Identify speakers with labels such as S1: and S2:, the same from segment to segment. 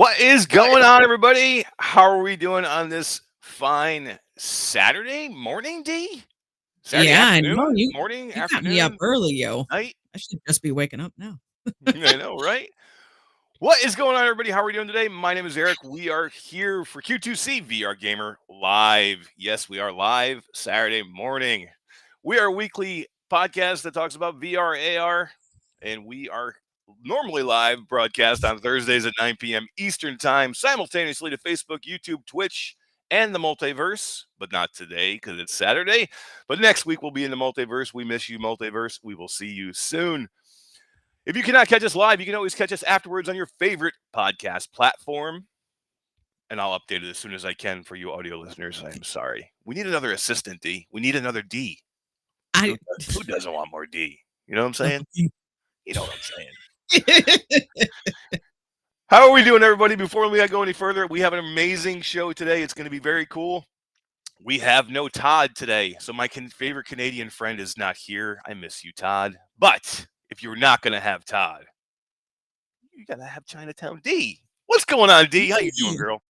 S1: What is going on, everybody? How are we doing on this fine Saturday morning, D? Saturday
S2: Yeah, I know.
S1: afternoon,
S2: You
S1: morning,
S2: you got me up
S1: afternoon,
S2: early, yo.
S1: night?
S2: I should just be waking up now.
S1: I know, right? What is going on, everybody? How are we doing today? My name is Eric. We are here for Q2C VR Gamer Live. Yes, we are live Saturday morning. We are a weekly podcast that talks about VR, AR, and we are normally live broadcast on Thursdays at 9 p.m. Eastern Time, simultaneously to Facebook, YouTube, Twitch, and the multiverse, but not today because it's Saturday. But next week we'll be in the multiverse. We miss you, multiverse. We will see you soon. If you cannot catch us live, you can always catch us afterwards on your favorite podcast platform. And I'll update it as soon as I can for you audio listeners. I'm sorry. We need another assistant, D. We need another D. Who,
S2: I
S1: who doesn't want more D? You know what I'm saying? You know what I'm saying. How are we doing, everybody? Before we go any further, we have an amazing show today. It's going to be very cool. We have no Todd today, so my favorite Canadian friend is not here. I miss you, Todd. But if you're not going to have Todd, you got to have Chinatown D. What's going on, D? How you doing, girl?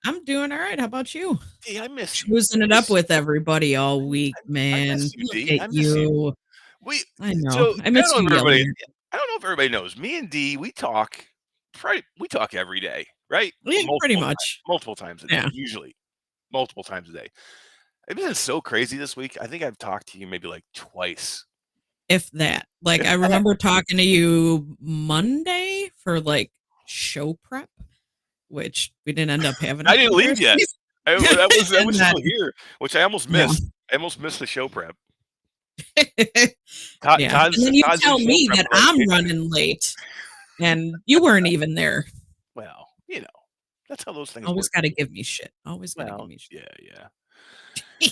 S2: I'm doing all right. How about you?
S1: D, I miss you.
S2: Choosing it up with everybody all week,
S1: I
S2: man.
S1: miss you,
S2: Look
S1: D.
S2: at
S1: I miss you.
S2: you.
S1: We
S2: I know.
S1: so
S2: I miss you yelling.
S1: I don't know if everybody knows. Me and D, we talk every day, right?
S2: Yeah, pretty much.
S1: Multiple times a day,
S2: Yeah.
S1: usually multiple times a day. It's been so crazy this week. I think I've talked to you maybe like twice.
S2: If that. Like, I remember talking to you Monday for like show prep, which we didn't end up having.
S1: I didn't leave yet. I was
S2: then,
S1: still here, which I almost
S2: yeah.
S1: missed. I almost missed the show prep.
S2: Yeah. And then you
S1: Todd's in
S2: tell
S1: show
S2: me
S1: prep
S2: that
S1: for our
S2: I'm
S1: kid.
S2: running late and you weren't even there.
S1: Well, you know, that's how those things
S2: Always
S1: work.
S2: got to give me shit. Always got to
S1: Well,
S2: give me shit.
S1: yeah.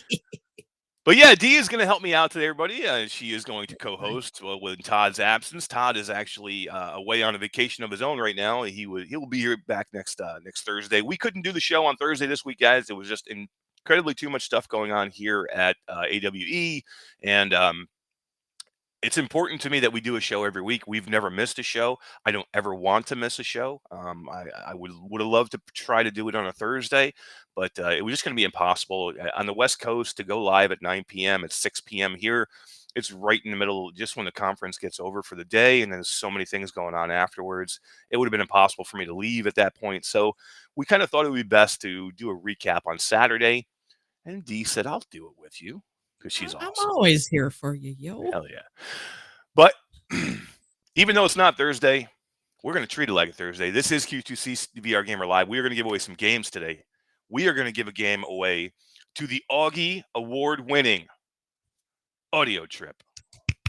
S1: But yeah, Dee is going to help me out today, everybody. She is going to co-host with Todd's absence. Todd is actually away on a vacation of his own right now. He will be here back next Thursday. We couldn't do the show on Thursday this week, guys. It was just incredibly too much stuff going on here at AWE, and it's important to me that we do a show every week. We've never missed a show. I don't ever want to miss a show. I would have loved to try to do it on a Thursday, but it was just going to be impossible. On the West Coast, to go live at 9 p.m. at 6 p.m. here, it's right in the middle, just when the conference gets over for the day, and there's so many things going on afterwards. It would have been impossible for me to leave at that point. So we kind of thought it would be best to do a recap on Saturday. And Dee said, I'll do it with you because she's
S2: I'm
S1: awesome.
S2: always here for you, yo.
S1: Hell yeah. But even though it's not Thursday, we're going to treat it like a Thursday. This is Q2C VR Gamer Live. We are going to give away some games today. We are going to give a game away to the Augie award-winning Audio Trip.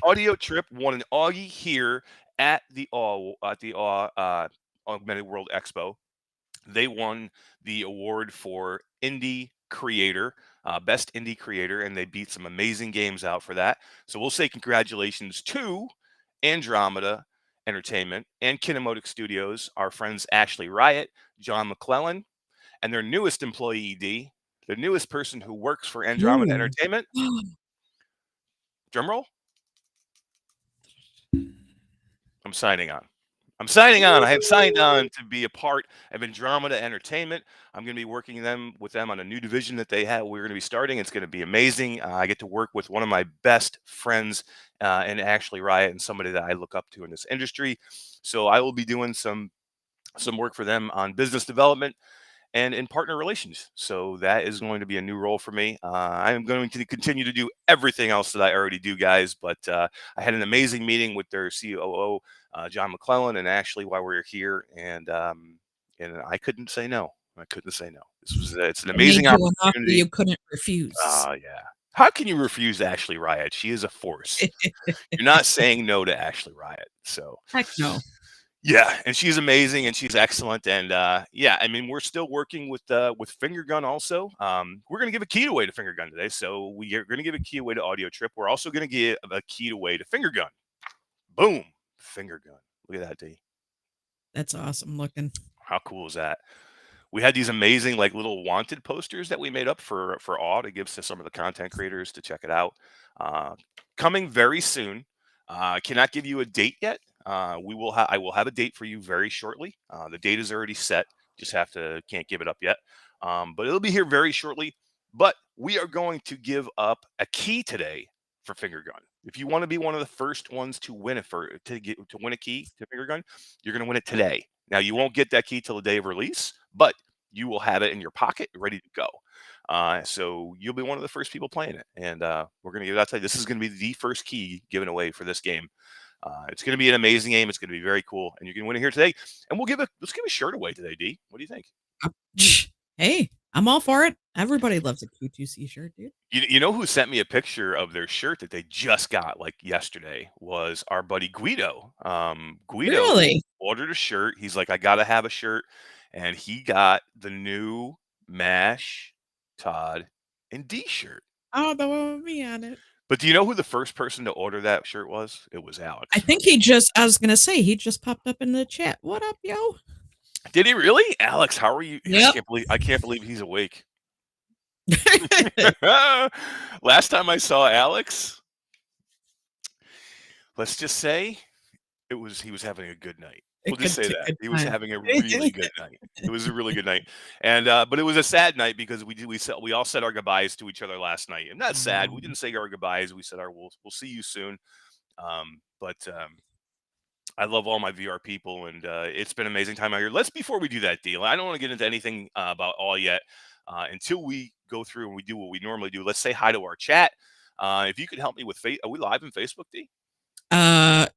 S1: Audio Trip won an Augie here at the Augmented World Expo. They won the award for Indie Creator, Best Indie Creator, and they beat some amazing games out for that. So we'll say congratulations to Andromeda Entertainment and Kinematic Studios, our friends Ashley Riot, John McClellan, and their newest employee, D, the newest person who works for Andromeda Entertainment. Drum roll. I'm signing on. I have signed on to be a part of Andromeda Entertainment. I'm going to be working with them on a new division that they have. We're going to be starting. It's going to be amazing. I get to work with one of my best friends and Ashley Riot, and somebody that I look up to in this industry. So I will be doing some work for them on business development and in partner relations. So that is going to be a new role for me. I am going to continue to do everything else that I already do, guys. But I had an amazing meeting with their COO, John McClellan, and Ashley while we were here, and I couldn't say no. It's an amazing opportunity.
S2: You couldn't refuse.
S1: Yeah. How can you refuse Ashley Riot? She is a force. You're not saying no to Ashley Riot. So
S2: heck no.
S1: Yeah, and she's amazing and she's excellent. And yeah, I mean, we're still working with Finger Gun also. We're gonna give a key away to Finger Gun today. So we are gonna give a key away to Audio Trip. We're also gonna give a key away to Finger Gun. Boom, Finger Gun. Look at that, D.
S2: That's awesome looking.
S1: How cool is that? We had these amazing like little wanted posters that we made up for Awe to give to some of the content creators to check it out. Coming very soon. Cannot give you a date yet. I will have a date for you very shortly. The date is already set Just can't give it up yet. But it'll be here very shortly. But we are going to give up a key today for finger gun. If you want to be one of the first ones to win to win a key to finger gun, you're going to win it today. Now you won't get that key till the day of release, but you will have it in your pocket, ready to go. So you'll be one of the first people playing it, and we're going to give that today. This is going to be the first key given away for this game. It's going to be an amazing game. It's going to be very cool, and you can win it here today. And let's give a shirt away today, D. What do you think?
S2: Hey, I'm all for it. Everybody loves a Q2C shirt, dude.
S1: You know who sent me a picture of their shirt that they just got like yesterday was our buddy Guido. Guido
S2: Really?
S1: ordered a shirt. He's like, I gotta have a shirt, and he got the new Mash, Todd, and D shirt.
S2: Oh, the one with me on it.
S1: But do you know who the first person to order that shirt was? It was
S2: I
S1: Alex.
S2: think I was going to say, he just popped up in the chat. What up, yo?
S1: Did he really? Alex, how are you?
S2: Yep.
S1: I can't believe he's awake. Last time I saw Alex, let's just say he was having a good night. We'll just say that. He was having a really good night. It was a really good night. And but it was a sad night because we all said our goodbyes to each other last night. And that's sad. We didn't say our goodbyes. We said we'll see you soon. But I love all my VR people, and it's been an amazing time out here. Before we do that deal, I don't want to get into anything about all yet until we go through and we do what we normally do. Let's say hi to our chat. If you could help me with are we live in Facebook, D?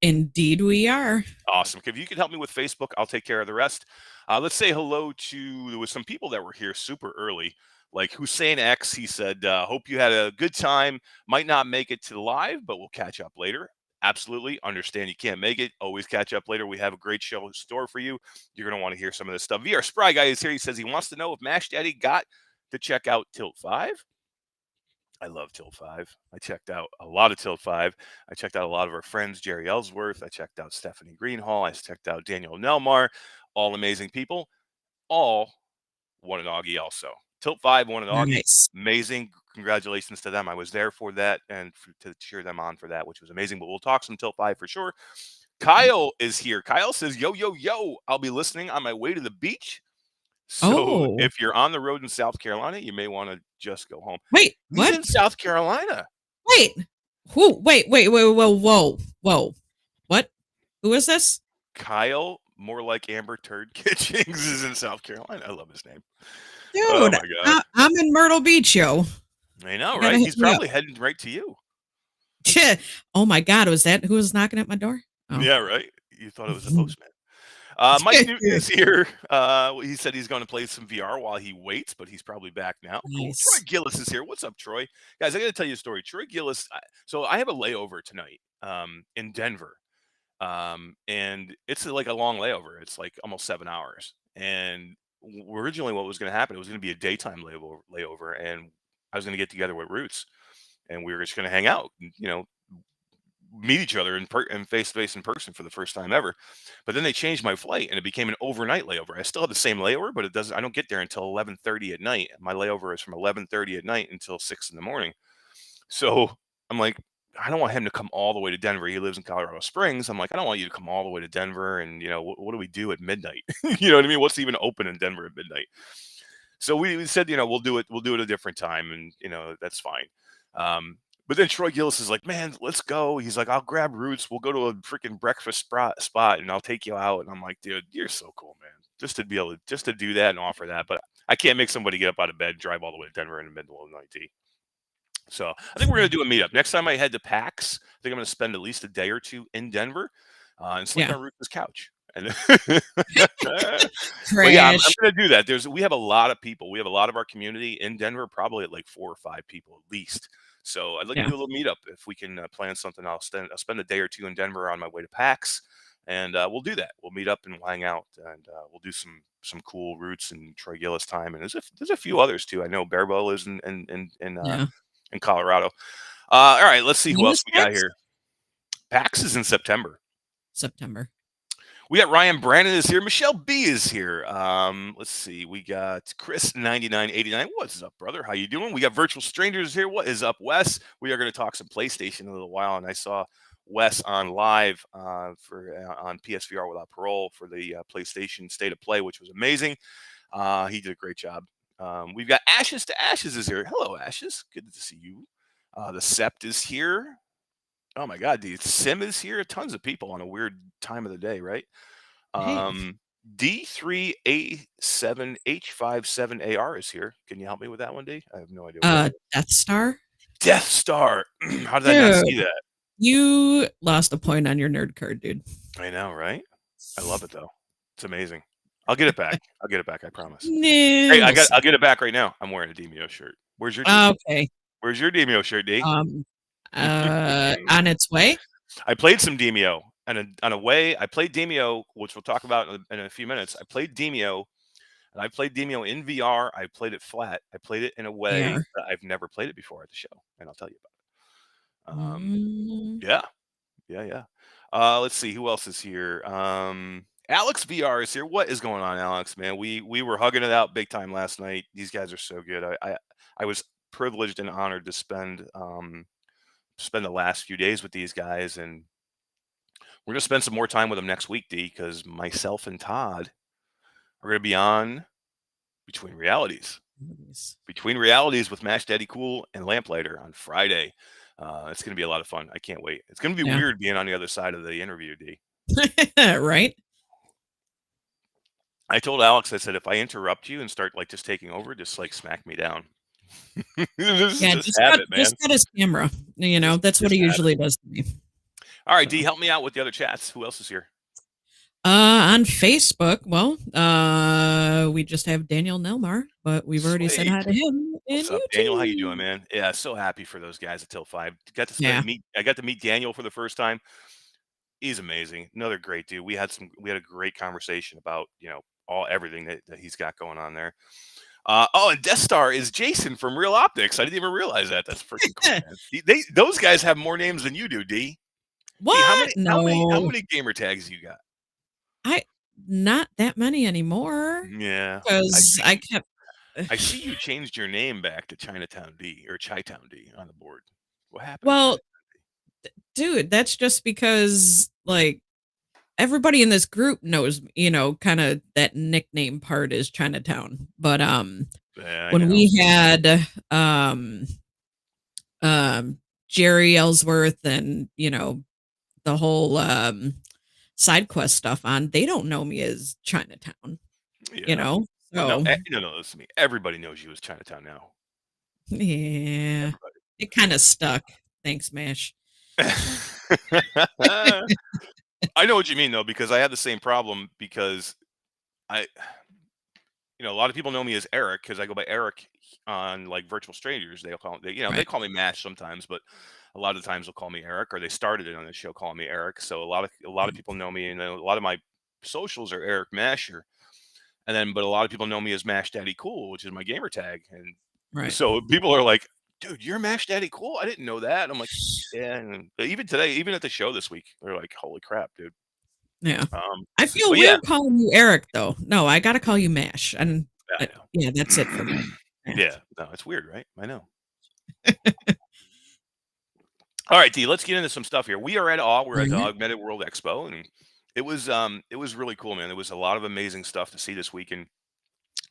S2: Indeed we are.
S1: Awesome. If you could help me with Facebook, I'll take care of the rest. Let's say hello there was some people that were here super early, like Hussein X. He said, hope you had a good time. Might not make it to the live, but we'll catch up later. Absolutely. Understand you can't make it. Always catch up later. We have a great show in store for you. You're going to want to hear some of this stuff. VR Spry Guy is here. He says he wants to know if Mash Daddy got to check out Tilt 5. I love Tilt 5. I checked out a lot of Tilt 5. I checked out a lot of our friends, Jerry Ellsworth. I checked out Stephanie Greenhall. I checked out Daniel Nelmar. All amazing people. All won an Augie also. Tilt 5 won an Augie.
S2: Nice.
S1: Amazing. Congratulations to them. I was there for that and to cheer them on for that, which was amazing. But we'll talk some Tilt 5 for sure. Kyle is here. Kyle says, yo, yo, yo, I'll be listening on my way to the beach. So if you're on the road in South Carolina, you may want to just go home.
S2: Wait,
S1: He's
S2: what?
S1: in South Carolina.
S2: Wait. Who? Wait, whoa. What? Who is this?
S1: Kyle, more like Amber Turd Kitchings, is in South Carolina. I love his name.
S2: Dude,
S1: oh my God.
S2: I'm in Myrtle Beach, yo.
S1: I know, right? He's probably heading right to you.
S2: Oh my God, was that who was knocking at my door? Oh.
S1: Yeah, right. You thought it was the postman. Mike Newton is here. He said he's going to play some VR while he waits, but he's probably back now.
S2: Nice.
S1: Cool. Troy Gillis is here. What's up, Troy? Guys, I got to tell you a story. Troy Gillis. So I have a layover tonight in Denver. And it's like a long layover. It's like almost 7 hours. And originally what was going to happen, it was going to be a daytime layover. And I was going to get together with Roots and we were just going to hang out, meet each other in face-to-face in person for the first time ever. But then they changed my flight and it became an overnight layover. I still have the same layover, but I don't get there until 11:30 at night. My layover is from 11:30 at night until 6 in the morning. So I'm like, I don't want him to come all the way to Denver. He lives in Colorado Springs. I'm like, I don't want you to come all the way to Denver. And what do we do at midnight? You know what I mean? What's even open in Denver at midnight? So we said, we'll do it a different time, and that's fine. But then Troy Gillis is like, man, let's go. He's like, I'll grab Roots. We'll go to a freaking breakfast spot and I'll take you out. And I'm like, dude, you're so cool, man. Just to do that and offer that. But I can't make somebody get up out of bed, drive all the way to Denver in the middle of the night. So I think we're going to do a meetup. Next time I head to PAX, I think I'm going to spend at least a day or two in Denver and sleep on Roots' couch. And but yeah, I'm going to do that. We have a lot of people. We have a lot of our community in Denver, probably at like 4 or 5 people at least. So I'd like to do a little meetup. If we can plan something, I'll spend a day or two in Denver on my way to PAX, and we'll do that. We'll meet up and we'll hang out, and we'll do some cool Roots and Troy Gillis time. And there's a few others too. I know Bearbo lives in Colorado. All right, let's see who else we got here. PAX is in September. We got Ryan Brandon is here. Michelle B is here. Let's see. We got Chris 9989. What's up, brother? How you doing? We got Virtual Strangers here. What is up, Wes? We are going to talk some PlayStation in a little while, and I saw Wes on live on PSVR Without Parole for the PlayStation State of Play, which was amazing. He did a great job. We've got Ashes to Ashes is here. Hello, Ashes. Good to see you. The Sept is here. Oh my God, the Sim is here. Tons of people on a weird time of the day, right?
S2: Hey,
S1: Um, D3A7H57AR is here. Can you help me with that one, D? I have no idea what that is.
S2: Death Star?
S1: Death Star. How did I not
S2: Dude,
S1: see that?
S2: you lost a point on your nerd card, dude.
S1: I know, right? I love it though. It's amazing. I'll get it back. I'll get it back. I promise. Hey,
S2: Nah, we'll
S1: I'll
S2: see.
S1: get it back right now. I'm wearing a Demio shirt. Where's your D?
S2: Okay.
S1: Where's your Demio shirt, D?
S2: Um, on its way?
S1: I played some Demio on a way. I played Demio, which we'll talk about in a few minutes. I played Demio, and I played Demio in VR. I played it flat. I played it in a way
S2: AR.
S1: that I've never played it before at the show, and I'll tell you about it.
S2: Mm,
S1: Yeah, yeah, yeah. Let's see who else is here. Alex VR is here. What is going on, Alex? Man, we were hugging it out big time last night. These guys are so good. I was privileged and honored to spend the last few days with these guys, and we're gonna spend some more time with them next week, D, because myself and Todd are gonna be on Between Realities.
S2: nice.
S1: Between Realities with Mashdaddycool and Lamplighter on Friday. It's gonna be a lot of fun. I can't wait. It's gonna be
S2: Yeah.
S1: weird being on the other side of the interview, D.
S2: Right?
S1: I told Alex, I said, if I interrupt you and start like just taking over, just like smack me down.
S2: Yeah,
S1: just have it, man.
S2: just cut his camera. You know, that's what
S1: Just
S2: he
S1: have it.
S2: usually does to me.
S1: All right, D,
S2: So,
S1: help me out with the other chats. Who else is here?
S2: on Facebook, well, we just have Daniel Nelmar, but we've already said
S1: Sweet.
S2: hi to him in
S1: What's up, Daniel? How you doing,
S2: YouTube.
S1: man? Yeah, so happy for those guys at Till 5. Got to
S2: Yeah.
S1: I got to meet Daniel for the first time. He's amazing. Another great dude. We had a great conversation about, everything that he's got going on there. Oh, and Death Star is Jason from Real Optics. I didn't even realize that. That's freaking cool, man. Those guys have more names than you do, D. D,
S2: What?
S1: how
S2: No.
S1: many gamer tags you got?
S2: I not that many anymore
S1: Yeah. I
S2: because
S1: see
S2: I
S1: you
S2: kept
S1: I see you changed your name back to Chinatown D or Chi-Town D on the board. What happened to
S2: well,
S1: China?
S2: dude, that's just because like everybody in this group knows, kind of that nickname part is Chinatown. But
S1: Yeah, I
S2: when
S1: know.
S2: we had um Jerry Ellsworth and, the whole side quest stuff on, they don't know me as Chinatown, you
S1: Yeah.
S2: know?
S1: No,
S2: So,
S1: no, listen to me. Everybody knows you as Chinatown now.
S2: yeah.
S1: Everybody.
S2: It kind of stuck. Thanks, Mash.
S1: I know what you mean though, because I had the same problem because I a lot of people know me as Eric because I go by Eric on like virtual strangers. They
S2: Right.
S1: call me Mash sometimes, but a lot of the times they'll call me Eric, or they started it on the show calling me Eric. So a lot of people know me, and a lot of my socials are Eric Masher, but a lot of people know me as Mash Daddy Cool, which is my gamer tag, and
S2: Right.
S1: so people are like, "Dude, you're Mash Daddy Cool? I didn't know that." I'm like, "Yeah." And even today, even at the show this week, they're like, "Holy crap, dude!"
S2: Yeah.
S1: Um,
S2: I feel
S1: but yeah,
S2: weird calling you Eric though. No, I gotta call you Mash. And
S1: I know.
S2: yeah, that's it for me.
S1: Yeah,
S2: Mash.
S1: no, it's weird, right? I know. All right, D, let's get into some stuff here. We are at Awe. We're at the
S2: Alright.
S1: Augmented World Expo, and it was really cool, man. There was a lot of amazing stuff to see this week, and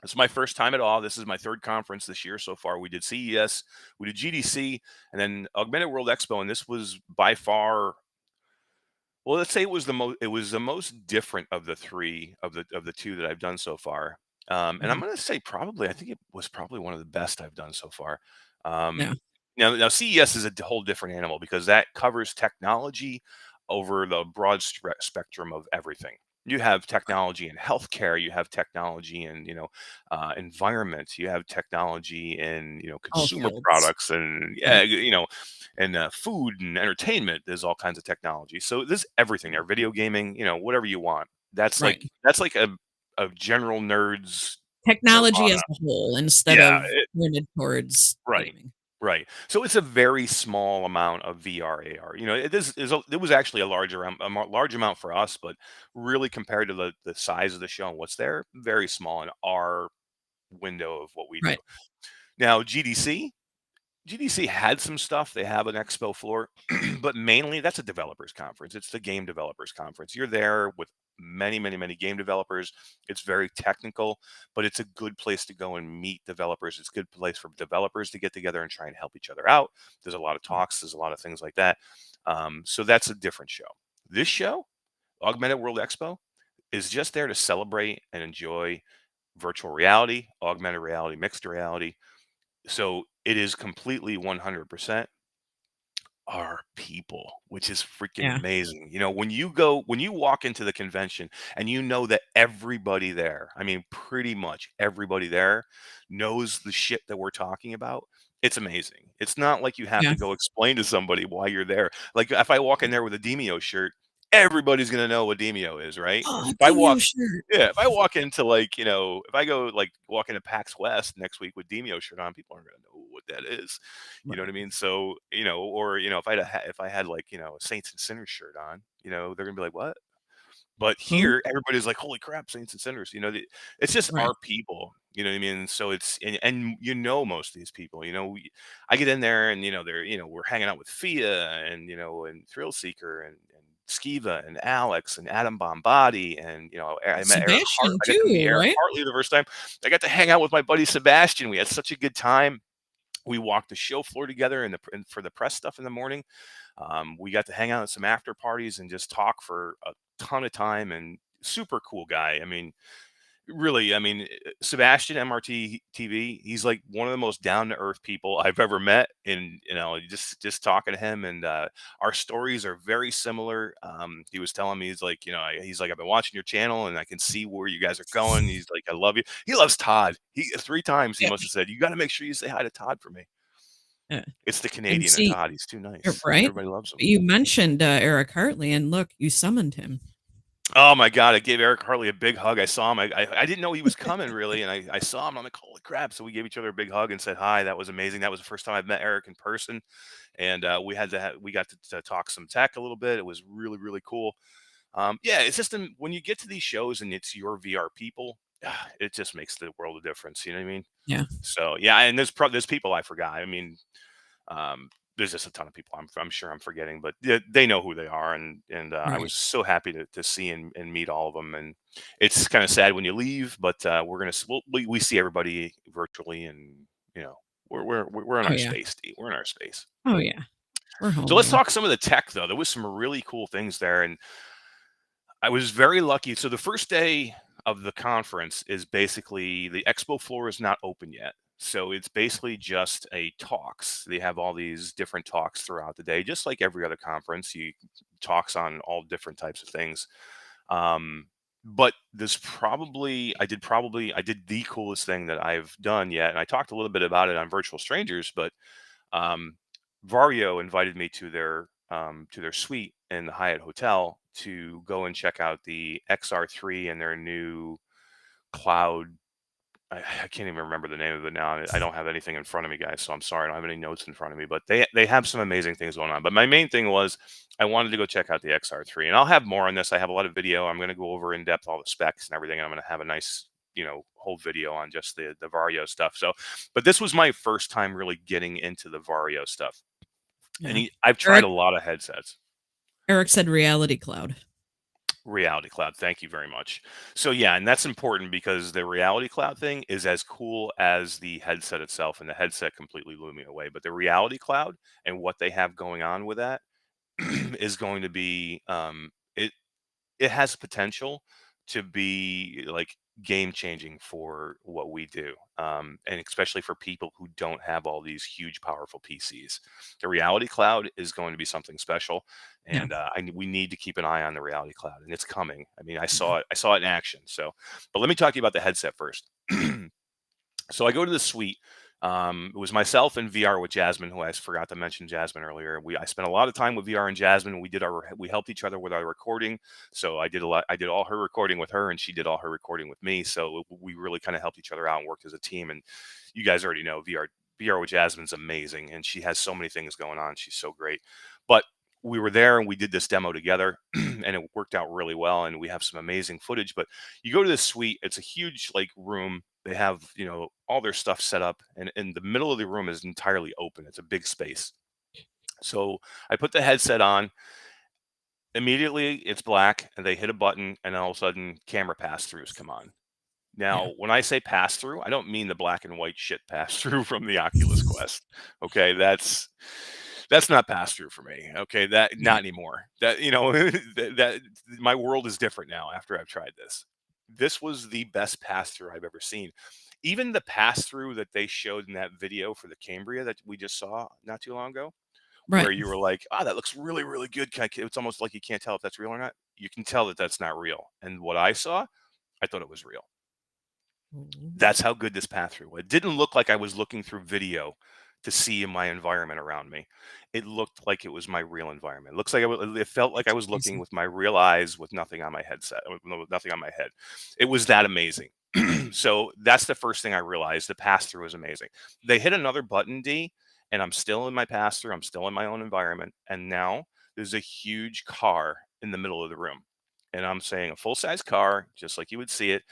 S1: it's my first time at Awe. This is my third conference this year so far. We did CES, we did GDC, and then Augmented World Expo, and this was by far, well, let's say it was the most different of the three of the two that I've done so far. And I'm
S2: Mhm.
S1: going to say probably, I think it was probably one of the best I've done so far.
S2: Yeah.
S1: Um, now CES is a whole different animal because that covers technology over the broad spectrum of everything. You have technology in healthcare, you have technology in environment, you have technology in
S2: All
S1: consumer
S2: fields.
S1: products, and
S2: Right.
S1: and food and entertainment. There's all kinds of technology. So there's everything there. Video gaming, whatever you want.
S2: Right.
S1: That's like a general nerd's
S2: Technology as
S1: nirvana.
S2: a whole instead
S1: Yeah,
S2: of pointed towards
S1: right.
S2: gaming.
S1: Right. So it's a very small amount of VR AR. It was actually a large amount for us, but really compared to the size of the show and what's there, very small in our window of what we do.
S2: Right.
S1: Now, GDC, GDC had some stuff. They have an expo floor, but mainly that's a developers conference. It's the game developers conference. You're there with many, many, many game developers. It's very technical, but it's a good place to go and meet developers. It's a good place for developers to get together and try and help each other out. There's a lot of
S2: Yeah.
S1: talks. There's a lot of things like that. So that's a different show. This show, Augmented World Expo, is just there to celebrate and enjoy virtual reality, augmented reality, mixed reality. So it is completely 100% are people, which is freaking
S2: Yeah.
S1: amazing. When you walk into the convention and you know that everybody there, I mean, pretty much everybody there knows the shit that we're talking about. It's amazing. It's not like you have
S2: Yeah.
S1: to go explain to somebody why you're there. Like if I walk in there with a Demio shirt, everybody's gonna know what Demio is, right?
S2: Oh,
S1: If I walk
S2: Demio shirt.
S1: Yeah, if I walk into like, if I go like walk into PAX West next week with Demio shirt on, people aren't gonna know what that is. You know what I
S2: Right.
S1: mean? So, or if I had like, a Saints and Sinners shirt on, they're gonna be like, "What?" But
S2: Who?
S1: here, everybody's like, "Holy crap, Saints and Sinners!" It's just
S2: Right.
S1: our people. You know what I mean? So and most of these people. I get in there and they're we're hanging out with Fia and and Thrill Seeker and Skiva and Alex and Adam Bombardi and I met Eric Hart.
S2: Sebastian
S1: I got to meet
S2: too,
S1: Eric
S2: right?
S1: Hartley the first time. I got to hang out with my buddy Sebastian. We had such a good time. We walked the show floor together for the press stuff in the morning. We got to hang out at some after parties and just talk for a ton of time. And super cool guy. I mean, really, Sebastian MRT TV. He's like one of the most down to earth people I've ever met. And just talking to him, and our stories are very similar. He was telling me he's like I've been watching your channel, and I can see where you guys are going. He's like, I love you. He loves Todd. He 3 times he
S2: Yeah.
S1: must have said, you got to make sure you say hi to Todd for me.
S2: Yeah.
S1: It's the
S2: And
S1: Canadian in
S2: see,
S1: Todd. He's too
S2: you're
S1: nice.
S2: right.
S1: Everybody loves him.
S2: You mentioned Eric Hartley, and look, you summoned him.
S1: Oh my god, I gave Eric Hartley a big hug. I saw him. I didn't know he was coming really, and I saw him. I'm like, holy crap! So we gave each other a big hug and said hi. That was amazing. That was the first time I've met Eric in person, and we got to talk some tech a little bit. It was really really cool. Yeah, it's just when you get to these shows and it's your VR people, it just makes the world of difference. You know what I mean?
S2: Yeah.
S1: So yeah, and there's people I forgot. I mean, there's just a ton of people I'm sure I'm forgetting, but they know who they are, and I
S2: Right.
S1: was so happy to see and meet all of them. And it's kind of sad when you leave, but we see everybody virtually, and you know we're in
S2: Oh
S1: our
S2: yeah.
S1: space, Steve. We're in our space.
S2: Oh yeah. We're
S1: So
S2: home
S1: let's
S2: now.
S1: talk some of the tech though. There was some really cool things there, and I was very lucky. So the first day of the conference is basically the expo floor is not open yet. So it's basically just a talks. They have all these different talks throughout the day, just like every other conference. You talks on all different types of things. Um, but there's I did the coolest thing that I've done yet, and I talked a little bit about it on Virtual Strangers, but um, Vario invited me to their suite in the Hyatt Hotel to go and check out the XR3 and their new cloud. I can't even remember the name of it now. I don't have anything in front of me, guys, so I'm sorry. I don't have any notes in front of me, but they have some amazing things going on. But my main thing was I wanted to go check out the XR3, and I'll have more on this. I have a lot of video. I'm going to go over in depth all the specs and everything. And I'm going to have a nice whole video on just the Vario stuff. So, but this was my first time really getting into the Vario stuff. And
S2: Yeah.
S1: I've tried
S2: Eric
S1: a lot of headsets.
S2: Eric said Reality Cloud.
S1: Reality Cloud, thank you very much. So yeah, and that's important because the Reality Cloud thing is as cool as the headset itself, and the headset completely blew me away. But the Reality Cloud and what they have going on with that is going to be it has potential to be like game changing for what we do, and especially for people who don't have all these huge powerful PCs. The Reality Cloud is going to be something special,
S2: Yeah.
S1: and we need to keep an eye on the Reality Cloud, and it's coming. I mean,
S2: Yeah.
S1: I saw it in action. So, but let me talk to you about the headset first. So I go to the suite. It was myself and VR with Jasmine, who I forgot to mention Jasmine earlier. I spent a lot of time with VR and Jasmine. We helped each other with our recording. So I did a lot. I did all her recording with her, and she did all her recording with me. So we really kind of helped each other out and worked as a team. And you guys already know VR with Jasmine's amazing, and she has so many things going on. She's so great. But we were there and we did this demo together, and it worked out really well. And we have some amazing footage. But you go to this suite; it's a huge like room They have, all their stuff set up, and in the middle of the room is entirely open. It's a big space. So I put the headset on. Immediately, it's black, and they hit a button, and all of a sudden, camera pass-throughs come on.
S2: Yeah.
S1: Now, when I say pass-through, I don't mean the black and white shit pass-through from the Oculus Quest. Okay, that's not pass-through for me. Okay, that
S2: Yeah.
S1: not anymore. That that my world is different now after I've tried this. This was the best pass-through I've ever seen. Even the pass-through that they showed in that video for the Cambria that we just saw not too long ago,
S2: Right.
S1: where you were like, "Ah, that looks really, really good." It's almost like you can't tell if that's real or not. You can tell that that's not real. And what I saw, I thought it was real.
S2: Oh,
S1: That's how good this pass-through. It didn't look like I was looking through video to see my environment around me. It looked like it was my real environment. It felt like I was looking
S2: crazy.
S1: with my real eyes with nothing on my headset, with nothing on my head. It was that amazing. So that's the first thing I realized. The pass-through is amazing. They hit another button, D, and I'm still in my pass-through. I'm still in my own environment. And now there's a huge car in the middle of the room. And I'm saying a full-size car, just like you would see it,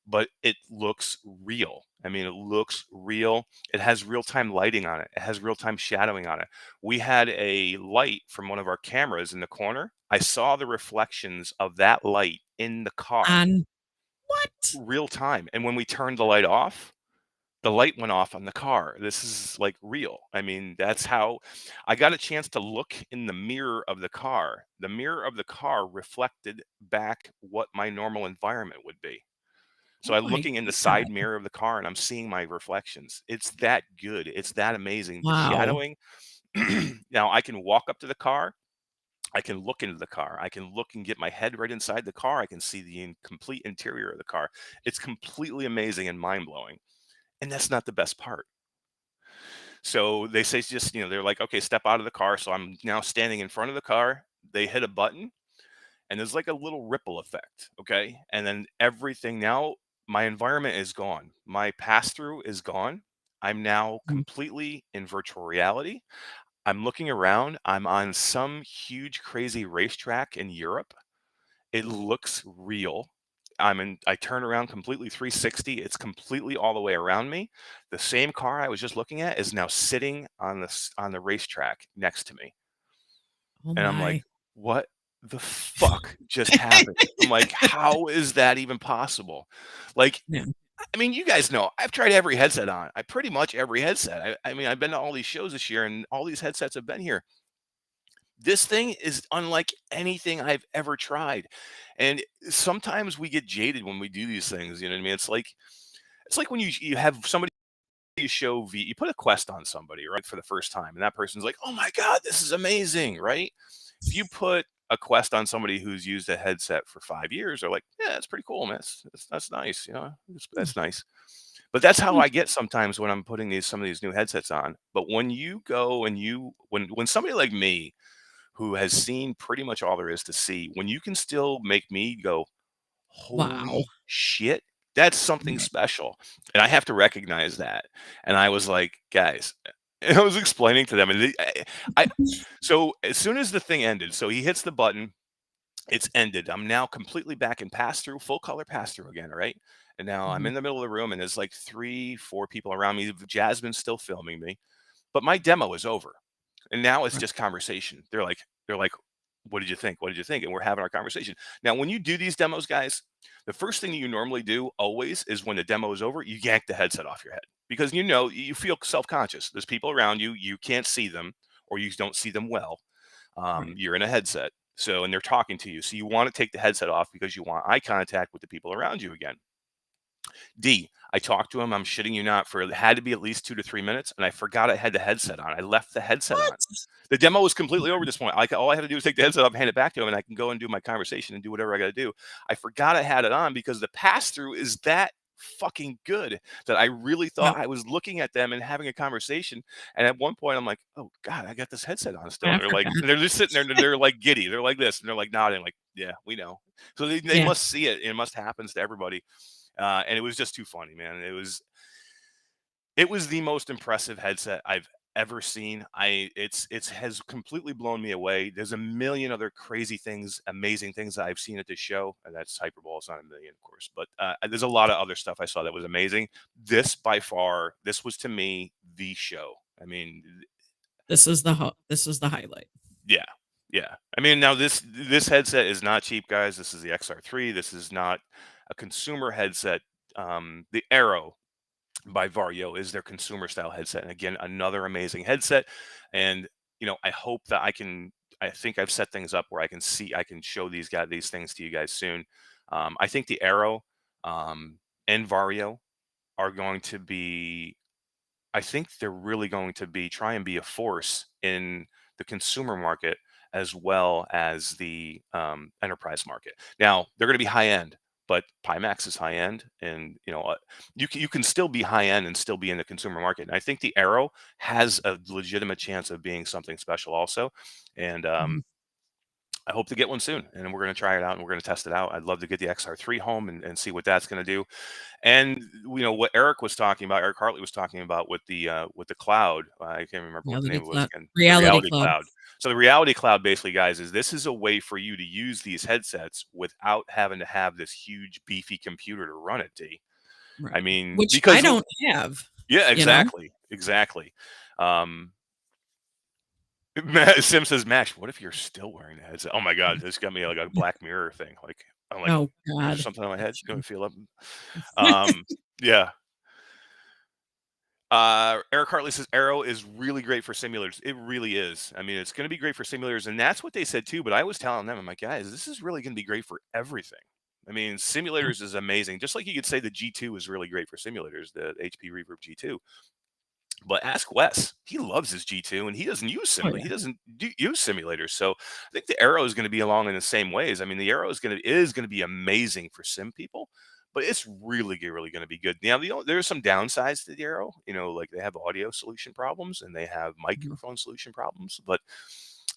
S1: but it looks real. I mean, it looks real. It has real-time lighting on it. It has real-time shadowing on it. We had a light from one of our cameras in the corner. I saw the reflections of that light in the car,
S2: On what?
S1: real time. And when we turned the light off, the light went off on the car. This is like real. I mean, that's how I got a chance to look in the mirror of the car. The mirror of the car reflected back what my normal environment would be. So
S2: Oh
S1: I'm
S2: my
S1: looking in the
S2: god.
S1: side mirror of the car and I'm seeing my reflections. It's that good. It's that amazing. The
S2: Wow.
S1: shadowing. Now I can walk up to the car. I can look into the car. I can look and get my head right inside the car. I can see the complete interior of the car. It's completely amazing and mind blowing. And that's not the best part. So they say just, they're like, okay, step out of the car. So I'm now standing in front of the car. They hit a button and there's like a little ripple effect. Okay. And then everything now, my environment is gone. My pass through is gone. I'm now
S2: Mm.
S1: completely in virtual reality. I'm looking around. I'm on some huge, crazy racetrack in Europe. It looks real. I turn around completely 360. It's completely all the way around me. The same car I was just looking at is now sitting on on the racetrack next to me.
S2: Oh
S1: And I'm like,
S2: my.
S1: what the fuck just happened? I'm like, how is that even possible? Like,
S2: Yeah.
S1: I mean, you guys know I've tried every headset on. I pretty much every headset. I mean, I've been to all these shows this year and all these headsets have been here. This thing is unlike anything I've ever tried. And sometimes we get jaded when we do these things. You know what I mean? It's like when you have somebody you show you put a quest on somebody, right, for the first time, and that person's like, "Oh my god, this is amazing," right? If you put a quest on somebody who's used a headset for 5 years, they're like, "Yeah, that's pretty cool, man. That's nice,
S2: Hmm.
S1: that's nice." But that's how
S2: Hmm.
S1: I get sometimes when I'm putting some of these new headsets on. But when you go and when somebody like me who has seen pretty much all there is to see, when you can still make me go,
S2: Wow.
S1: "Holy shit," that's something
S2: Yeah.
S1: special, and I have to recognize that, and I was like, "Guys," and I was explaining to them, and I so as soon as the thing ended, so he hits the button, it's ended. I'm now completely back in pass-through, full color pass-through again, right? And now I'm
S2: Mhm.
S1: in the middle of the room, and there's like 3, 4 people around me. Jasmine's still filming me, but my demo is over. And now it's
S2: Right.
S1: just conversation. They're like, "What did you think? What did you think?" And we're having our conversation. Now, when you do these demos, guys, the first thing you normally do always is when the demo is over, you yank the headset off your head because you feel self-conscious. There's people around you, you can't see them or you don't see them well.
S2: Right.
S1: You're in a headset. So, and they're talking to you. So you want to take the headset off because you want eye contact with the people around you again. D, I talked to him, I'm shitting you not, for it had to be at least 2 to 3 minutes, and I forgot I had the headset on. I left the headset on.
S2: What?
S1: The demo was completely over at this point. All I had to do was take the headset off, hand it back to him, and I can go and do my conversation and do whatever I gotta do. I forgot I had it on because the pass-through is that fucking good that I really thought
S2: Yep.
S1: I was looking at them and having a conversation, and at one point, I'm like, "Oh god, I got this headset on still,"
S2: I
S1: and
S2: forgot.
S1: they're just sitting there, and they're, like, giddy. They're like this, and they're, like, nodding, like, "Yeah, we know." So they
S2: Yeah.
S1: must see it, and it must happens to everybody. And it was just too funny, man. It was the most impressive headset I've ever seen. It's has completely blown me away. There's a million other crazy things, amazing things that I've seen at this show, and that's hyperbole. It's not a million, of course, but there's a lot of other stuff I saw that was amazing. This by far, this was to me the show. I mean,
S2: this is the highlight.
S1: yeah, yeah. I mean, now this headset is not cheap, guys. This is the XR3. This is not a consumer headset. The Arrow by Vario is their consumer style headset. And again, another amazing headset. And I hope that I think I've set things up where I can show these things to you guys soon. I think the Arrow and Vario are going to be I think they're really going to try and be a force in the consumer market as well as the enterprise market. Now they're going to be high end, but Pimax is high end, and you can still be high end and still be in the consumer market. And I think the Arrow has a legitimate chance of being something special also. And
S2: Mhm.
S1: I hope to get one soon, and we're going to try it out and we're going to test it out. I'd love to get the XR3 home and see what that's going to do. And what Eric Hartley was talking about with the cloud. I can't remember what the name was again. The
S2: Reality
S1: reality
S2: cloud.
S1: cloud. So the reality cloud basically, guys, is this is a way for you to use these headsets without having to have this huge beefy computer to run it. D. I
S2: Right.
S1: mean,
S2: Which I
S1: because
S2: don't have,
S1: yeah,
S2: you know?
S1: exactly, exactly. Um, Sim says, Max, what if you're still wearing the headset? Oh my God, this got me like a Black Mirror thing. Like I'm like,
S2: Oh
S1: is there
S2: god.
S1: something on my head?
S2: That's
S1: You know,
S2: true.
S1: feel up. Yeah. Eric Hartley says Arrow is really great for simulators. It really is. I mean, it's going to be great for simulators, and that's what they said too. But I was telling them, I'm like, guys, this is really going to be great for everything. I mean,
S2: Yeah.
S1: simulators is amazing. Just like you could say the G2 is really great for simulators, the HP Reverb G2. But ask Wes. He loves his G2, and he doesn't
S2: Oh, yeah.
S1: use simulators. So I think the Arrow is going to be along in the same ways. I mean, the Arrow is going to be amazing for sim people, but it's really going to be good. Now, there's some downsides to the Arrow. Like they have audio solution problems and they have
S2: Mhm.
S1: microphone solution problems. But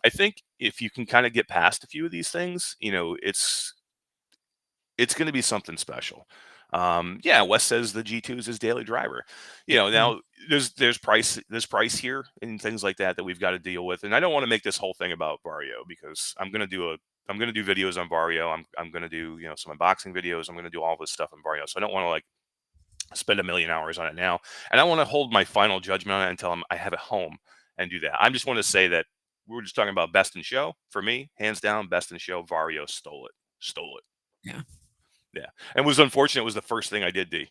S1: I think if you can kind of get past a few of these things, it's going to be something special. Yeah, Wes says the G2 is his daily driver.
S2: Yeah.
S1: Now there's price here and things like that we've got to deal with. And I don't want to make this whole thing about Vario because I'm gonna do videos on Vario. I'm gonna do some unboxing videos. I'm gonna do all this stuff on Vario. So I don't want to like spend a million hours on it now. And I want to hold my final judgment on it until I have it home and do that. I just want to say that we were just talking about best in show. For me, hands down, best in show. Vario stole it. Stole it.
S2: Yeah.
S1: Yeah, and it was unfortunate. It was the first thing I did, D.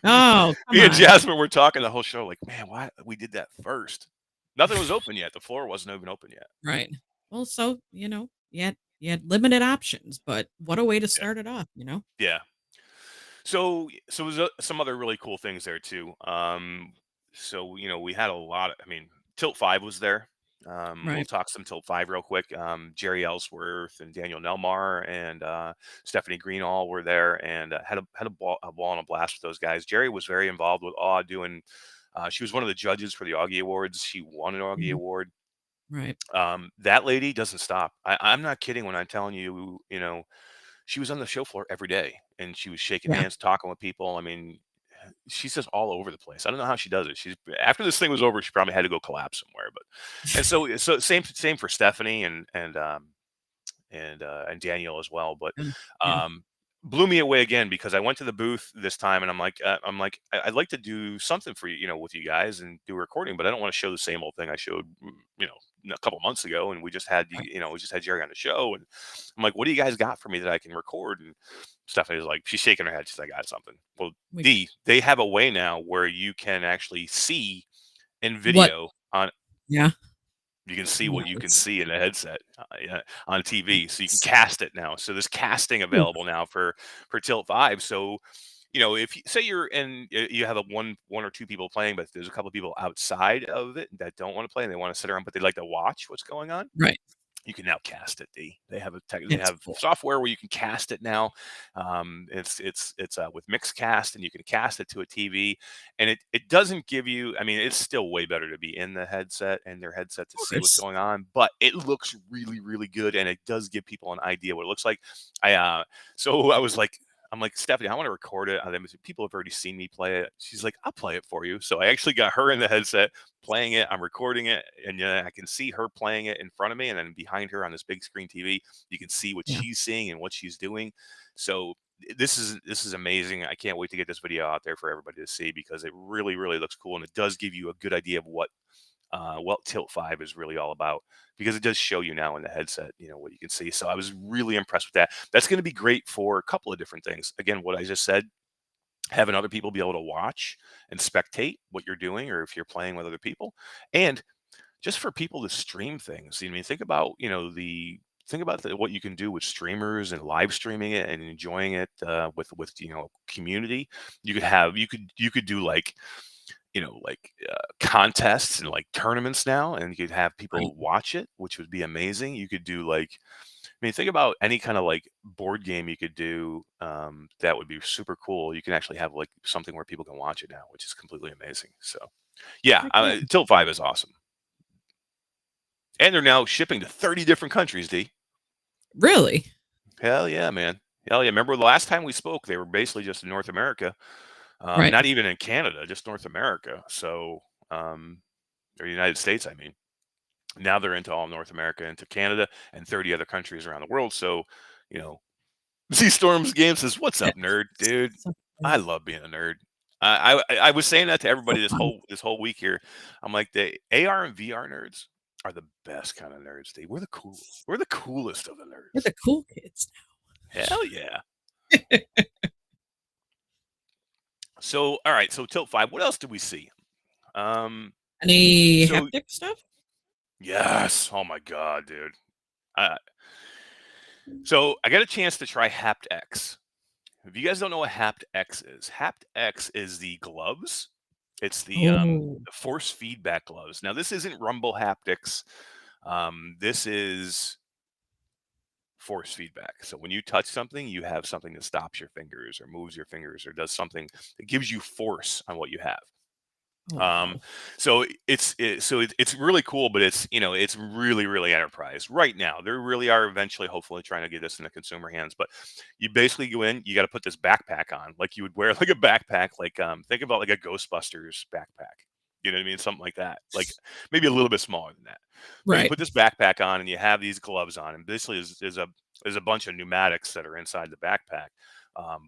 S2: Oh, come
S1: Me and
S2: on.
S1: Jasmine were talking the whole show, like, man, why we did that first? Nothing was open yet. The floor wasn't even open yet.
S2: Right. Well, so, you had limited options, but what a way to
S1: Yeah,
S2: start it off, you know?
S1: yeah. So there's some other really cool things there too. So we had a lot of. I mean, Tilt 5 was there. We'll
S2: Right.
S1: talk some Tilt 5 real quick. Jerry Ellsworth and Daniel Nelmar and Stephanie Greenall were there and had a ball and a blast with those guys. Jerry was very involved with Awe doing. She was one of the judges for the Augie Awards. She won an Augie
S2: Mhm.
S1: Award.
S2: Right.
S1: That lady doesn't stop. I'm not kidding when I'm telling you, she was on the show floor every day and she was shaking
S2: Yeah.
S1: hands, talking with people. I mean, she's just all over the place. I don't know how she does it. She's after this thing was over, she probably had to go collapse somewhere. But and so same for Stephanie and Daniel as well. But
S2: And yeah.
S1: um, blew me away again because I went to the booth this time and I'm like, I'd like to do something for you, with you guys and do a recording, but I don't want to show the same old thing I showed, a couple months ago. And
S2: Right.
S1: we just had Jerry on the show, and I'm like, what do you guys got for me that I can record? And Stephanie's like, she's shaking her head. She's like, I got something. Well,
S2: We
S1: they have a way now where you can actually see in
S2: what
S1: video on
S2: yeah.
S1: you can see what you can
S2: Nice.
S1: see in a headset yeah, on TV, so you can
S2: Nice.
S1: cast it now. So there's casting
S2: Ooh,
S1: available now for Tilt 5. So if you say you're in, you have a one or two people playing, but there's a couple of people outside of it that don't want to play and they want to sit around, but they like to watch what's going on.
S2: right.
S1: You can now cast it. They have they
S2: It's
S1: have
S2: cool.
S1: software where you can cast it now. It's with Mixcast, and you can cast it to a TV, and it doesn't give you. I mean, it's still way better to be in the headset and their headset to
S2: Of
S1: see what's
S2: course.
S1: going on, but it looks really good, and it does give people an idea what it looks like. I so I was like. I'm like, Stephanie, I want to record it. People have already seen me play it. She's like, I'll play it for you. So I actually got her in the headset playing it. I'm recording it, and I can see her playing it in front of me, and then behind her on this big screen TV, you can see what
S2: Yeah.
S1: she's seeing and what she's doing. So this is amazing. I can't wait to get this video out there for everybody to see because it really, really looks cool, and it does give you a good idea of what Tilt 5 is really all about because it does show you now in the headset, what you can see. So I was really impressed with that. That's going to be great for a couple of different things. Again, what I just said, having other people be able to watch and spectate what you're doing, or if you're playing with other people, and just for people to stream things. I mean, think about, what you can do with streamers and live streaming it and enjoying it with community. You could do like contests and like tournaments now, and you could have
S2: Right.
S1: people watch it, which would be amazing. You could do like, I mean, think about any kind of like board game you could do that would be super cool. You can actually have like something where people can watch it now, which is completely amazing. So yeah,
S2: Heck yeah.
S1: Tilt 5 is awesome. And they're now shipping to 30 different countries, D.
S2: Really?
S1: Hell yeah, man. Hell yeah. Remember the last time we spoke, they were basically just in North America,
S2: Right.
S1: not even in Canada, just North America. So, or United States, I mean. Now they're into all North America, into Canada, and 30 other countries around the world. So, you know, Z Storms Game says, "What's up, nerd, dude?
S2: So,
S1: I love being a nerd." I was saying that to
S2: so
S1: everybody this
S2: fun.
S1: whole week here. I'm like, the AR and VR nerds are the best kind of nerds, dude. We're the coolest of the
S2: We're
S1: nerds.
S2: the cool kids
S1: Hell yeah.
S2: now.
S1: So, all right. So, Tilt 5. What else did we see? Um,
S2: Any
S1: so
S2: haptic stuff?
S1: yes. Oh my god, dude. Uh, so I got a chance to try HaptX. If you guys don't know what HaptX is, HaptX is the gloves. It's
S2: Oh,
S1: the force feedback gloves. Now, this isn't Rumble haptics. This is force feedback. So when you touch something, you have something that stops your fingers or moves your fingers or does something that gives you force on what you have.
S2: oh
S1: Um,
S2: wow.
S1: so it's really cool, but it's really, really enterprise right now. They really are eventually, hopefully, trying to get this in the consumer hands. But you basically go in, you got to put this backpack on, like you would wear like a backpack, like think about like a Ghostbusters backpack. You know what I mean? Something like that, like maybe a little bit smaller than that. But you
S2: Right.
S1: put this backpack on, and you have these gloves on, and basically there's a bunch of pneumatics that are inside the backpack.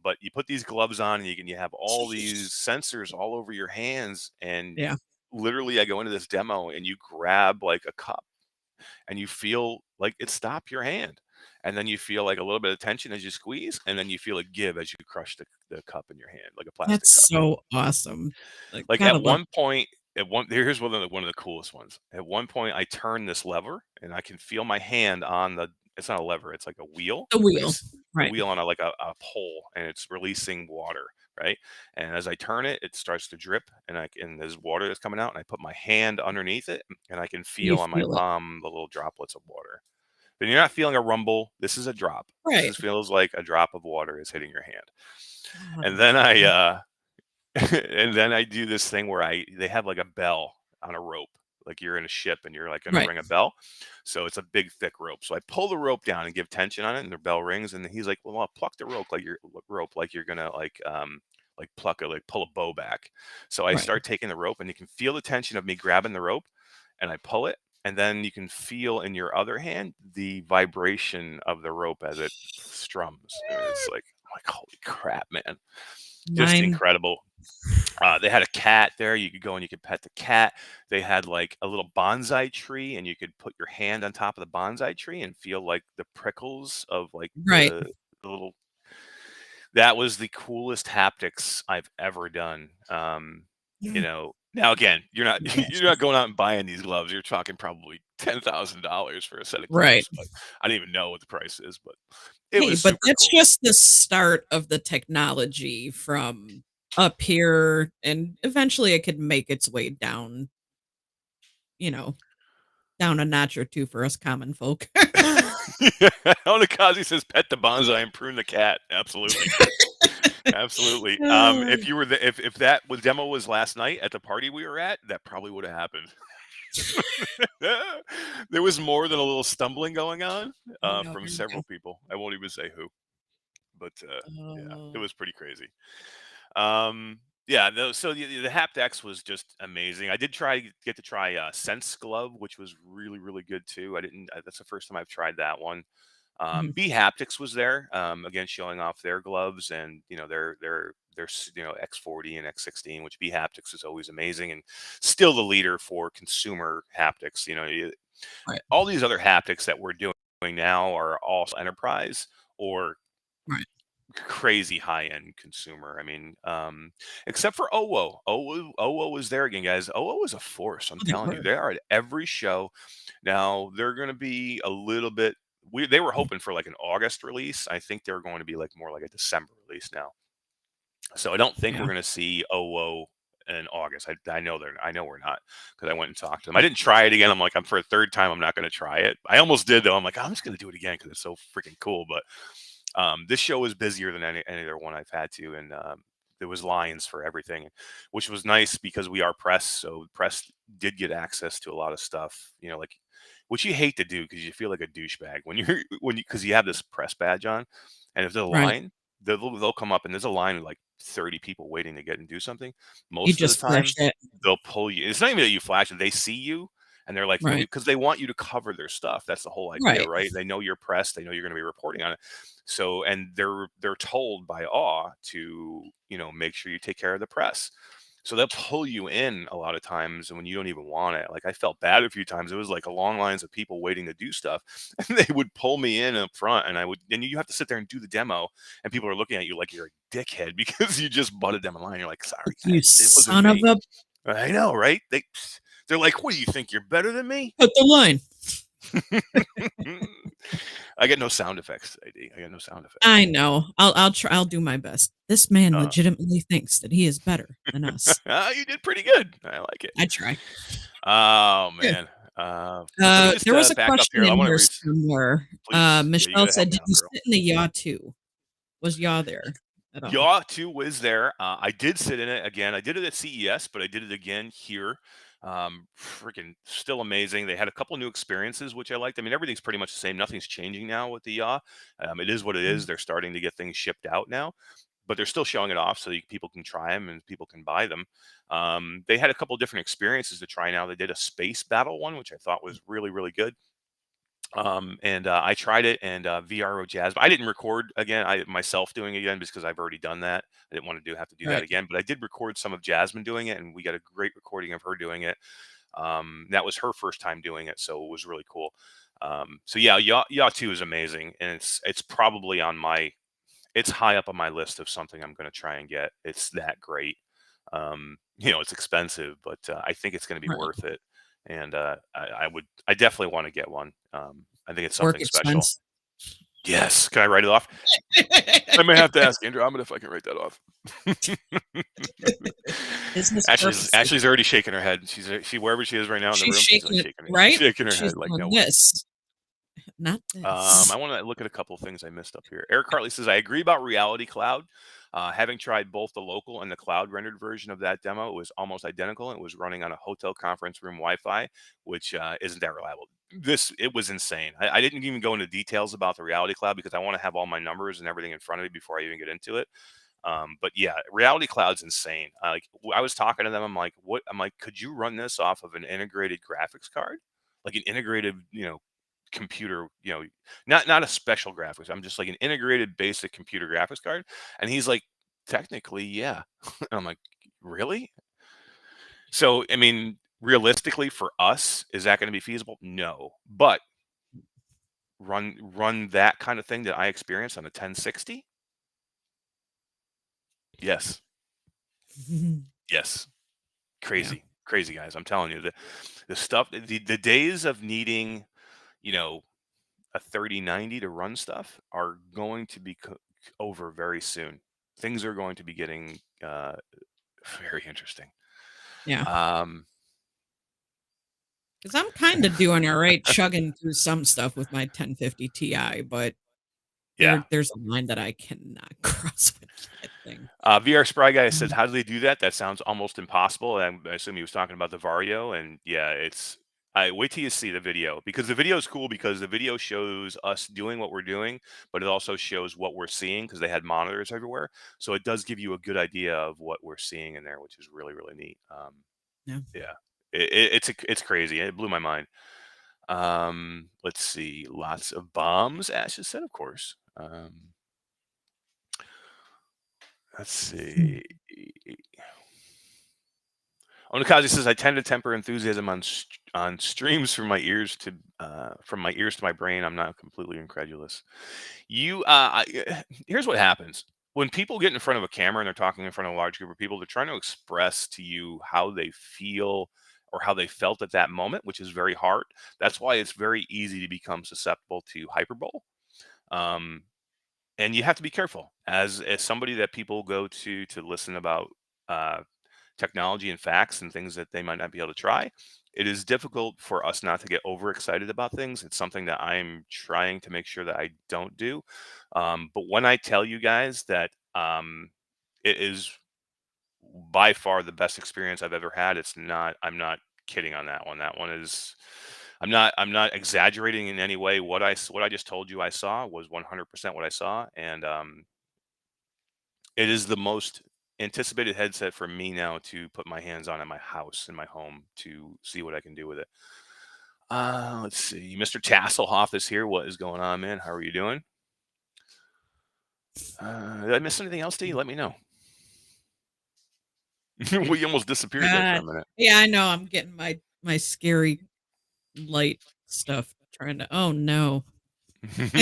S1: But you put these gloves on, and you have all these sensors all over your hands. And
S2: Yeah.
S1: literally, I go into this demo, and you grab like a cup, and you feel like it stop your hand, and then you feel like a little bit of tension as you squeeze, and then you feel it give as you crush the cup in your hand, like a plastic
S2: That's
S1: cup.
S2: so awesome. Like,
S1: Like
S2: gotta
S1: at
S2: love.
S1: one point, here's one of the coolest ones. At one point, I turn this lever, and I can feel my hand on the. It's not a lever; it's like a wheel,
S2: The
S1: like
S2: wheel.
S1: a
S2: Right.
S1: wheel on a pole, and it's releasing water, right? And as I turn it, it starts to drip, and there's water that's coming out, and I put my hand underneath it, and I can
S2: You
S1: feel on my
S2: feel it.
S1: palm the little droplets of water. But you're not feeling a rumble. This is a drop.
S2: Right.
S1: Feels like a drop of water is hitting your hand. And
S2: Oh,
S1: then and then I do this thing where they have like a bell on a rope, like you're in a ship and you're like going to
S2: right.
S1: ring a bell. So it's a big thick rope. So I pull the rope down and give tension on it, and the bell rings. And he's like, "Well, I'll pluck the rope like you're gonna like pull a bow back." So I
S2: Right.
S1: start taking the rope, and you can feel the tension of me grabbing the rope, and I pull it. And then you can feel in your other hand the vibration of the rope as it strums. And it's like, holy crap, man. Just
S2: Mine.
S1: incredible. They had a cat there. You could go and you could pet the cat. They had like a little bonsai tree, and you could put your hand on top of the bonsai tree and feel like the prickles of like
S2: Right.
S1: the little. That was the coolest haptics I've ever done. Now again, you're not going out and buying these gloves. You're talking probably $10,000 for a set of
S2: Right.
S1: gloves. But I don't even know what the price is, but it
S2: Hey,
S1: was
S2: but
S1: super
S2: that's
S1: cool.
S2: just the start of the technology from up here, and eventually it could make its way down, you know, down a notch or two for us common folk.
S1: Onikazi says, "Pet the bonsai and prune the cat." Absolutely. Absolutely. If you were if that was demo was last night at the party we were at, that probably would have happened. There was more than a little stumbling going on
S2: I know,
S1: from
S2: there you go.
S1: several people. I won't even say who. But yeah, it
S2: Oh.
S1: was pretty crazy. Um, yeah, so the haptics was just amazing. I did get to try Sense Glove, which was really really good too. I didn't. That's the first time I've tried that one.
S2: Mhm.
S1: B Haptics was there again, showing off their gloves and their X40 and X16, which B Haptics is always amazing and still the leader for consumer haptics.
S2: Right,
S1: All these other haptics that we're doing now are all enterprise or
S2: right.
S1: crazy high end consumer. I mean, except for OWO. OWO is there again, guys. OWO is a force. I'm
S2: Oh, they
S1: telling you,
S2: were.
S1: they are at every show. Now they're going to be a little bit. They were hoping for like an August release. I think they're going to be like more like a December release now. So I don't think we're
S2: Yeah.
S1: going to see OWO in August. I know they're. I know we're not because I went and talked to them. I didn't try it again. I'm like, I'm for a third time. I'm not going to try it. I almost did though. I'm like, I'm just going to do it again because it's so freaking cool. But this show was busier than any other one I've had to, and there was lines for everything, which was nice because we are press, so press did get access to a lot of stuff. Like which you hate to do because you feel like a douchebag when you because you have this press badge on, and if there's a
S2: Right.
S1: line, they'll come up and there's a line of like 30 people waiting to get and do something.
S2: You
S1: Most of the
S2: just flash
S1: time,
S2: it.
S1: they'll pull you. It's not even that you flash it; they see you. And they're like,
S2: Right.
S1: because they want you to cover their stuff. That's the whole idea,
S2: Right.
S1: right? They know you're press. They know you're going to be reporting on it. So, and they're told by awe to make sure you take care of the press. So they'll pull you in a lot of times when you don't even want it. Like I felt bad a few times. It was like a long lines of people waiting to do stuff, and they would pull me in up front, and and you have to sit there and do the demo, and people are looking at you like you're a dickhead because you just butted them in line. You're like, sorry
S2: Like, "You
S1: guys, it wasn't
S2: son of
S1: me.
S2: a
S1: I know, right? They're like, what do you think? You're better than me?
S2: put the line."
S1: I get no sound effects, AD. I got no sound effects.
S2: I know. I'll try I'll do my best. This man
S1: Uh,
S2: legitimately thinks that he is better than us.
S1: you did pretty good. I like it.
S2: I try.
S1: Oh
S2: Good.
S1: man. Let me just
S2: There was a
S1: back up
S2: question
S1: here. I
S2: in
S1: want to
S2: here
S1: read.
S2: somewhere.
S1: Please. Yeah, you
S2: Michelle
S1: got to help
S2: said,
S1: me
S2: "Did
S1: out,
S2: you
S1: girl.
S2: sit in the yaw too? Was yaw there at all?"
S1: Yaw 2 was there. I did sit in it again. I did it at CES, but I did it again here. Freaking still amazing. They had a couple new experiences, which I liked. I mean, everything's pretty much the same. Nothing's changing now with the Yaw. It is what it is.
S2: Mm,
S1: They're starting to get things shipped out now, but they're still showing it off so people can try them and people can buy them. They had a couple different experiences to try now. They did a space battle one, which I thought was really, really good. And I tried it and VRO Jazz. I didn't record again. I myself doing it again because I've already done that. I didn't want to have to do that
S2: right.
S1: again. But I did record some of Jasmine doing it, and we got a great recording of her doing it. That was her first time doing it, so it was really cool. So yeah, Yaw 2 is amazing, and it's probably on my it's high up on my list of something I'm going to try and get. It's that great. It's expensive, but I think it's going to be
S2: Right.
S1: worth it. And I definitely want to get one. I think it's
S2: Work
S1: something special.
S2: expense.
S1: Yes. Can I write it off? I may have to ask Andrew Ahmed if I can write that off.
S2: Business purposes.
S1: Ashley's already shaking her head. She wherever she is right now in the
S2: She's
S1: room, she's like
S2: shaking it,
S1: shaking
S2: right?
S1: shaking her
S2: She's
S1: head like
S2: going,
S1: no way.
S2: "This, not this."
S1: I want to look at a couple things I missed up here. Eric Hartley says, I agree about Reality Cloud. Having tried both the local and the cloud rendered version of that demo, it was almost identical. It was running on a hotel conference room Wi-Fi, which isn't that reliable. It was insane. I didn't even go into details about the Reality Cloud because I want to have all my numbers and everything in front of me before I even get into it. But yeah, Reality Cloud's insane. I was talking to them. I'm like, what? I'm like, could you run this off of an integrated graphics card, like an integrated, computer, not a special graphics. I'm just like an integrated basic computer graphics card. And he's like, technically, yeah. And I'm like, really? So, I mean, realistically for us, is that going to be feasible? No. But run that kind of thing that I experienced on a 1060? Yes. Yes.
S2: Yeah.
S1: Crazy. Crazy guys. I'm telling you, the stuff the days of needing, you know, a 3090 to run stuff are going to be over very soon. Things are going to be getting very interesting.
S2: Yeah.
S1: Um,
S2: 'Cause I'm kinda doing alright chugging through some stuff with my 1050 Ti, but
S1: yeah.
S2: there's a line that I cannot cross with that thing.
S1: VR Spry guy says,
S2: Mm.
S1: how do they do that? That sounds almost impossible. I assume he was talking about the Vario, and yeah, it's. I wait till you see the video, because the video is cool because the video shows us doing what we're doing, but it also shows what we're seeing because they had monitors everywhere. So it does give you a good idea of what we're seeing in there, which is really, really neat.
S2: Yeah.
S1: Yeah, it's crazy. It blew my mind. Let's see, lots of bombs. Ashes said, of course. Let's
S2: Mm.
S1: see. Onikazi says, "I tend to temper enthusiasm on streams from my ears to my brain. I'm not completely incredulous." Here's what happens when people get in front of a camera and they're talking in front of a large group of people. They're trying to express to you how they feel or how they felt at that moment, which is very hard. That's why it's very easy to become susceptible to hyperbole. Um, and you have to be careful as somebody that people go to listen about. Uh, Technology and facts and things that they might not be able to try. It is difficult for us not to get overexcited about things. It's something that I'm trying to make sure that I don't do. But when I tell you guys that it is by far the best experience I've ever had, it's not. I'm not kidding on that one. That one is. I'm not exaggerating in any way. What I just told you I saw was 100% what I saw, and it is the most anticipated headset for me now to put my hands on in my house, in my home, to see what I can do with it. Let's see. Mr. Tasselhoff is here. What is going on, man? How are you doing? Did I miss anything else, D? Let me know. We almost disappeared there for
S2: God.
S1: a minute.
S2: Yeah, I know. I'm getting my scary light stuff trying to. Oh no. I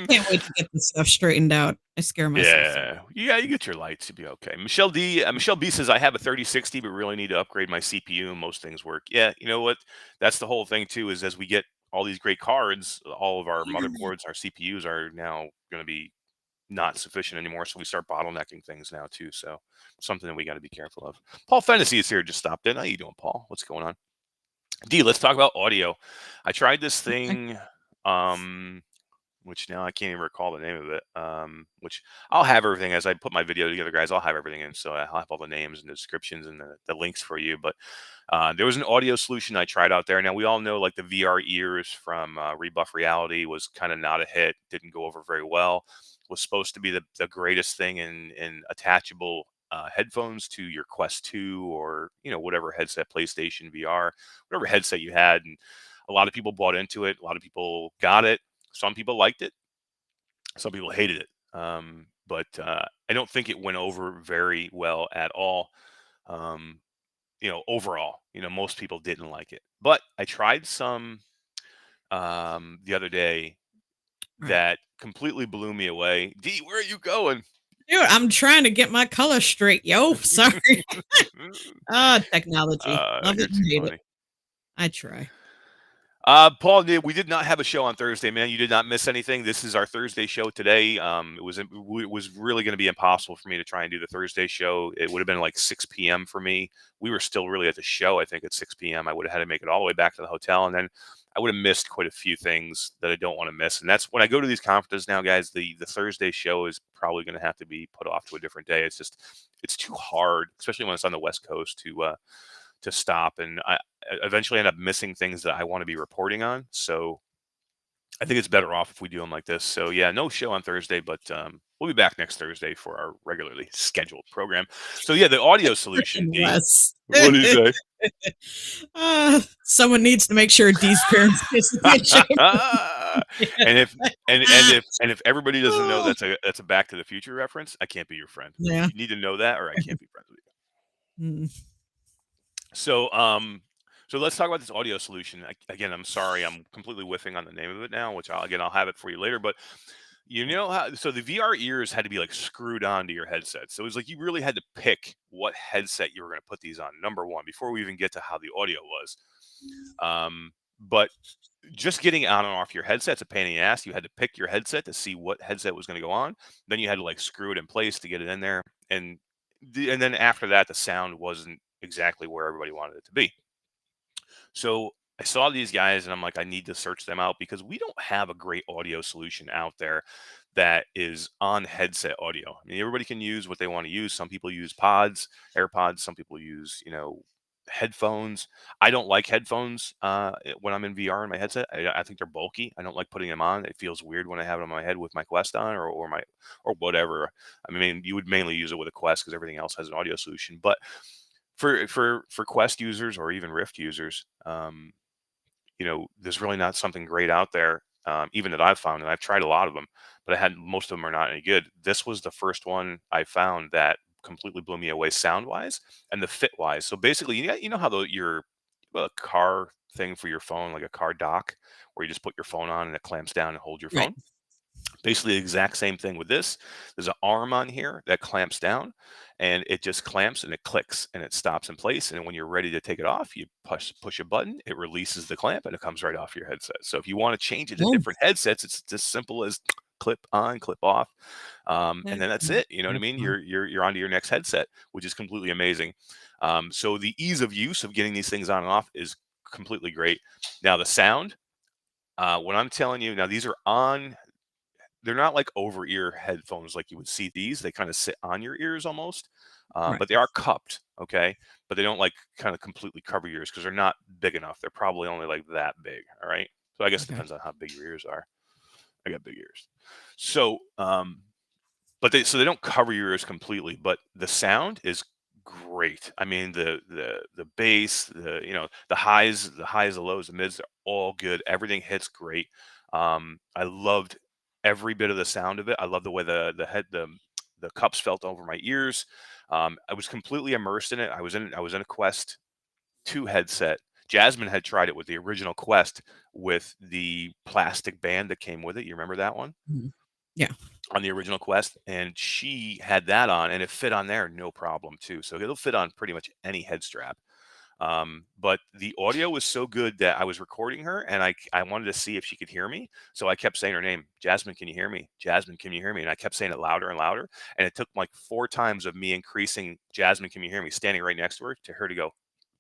S2: can't wait to get this stuff straightened out. I scare myself so.
S1: Yeah, you get your lights, you'll be okay. Michelle B says I have a 3060, but really need to upgrade my CPU and most things work. Yeah, you know what? That's the whole thing too. Is as we get all these great cards, all of our motherboards, our CPUs are now going to be not sufficient anymore. So we start bottlenecking things now too. So something that we got to be careful of. Paul Fennessy is here. Just stopped in. How you doing, Paul? What's going on? D, let's talk about audio. I tried this
S2: Okay.
S1: thing. Um, which now I can't even recall the name of it. Which I'll have everything as I put my video together, guys. I'll have everything in, so I'll have all the names and the descriptions and the links for you. But there was an audio solution I tried out there. Now we all know, like the VR ears from Rebuff Reality was kind of not a hit. Didn't go over very well. Was supposed to be the greatest thing in attachable headphones to your Quest 2 or whatever headset, PlayStation VR, whatever headset you had, and a lot of people bought into it. A lot of people got it. Some people liked it. Some people hated it. But I don't think it went over very well at all. Um, Overall, most people didn't like it. But I tried some the other day
S2: Right.
S1: that completely blew me away. D, where are you going?
S2: Dude, I'm trying to get my color straight, yo. Sorry. Ah, technology. Love
S1: You're
S2: it and
S1: too
S2: hate it.
S1: funny.
S2: I try.
S1: Paul, we did not have a show on Thursday, man. You did not miss anything. This is our Thursday show today. It was really going to be impossible for me to try and do the Thursday show. It would have been like 6 p.m. for me. We were still really at the show, I think, at 6 p.m. I would have had to make it all the way back to the hotel, and then I would have missed quite a few things that I don't want to miss. And that's when I go to these conferences now, guys. The Thursday show is probably going to have to be put off to a different day. It's too hard, especially when it's on the West Coast to stop, and I eventually end up missing things that I want to be reporting on. So I think it's better off if we do them like this. So yeah, no show on Thursday, but we'll be back next Thursday for our regularly scheduled program. So yeah, the audio solution,
S2: Freaking
S1: D.
S2: Wes.
S1: What do you say?
S2: Someone needs to make sure D's parents pay attention.
S1: and if and if everybody doesn't know
S2: Oh,
S1: that's a Back to the Future reference, I can't be your friend.
S2: yeah.
S1: You need to know that, or I can't be friends with you.
S2: Mm.
S1: So let's talk about this audio solution. Again, I'm sorry, I'm completely whiffing on the name of it now, which I'll have it for you later. But you know how so the VR ears had to be like screwed onto your headset. So it was like you really had to pick what headset you were going to put these on. Number one, before we even get to how the audio was. But just getting on and off your headset's a pain in the ass. You had to pick your headset to see what headset was going to go on. Then you had to like screw it in place to get it in there, and then after that, the sound wasn't exactly where everybody wanted it to be. So I saw these guys and I'm like, I need to search them out because we don't have a great audio solution out there that is on headset audio. I mean, everybody can use what they want to use. Some people use pods, AirPods. Some people use, Headphones. I don't like headphones when I'm in VR in my headset. I think they're bulky. I don't like putting them on. It feels weird when I have it on my head with my Quest on or my or whatever. I mean, you would mainly use it with a Quest because everything else has an audio solution. But for Quest users or even Rift users, there's really not something great out there, even that I've found, and I've tried a lot of them, but I had most of them are not any good. This was the first one I found that completely blew me away sound wise and the fit wise. So basically, you know how your car thing for your phone, like a car dock, where you just put your phone on and it clamps down and holds your
S2: Right.
S1: phone. Basically, the exact same thing with this. There's an arm on here that clamps down, and it just clamps and it clicks and it stops in place. And when you're ready to take it off, you push a button, it releases the clamp, and it comes right off your headset. So if you want to change it to
S2: Oh,
S1: different headsets, it's as simple as clip on, clip off, and then that's
S2: that's
S1: it. You know what I mean?
S2: awesome.
S1: You're onto your next headset, which is completely amazing. So the ease of use of getting these things on and off is completely great. Now the sound. When I'm telling you, now these are on, they're not like over ear headphones like you would see these. They kind of sit on your ears almost,
S2: Right.
S1: but they are cupped. Okay, but they don't like kind of completely cover your ears because they're not big enough. They're probably only like that big. All right, so I guess it
S2: Okay.
S1: depends on how big your ears are. I got big ears, so but they don't cover your ears completely, but the sound is great. I mean, the bass, the highs, the lows, the mids, they're all good. Everything hits great. I loved every bit of the sound of it. I love the way the cups felt over my ears. I was completely immersed in it. I was in a Quest 2 headset. Jasmine had tried it with the original Quest with the plastic band that came with it. You remember that one?
S2: Mhm. Yeah.
S1: On the original Quest, and she had that on, and it fit on there no problem too. So it'll fit on pretty much any head strap. But the audio was so good that I was recording her, and I wanted to see if she could hear me. So I kept saying her name, Jasmine, can you hear me? Jasmine, can you hear me? And I kept saying it louder and louder. And it took like 4 times of me increasing, Jasmine, can you hear me? Standing right next to her to go,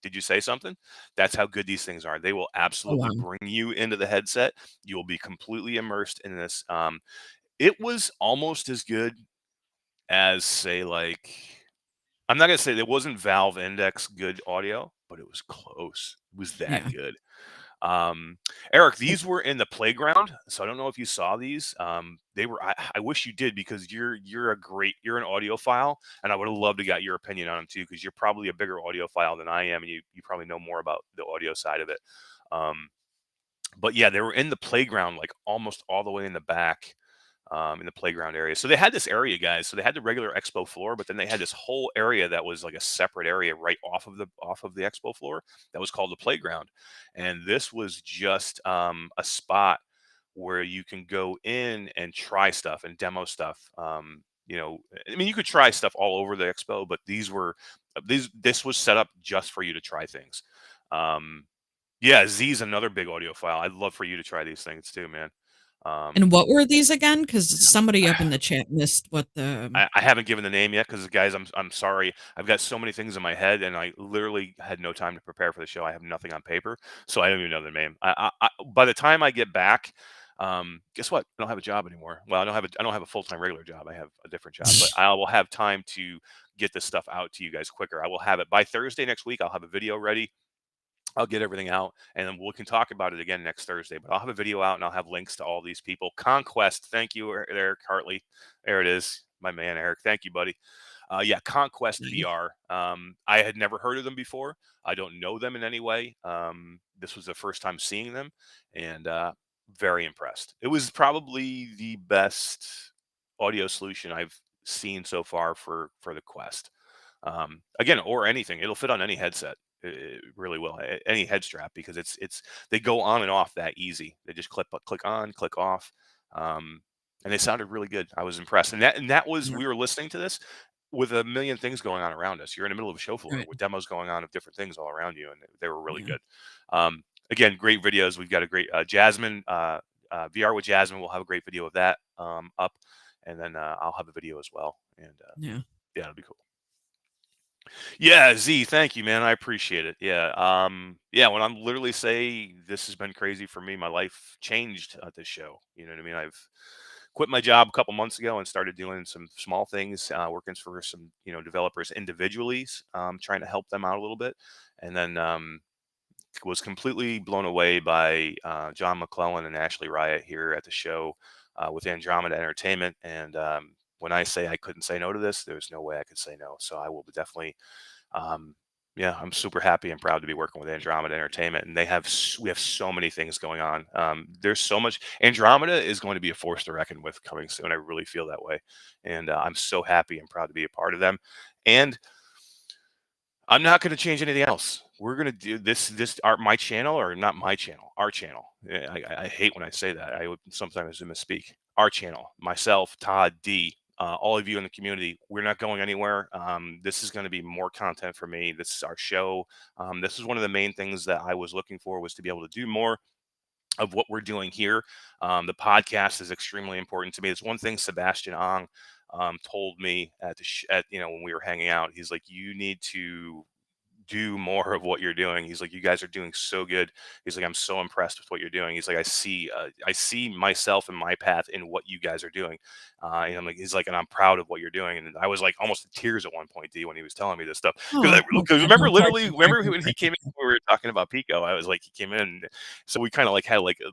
S1: did you say something? That's how good these things are. They will
S2: Oh,
S1: absolutely
S2: wow.
S1: bring you into the headset. You will be completely immersed in this. It was almost as good as, say, like, I'm not gonna say it wasn't Valve Index good audio, but it was close. It was that
S2: Yeah.
S1: good. Um, Eric,
S2: Oh,
S1: these were in the playground, so I don't know if you saw these. They were. I wish you did because you're an audiophile, and I would have loved to got your opinion on them too because you're probably a bigger audiophile than I am, and you probably know more about the audio side of it. Um, but yeah, they were in the playground, like almost all the way in the back, in the playground area. So they had this area, guys. So they had the regular expo floor, but then they had this whole area that was like a separate area right off of the expo floor that was called the playground. And this was just a spot where you can go in and try stuff and demo stuff. I mean, you could try stuff all over the expo, but this was set up just for you to try things. Um, yeah, Z's another big audiophile. I'd love for you to try these things too, man.
S2: and
S1: Um,
S2: what were these again? Because somebody up in the chat missed what the
S1: I haven't given the name yet because guys, I'm sorry. I've got so many things in my head, and I literally had no time to prepare for the show. I have nothing on paper, so I don't even know the name. By the time I get back, guess what? I don't have a job anymore. Well, I don't have a full time regular job. I have a different job, but I will have time to get this stuff out to you guys quicker. I will have it by Thursday next week. I'll have a video ready. I'll get everything out, and then we can talk about it again next Thursday. But I'll have a video out, and I'll have links to all these people. Conquest, thank you, Eric Hartley. There it is, my man, Eric. Thank you, buddy. Yeah, Conquest
S2: nice.
S1: VR. I had never heard of them before. I don't know them in any way. This was the first time seeing them, and very impressed. It was probably the best audio solution I've seen so far for the Quest. Again, or anything, it'll fit on any headset. It really will. Any head strap because they go on and off that easy. They just click on, click off, and they sounded really good. I was impressed, and that was
S2: Yeah.
S1: we were listening to this with a million things going on around us. You're in the middle of a show floor
S2: Right.
S1: with demos going on of different things all around you, and they were really
S2: Yeah.
S1: good. Again, great videos. We've got a great Jasmine VR with Jasmine. We'll have a great video of that up, and then I'll have a video as well. And
S2: Yeah.
S1: yeah, it'll be cool. Yeah, Z, thank you, man. I appreciate it. Yeah. Yeah, when I'm literally say this has been crazy for me, my life changed at this show. You know what I mean? I've quit my job a couple months ago and started doing some small things, working for some developers individually, trying to help them out a little bit, and then was completely blown away by John McClellan and Ashley Riot here at the show with Andromeda Entertainment. And when I say I couldn't say no to this, there's no way I could say no. So I will definitely, um, yeah, I'm super happy and proud to be working with Andromeda Entertainment. And we have so many things going on. There's so much. Andromeda is going to be a force to reckon with coming soon. I really feel that way. And I'm so happy and proud to be a part of them. And I'm not going to change anything else. We're going to do my channel, or not my channel, our channel. I hate when I say that. I would sometimes misspeak. Our channel, myself, Todd, D, all of you in the community, we're not going anywhere. This is going to be more content for me. This is our show. This is one of the main things that I was looking for, was to be able to do more of what we're doing here. The podcast is extremely important to me. It's one thing Sebastian Ong told me when we were hanging out. He's like, you need to do more of what you're doing. He's like, you guys are doing so good. He's like, I'm so impressed with what you're doing. He's like, I see myself and my path in what you guys are doing. And I'm like, he's like, and I'm proud of what you're doing. And I was like almost in tears at one point, D, when he was telling me this stuff.
S2: Oh,
S1: Because
S2: okay.
S1: remember,
S2: Don't cry,
S1: literally,
S2: don't cry,
S1: remember
S2: don't
S1: when
S2: cry.
S1: he came in, we were talking about Pico. I was like, he came in, so we kind of like had like a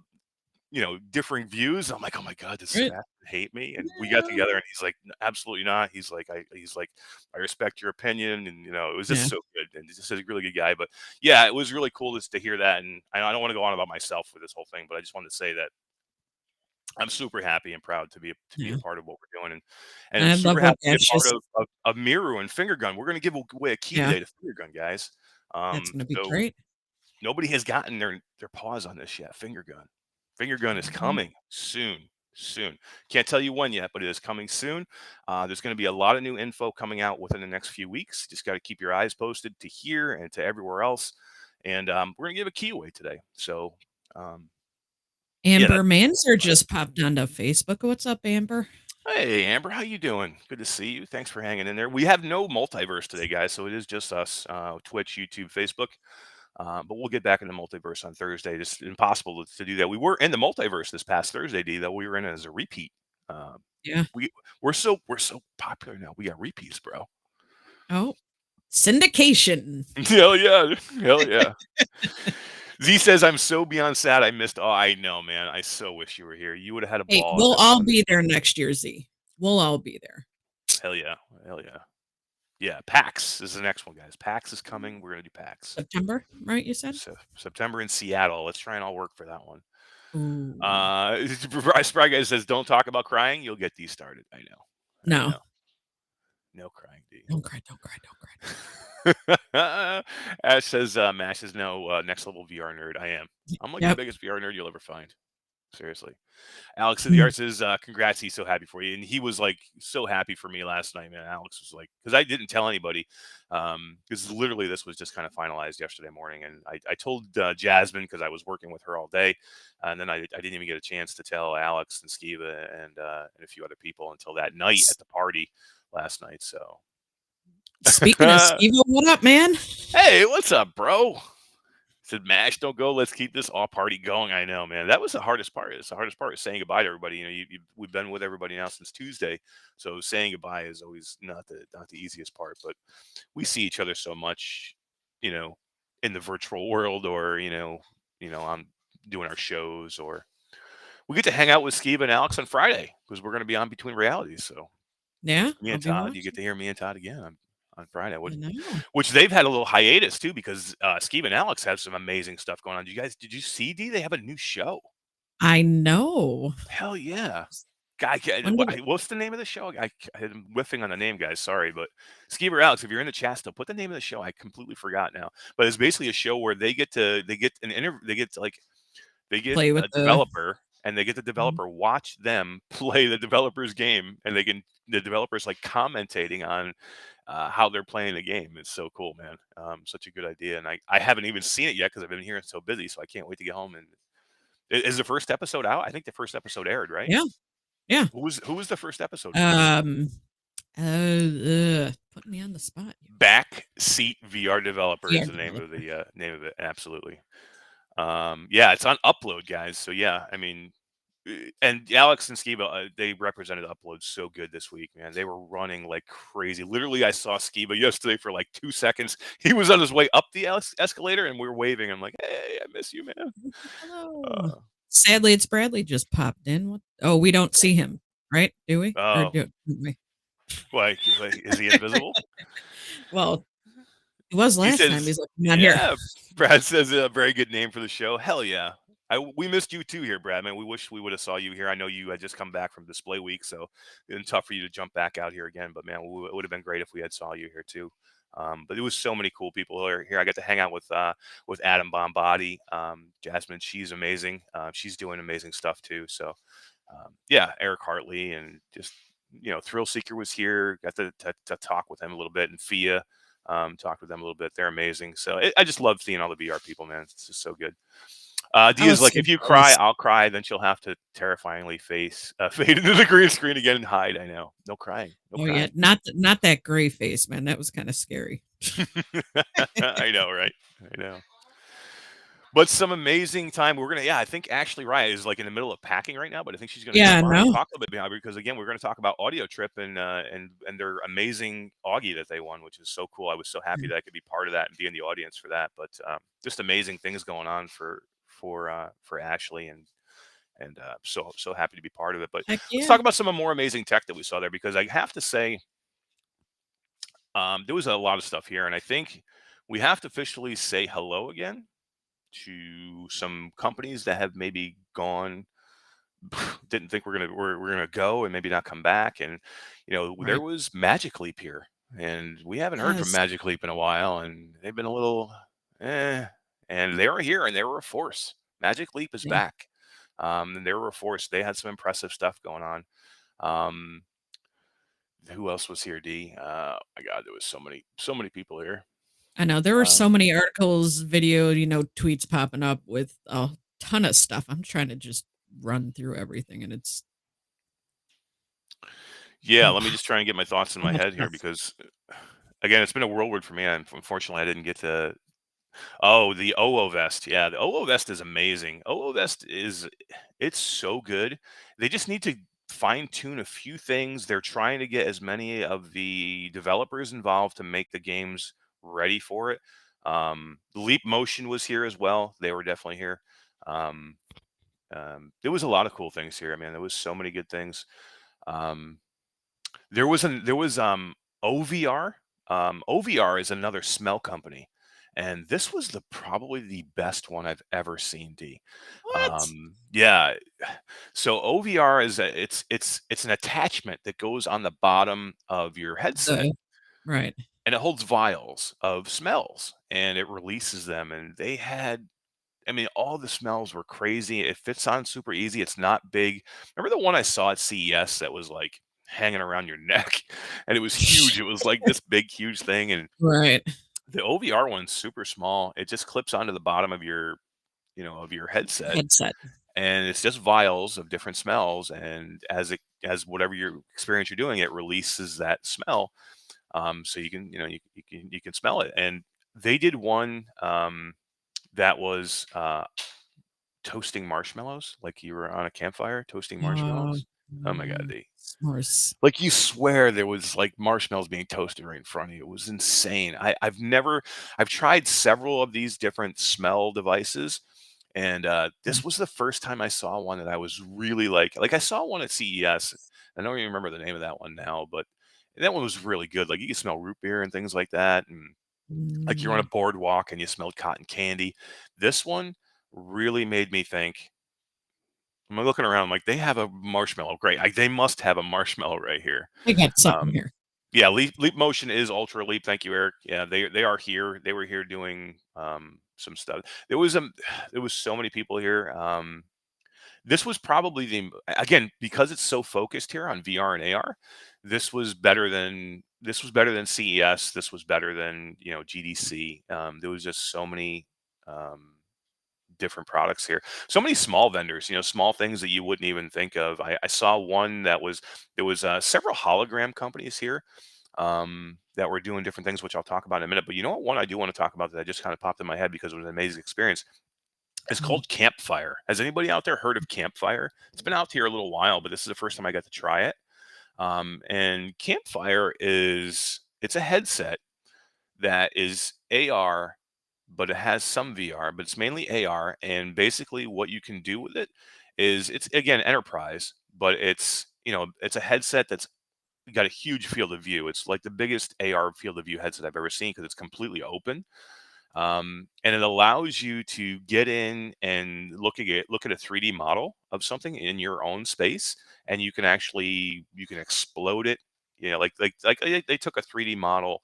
S1: differing views. I'm like, oh my God, does
S2: Right.
S1: Sebastian hate me? And we got
S2: No.
S1: together, and he's like, absolutely not. He's like, I respect your opinion. And, it was just
S2: Yeah,
S1: so good. And he's just a really good guy. But yeah, it was really cool just to hear that. And I don't want to go on about myself with this whole thing, but I just wanted to say that I'm super happy and proud to be a
S2: yeah.
S1: part of what we're doing. And I'm
S2: I love
S1: super
S2: what
S1: happy to be a
S2: Ash
S1: part
S2: just
S1: of Miru and Finger Gun. We're going to give away a key
S2: yeah,
S1: today to Finger Gun, guys.
S2: that's gonna be
S1: So
S2: great.
S1: nobody has gotten their paws on this yet. Finger gun. Finger gun is
S2: Mhm.
S1: coming soon. Soon. Can't tell you when yet, but it is coming soon. There's going to be a lot of new info coming out within the next few weeks. Just got to keep your eyes posted to here and to everywhere else. And we're going to give a key away today. So, um, yeah,
S2: Amber
S1: that's
S2: Manser
S1: exciting.
S2: just popped onto Facebook. What's up, Amber?
S1: Hey, Amber, how you doing? Good to see you. Thanks for hanging in there. We have no multiverse today, guys, so it is just us, Twitch, YouTube, Facebook. But we'll get back in the multiverse on Thursday. It's impossible to do that. We were in the multiverse this past Thursday, D, though. We were in it as a repeat. Um,
S2: Yeah.
S1: we we're so popular now. We got repeats, bro.
S2: Oh, syndication.
S1: Hell yeah, hell yeah. Z says, I'm so beyond sad I missed. Oh, I know, man. I so wish you were here. You would have had a
S2: Hey,
S1: ball at
S2: we'll
S1: this
S2: all
S1: one.
S2: be there next year, Z. We'll all be there.
S1: Hell yeah, hell yeah. Yeah, PAX is the next one, guys. PAX is coming. We're gonna do PAX.
S2: September, right, you said?
S1: September in Seattle. Let's try and all work for that one.
S2: Ooh.
S1: Spry Guy says, don't talk about crying. You'll get these started. I know. I
S2: No.
S1: know. No crying, D.
S2: Don't cry, don't cry, don't cry.
S1: Ash says, Mash says, no, next level VR nerd. I am. I'm like the
S2: Yep.
S1: biggest VR nerd you'll ever find. Seriously. Alex of the
S2: Mm.
S1: Arts says, congrats. He's so happy for you. And he was like so happy for me last night, man. Alex was like, because I didn't tell anybody. Because literally this was just kind of finalized yesterday morning. And I told Jasmine, because I was working with her all day. And then I didn't even get a chance to tell Alex and Skiva and a few other people until that night
S2: S
S1: at the party last night. So,
S2: Speaking of Skiva, what up, man?
S1: hey, what's up, bro? Said Mash, don't go. Let's keep this all party going. I know, man. That was the hardest part. It's the hardest part is saying goodbye to everybody. We've been with everybody now since Tuesday, so saying goodbye is always not the easiest part. But we see each other so much, you know, in the virtual world, or on doing our shows, or we get to hang out with Steve and Alex on Friday because we're going to be on Between Realities. So
S2: Yeah,
S1: me
S2: I'll
S1: and
S2: be
S1: Todd, you get
S2: watching.
S1: to hear me and Todd again on Friday.
S2: I know.
S1: Which they've had a little hiatus too, because Steve and Alex have some amazing stuff going on. Did you see, D? They have a new show.
S2: I know.
S1: Hell yeah.
S2: When did it
S1: What's the name of the show? I'm whiffing on the name, guys. Sorry, but Steve or Alex, if you're in the chat still, put the name of the show. I completely forgot now. But it's basically a show where they get an interview. They get
S2: play with
S1: a
S2: the
S1: developer, and they get the
S2: Mhm.
S1: developer watch them play the developer's game, and the developer's like commentating on how they're playing the game. It's so cool, man. Such a good idea, and I haven't even seen it yet because I've been here so busy, so I can't wait to get home. And is the first episode out? I think the first episode aired, right?
S2: Yeah, yeah.
S1: Who was the first episode for?
S2: Um, put me on the spot.
S1: Backseat VR Developer
S2: Yeah,
S1: is the
S2: developer.
S1: name of it. Absolutely. Yeah, it's on Upload, guys. So yeah, I mean, And Alex and Skiba, they represented Upload so good this week, man. They were running like crazy. Literally, I saw Skiba yesterday for like 2 seconds. He was on his way up the escalator, and we were waving. I'm like, "Hey, I miss you, man."
S2: Hello.
S1: Uh,
S2: Sadly, it's Bradley just popped in. What? Oh, we don't see him, right? Do we? Or
S1: oh,
S2: do we?
S1: like, is he invisible?
S2: Well, he was
S1: He
S2: last time.
S1: says,
S2: He's like, not here.
S1: "Yeah." Brad says a very good name for the show. Hell yeah. We missed you too here, Brad. Man, we wish we would have saw you here. I know you had just come back from display week, so it's been tough for you to jump back out here again. But man, it would have been great if we had saw you here too. But it was so many cool people here. I got to hang out with Adam Bombadi, Jasmine. She's amazing. She's doing amazing stuff too. So yeah, Eric Hartley and just Thrill Seeker was here. Got to talk with him a little bit, and Fia talked with them a little bit. They're amazing. So I just love seeing all the VR people, man. It's just so good.
S2: I
S1: Dia's
S2: was
S1: like,
S2: so
S1: if you cry,
S2: jealous.
S1: I'll cry. Then she'll have to terrifyingly fade into the green screen again and hide. I know. No crying. No
S2: Oh yeah,
S1: crying.
S2: not that gray face, man. That was kind of scary.
S1: I know, right? I know. But some amazing time. We're gonna, yeah. I think Ashley Ryan is like in the middle of packing right now, but I think she's gonna
S2: Yeah,
S1: jump on and
S2: no.
S1: talk a little bit behind because again, we're gonna talk about Audio Trip and their amazing Augie that they won, which is so cool. I was so happy that I could be part of that and be in the audience for that. But just amazing things going on for Ashley and so happy to be part of it. But
S2: Heck
S1: let's
S2: yeah.
S1: talk about some more amazing tech that we saw there because I have to say there was a lot of stuff here, and I think we have to officially say hello again to some companies that have maybe gone didn't think we're gonna go and maybe not come back. And there
S2: Right.
S1: was Magic Leap here, and we haven't heard from
S2: Yes.
S1: Magic Leap in a while, and they've been a little eh. And they were here, and they were a force. Magic Leap is
S2: Yeah.
S1: back, and they were a force. They had some impressive stuff going on. Um, who else was here? D. My God, there was so many people here.
S2: I know there were
S1: Um,
S2: so many articles, video, tweets popping up with a ton of stuff. I'm trying to just run through everything, and it's
S1: yeah,
S2: oh,
S1: let me just try and get my thoughts in
S2: so
S1: my
S2: much
S1: head here
S2: stuff.
S1: because again, it's been a whirlwind for me. Unfortunately, I didn't get to. Oh, the OO vest. Yeah, the OO vest is amazing. OO vest it's so good. They just need to fine tune a few things. They're trying to get as many of the developers involved to make the games ready for it. Leap Motion was here as well. They were definitely here. Um, there was a lot of cool things here. I mean, there was so many good things. Um, there was OVR. OVR is another smell company, and this was the probably the best one I've ever seen. D.
S2: What?
S1: Yeah. So OVR is it's an attachment that goes on the bottom of your headset,
S2: The right.
S1: and it holds vials of smells, and it releases them. And I mean, all the smells were crazy. It fits on super easy. It's not big. Remember the one I saw at CES that was like hanging around your neck and it was huge. It was like this big, huge thing. And
S2: Right.
S1: the OVR one's super small. It just clips onto the bottom of your headset.
S2: Headset.
S1: And it's just vials of different smells. And as whatever your experience you're doing, it releases that smell. So you can, you can smell it. And they did one that was toasting marshmallows, like you were on a campfire toasting
S2: Oh,
S1: marshmallows. Oh my God,
S2: s'mores.
S1: like you swear there was like marshmallows being toasted right in front of you. It was insane. I've tried several of these different smell devices, and
S2: Yeah.
S1: this was the first time I saw one that I was really like I saw one at CES. I don't even remember the name of that one now, but that one was really good. Like you can smell root beer and things like that, and like you're on a
S2: Mm,
S1: boardwalk and you smelled cotton candy. This one really made me think. I'm looking around, like they have a marshmallow. Great, they must have a marshmallow right here.
S2: I got something
S1: Um,
S2: here.
S1: yeah, Leap Motion is Ultra Leap. Thank you, Eric. Yeah, they are here. They were here doing some stuff. There was so many people here. This was probably again because it's so focused here on VR and AR. This was better than CES. This was better than GDC. There was just so many. Um, Different products here. So many small vendors, small things that you wouldn't even think of. I saw one there was several hologram companies here that were doing different things, which I'll talk about in a minute. But you know what? One I do want to talk about that just kind of popped in my head because it was an amazing experience. It's
S2: Mhm.
S1: called Campfire. Has anybody out there heard of Campfire? It's been out here a little while, but this is the first time I got to try it. And Campfire it's a headset that is AR, but it has some VR, but it's mainly AR. And basically, what you can do with it is it's again enterprise, but it's a headset that's got a huge field of view. It's like the biggest AR field of view headset I've ever seen because it's completely open, and it allows you to get in and look at a 3D model of something in your own space, and you can explode it. They took a 3D model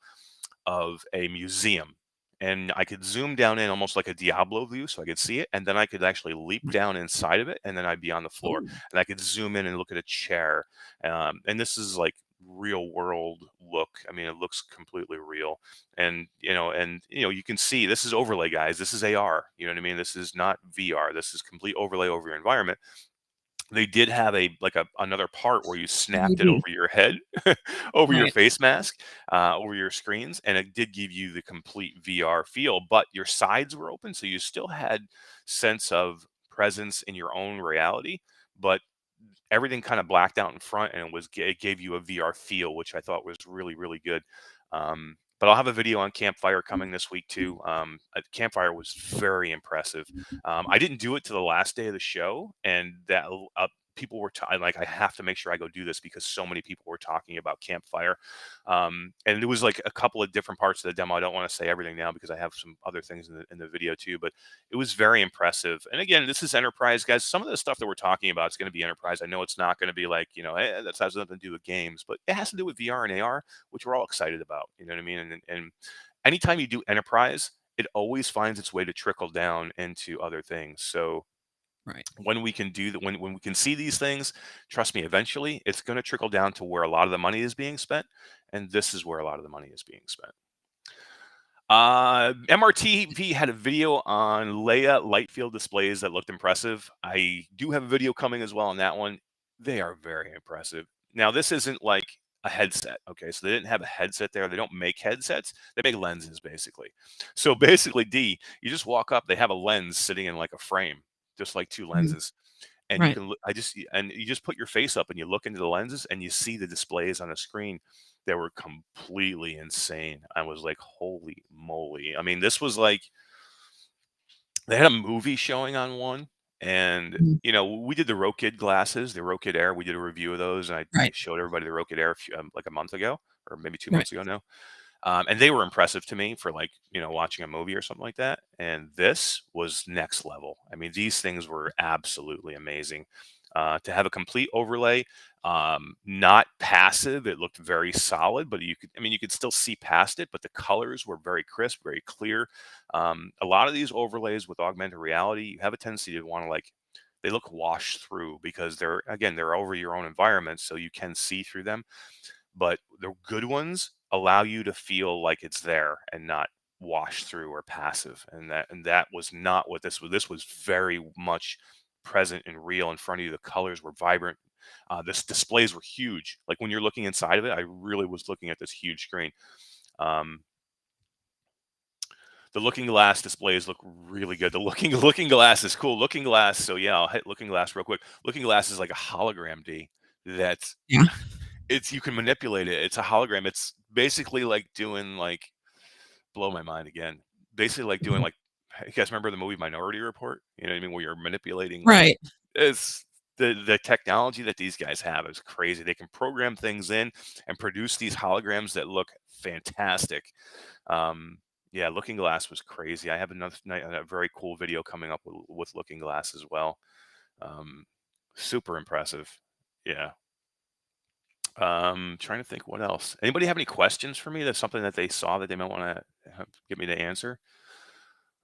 S1: of a museum, and I could zoom down in almost like a Diablo view so I could see it, and then I could actually leap
S2: Right.
S1: down inside of it, and then I'd be on the floor,
S2: Oh,
S1: and I could zoom in and look at a chair. And this is like real world look. I mean, it looks completely real. And you can see this is overlay, guys. This is AR. You know what I mean? This is not VR. This is complete overlay over your environment. They did have another part where you snapped it
S2: 3D.
S1: over your head, over your
S2: Right.
S1: face mask, over your screens, and it did give you the complete VR feel. But your sides were open, so you still had sense of presence in your own reality. But everything kind of blacked out in front, and it gave you a VR feel, which I thought was really really good. But I'll have a video on Campfire coming this week too. Campfire was very impressive. I didn't do it to the last day of the show, and people were like, I have to make sure I go do this because so many people were talking about Campfire. And there was like a couple of different parts of the demo. I don't want to say everything now because I have some other things in the video too, but it was very impressive. And again, this is enterprise, guys. Some of the stuff that we're talking about is going to be enterprise. I know it's not going to be like, hey, that has nothing to do with games, but it has to do with VR and AR, which we're all excited about. You know what I mean? And anytime you do enterprise, it always finds its way to trickle down into other things. So
S2: Right.
S1: when we can do that, when we can see these things, trust me, eventually it's going to trickle down to where a lot of the money is being spent. And this is where a lot of the money is being spent. MRTV had a video on Leia light field displays that looked impressive. I do have a video coming as well on that one. They are very impressive. Now, this isn't like a headset. Okay, so they didn't have a headset there. They don't make headsets. They make lenses, basically. So basically, you just walk up. They have a lens sitting in like a frame, just like two
S2: Mhm.
S1: lenses, and you
S2: Right.
S1: can look. And you just put your face up and you look into the lenses and you see the displays on the screen. They were completely insane. I was like, holy moly. I mean, this was like they had a movie showing on one. And,
S2: Mhm.
S1: we did the Rokid glasses, the Rokid Air. We did a review of those. And I
S2: Right.
S1: showed everybody the Rokid Air like a month ago, or maybe two
S2: Right.
S1: months ago now. And they were impressive to me for like, watching a movie or something like that. And this was next level. I mean, these things were absolutely amazing. To have a complete overlay, not passive, it looked very solid, but you could still see past it, but the colors were very crisp, very clear. A lot of these overlays with augmented reality, you have a tendency to want to they look washed through because they're over your own environment, so you can see through them, but the good ones allow you to feel like it's there and not washed through or passive. And that was not what this was. This was very much present and real in front of you. The colors were vibrant. This displays were huge. Like when you're looking inside of it, I really was looking at this huge screen. Um, the Looking Glass displays look really good. The Looking Glass is cool. Looking Glass. So yeah, I'll hit Looking Glass real quick. Looking Glass is like a hologram, D. That's
S2: Yeah.
S1: it's you can manipulate it. It's a hologram. It's basically like doing like blow my mind again. Basically like doing
S2: Mhm.
S1: like you guys remember the movie Minority Report? You know what I mean? Where you're manipulating like
S2: Right.
S1: it's the technology that these guys have is crazy. They can program things in and produce these holograms that look fantastic. Um, yeah, Looking Glass was crazy. I have a very cool video coming up with Looking Glass as well. Um, super impressive. Yeah. Trying to think what else. Anybody have any questions for me? That's something that they saw that they might want to get me to answer.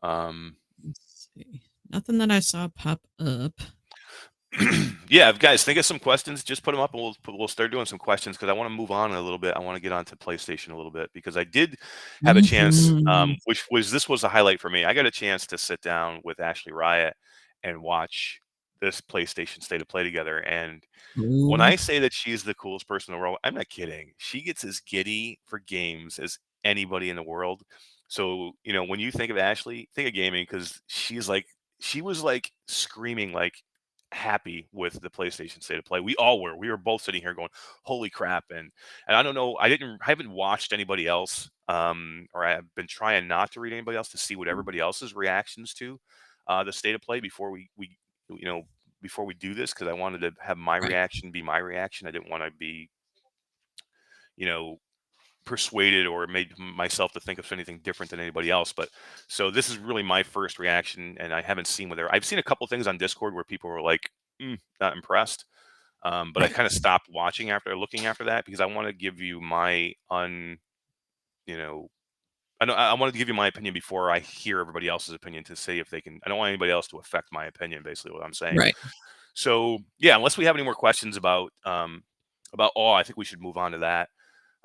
S1: Um,
S2: Let's see. Nothing that I saw pop up.
S1: yeah, guys, think of some questions. Just put them up, and we'll start doing some questions because I want to move on a little bit. I want to get on to PlayStation a little bit because I did have a chance,
S2: Mhm.
S1: which was this was a highlight for me. I got a chance to sit down with Ashley Riot and watch this PlayStation State of Play together. And when
S2: Ooh.
S1: I say that she's the coolest person in the world, I'm not kidding. She gets as giddy for games as anybody in the world. So, when you think of Ashley, think of gaming because she was like screaming, like happy with the PlayStation State of Play. We all were. We were both sitting here going, "Holy crap!" And I don't know. I haven't watched anybody else, or I've been trying not to read anybody else to see what everybody else's reactions to the State of Play before we you know before we do this, because I wanted to have my
S2: Right.
S1: reaction be my reaction. I didn't want to be you know persuaded or made myself to think of anything different than anybody else. But so this is really my first reaction, and I haven't seen whether I've seen a couple things on Discord where people were like, not impressed. But I
S2: Right.
S1: kind of stopped watching after looking after that because I want to give you my you know, I wanted to give you my opinion before I hear everybody else's opinion to see if they can. I don't want anybody else to affect my opinion. Basically, what I'm saying.
S2: Right.
S1: So yeah, unless we have any more questions about all, I think we should move on to that.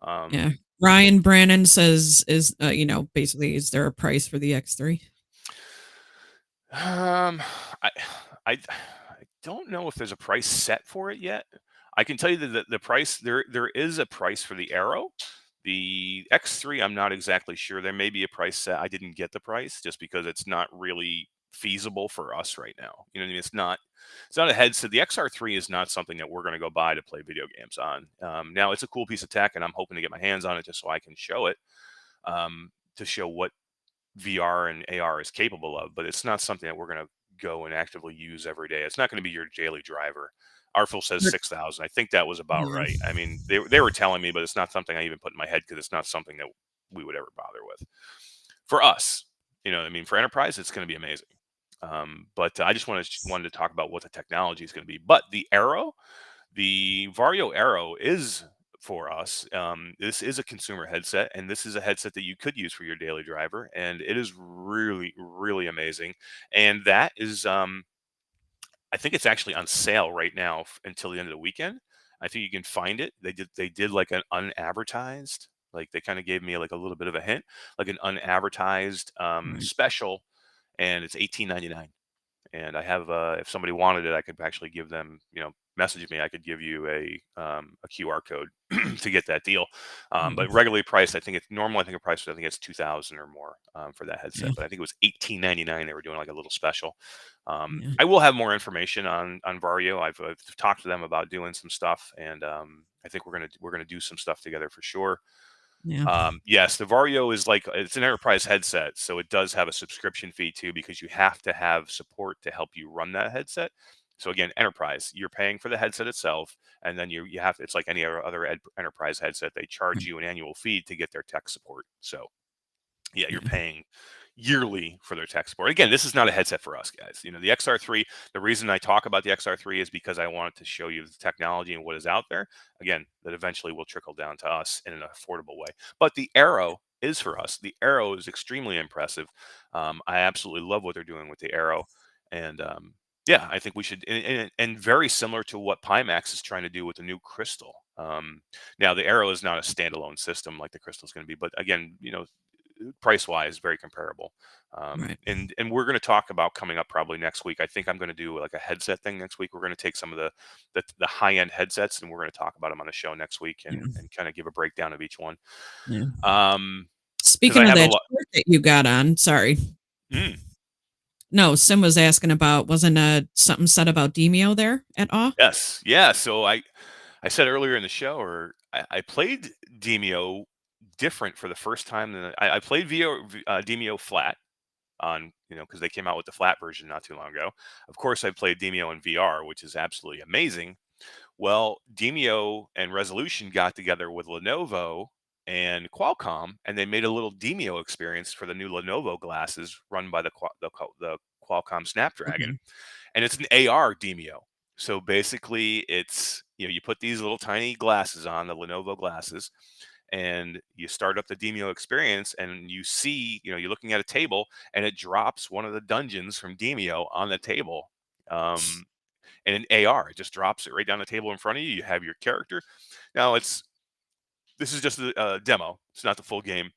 S2: Yeah.
S1: Um,
S2: Ryan Brannon says, basically, is there a price for the X3?
S1: Um, I, I don't know if there's a price set for it yet. I can tell you that the price there is a price for the Arrow. The X3, I'm not exactly sure. There may be a price set. I didn't get the price just because it's not really feasible for us right now. You know what I mean? It's not a headset. The XR3 is not something that we're going to go buy to play video games on. Now it's a cool piece of tech, and I'm hoping to get my hands on it just so I can show it to show what VR and AR is capable of, but it's not something that we're going to go and actively use every day. It's not going to be your daily driver. Artful says
S2: Right.
S1: 6,000. I think that was about
S2: Yeah.
S1: right. I mean, they were telling me, but it's not something I even put in my head because it's not something that we would ever bother with. For us, you know, what I mean, for enterprise, it's going to be amazing. But I just wanted to talk about what the technology is going to be. But the Vario Arrow is for us. This is a consumer headset, and this is a headset that you could use for your daily driver, and it is really, really amazing. And that is, I think it's actually on sale right now until the end of the weekend. I think you can find it. They did like an unadvertised, like they kind of gave me like a little bit of a hint, like an unadvertised
S2: Right.
S1: special, and it's 18.99. And I have, if somebody wanted it, I could actually give them, message me. I could give you a QR code to get that deal.
S2: Yeah.
S1: But regularly priced, I think it's normal. I think a price, I think it's 2,000 or more for that
S2: Yeah.
S1: headset. But I think it was 18.99. They were doing like a little special.
S2: Yeah.
S1: I will have more information on Vario. I've talked to them about doing some stuff, and I think we're gonna do some stuff together for sure.
S2: Yeah.
S1: Yes, the Vario is like it's an enterprise headset, so it does have a subscription fee too because you have to have support to help you run that headset. So again, enterprise, you're paying for the headset itself, and then you have it's like any other enterprise headset. They charge
S2: Right.
S1: you an annual fee to get their tech support. So yeah, you're
S2: Yeah.
S1: paying yearly for their tech support. Again, this is not a headset for us guys. The XR3, the reason I talk about the XR3 is because I wanted to show you the technology and what is out there. Again, that eventually will trickle down to us in an affordable way. But the Arrow is for us. The Arrow is extremely impressive. I absolutely love what they're doing with the Arrow. And yeah, I think we should, and very similar to what Pimax is trying to do with the new Crystal. Now, the Arrow is not a standalone system like the Crystal is going to be, but again, price wise, very comparable.
S2: Right.
S1: And we're going to talk about coming up probably next week. I think I'm going to do like a headset thing next week. We're going to take some of the high end headsets and we're going to talk about them on the show next week
S2: Yeah.
S1: and kind of give a breakdown of each one.
S2: Yeah.
S1: Um, because
S2: Speaking
S1: I
S2: of
S1: have a
S2: that
S1: lot.
S2: shirt that you got on, sorry.
S1: Mm,
S2: No, Sim was asking about wasn't something said about Demio there at all?
S1: yes, yeah. So I said earlier in the show, or I played Demio different for the first time. Than I played Demio flat on, because they came out with the flat version not too long ago. Of course, I played Demio in VR, which is absolutely amazing. Well, Demio and Resolution got together with Lenovo and Qualcomm, and they made a little Demio experience for the new Lenovo glasses run by the Qualcomm Snapdragon,
S2: Okay.
S1: and it's an AR Demio. So basically, it's you put these little tiny glasses on, the Lenovo glasses, and you start up the Demio experience, and you see, you're looking at a table, and it drops one of the dungeons from Demio on the table. Um, and in AR, it just drops it right down the table in front of you. You have your character. Now, this is just a demo. It's not the full game.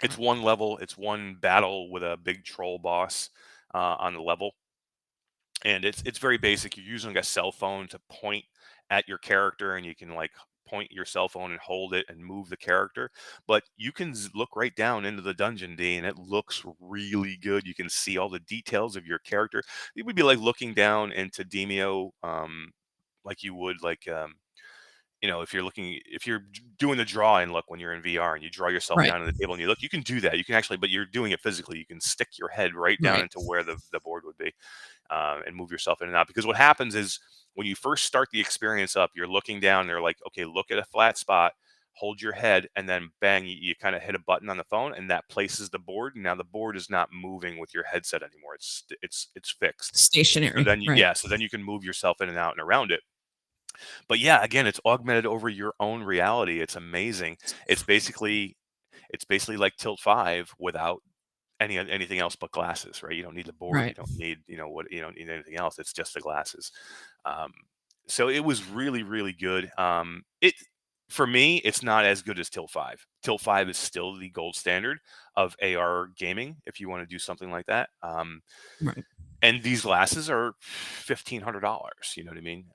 S1: It's
S2: Right.
S1: one level. It's one battle with a big troll boss on the level, and it's very basic. You're using a cell phone to point at your character, and you can like point your cell phone and hold it and move the character, but you can look right down into the dungeon, D, and it looks really good. You can see all the details of your character. It would be like looking down into Demio, like you would like if you're doing the draw and look when you're in VR and you draw yourself
S2: Right.
S1: down on the table and you look, you can do that. You can actually, but you're doing it physically. You can stick your head right down
S2: Right.
S1: into where the board would be, and move yourself in and out. Because what happens is when you first start the experience up, you're looking down. They're like, okay, look at a flat spot, hold your head, and then bang, you kind of hit a button on the phone, and that places the board. Now the board is not moving with your headset anymore. It's fixed. So
S2: Stationary.
S1: then,
S2: Right.
S1: so then you can move yourself in and out and around it. But yeah, again, it's augmented over your own reality. It's amazing. It's basically it's basically like Tilt 5 without anything else but glasses, right? You don't need the board. You
S2: Right.
S1: don't need, you don't need anything else. It's just the glasses. Um, so it was really, really good. It For me, it's not as good as Tilt 5. Tilt 5 is still the gold standard of AR gaming if you want to do something like that.
S2: Right.
S1: And these glasses are $1,500. You know what I mean?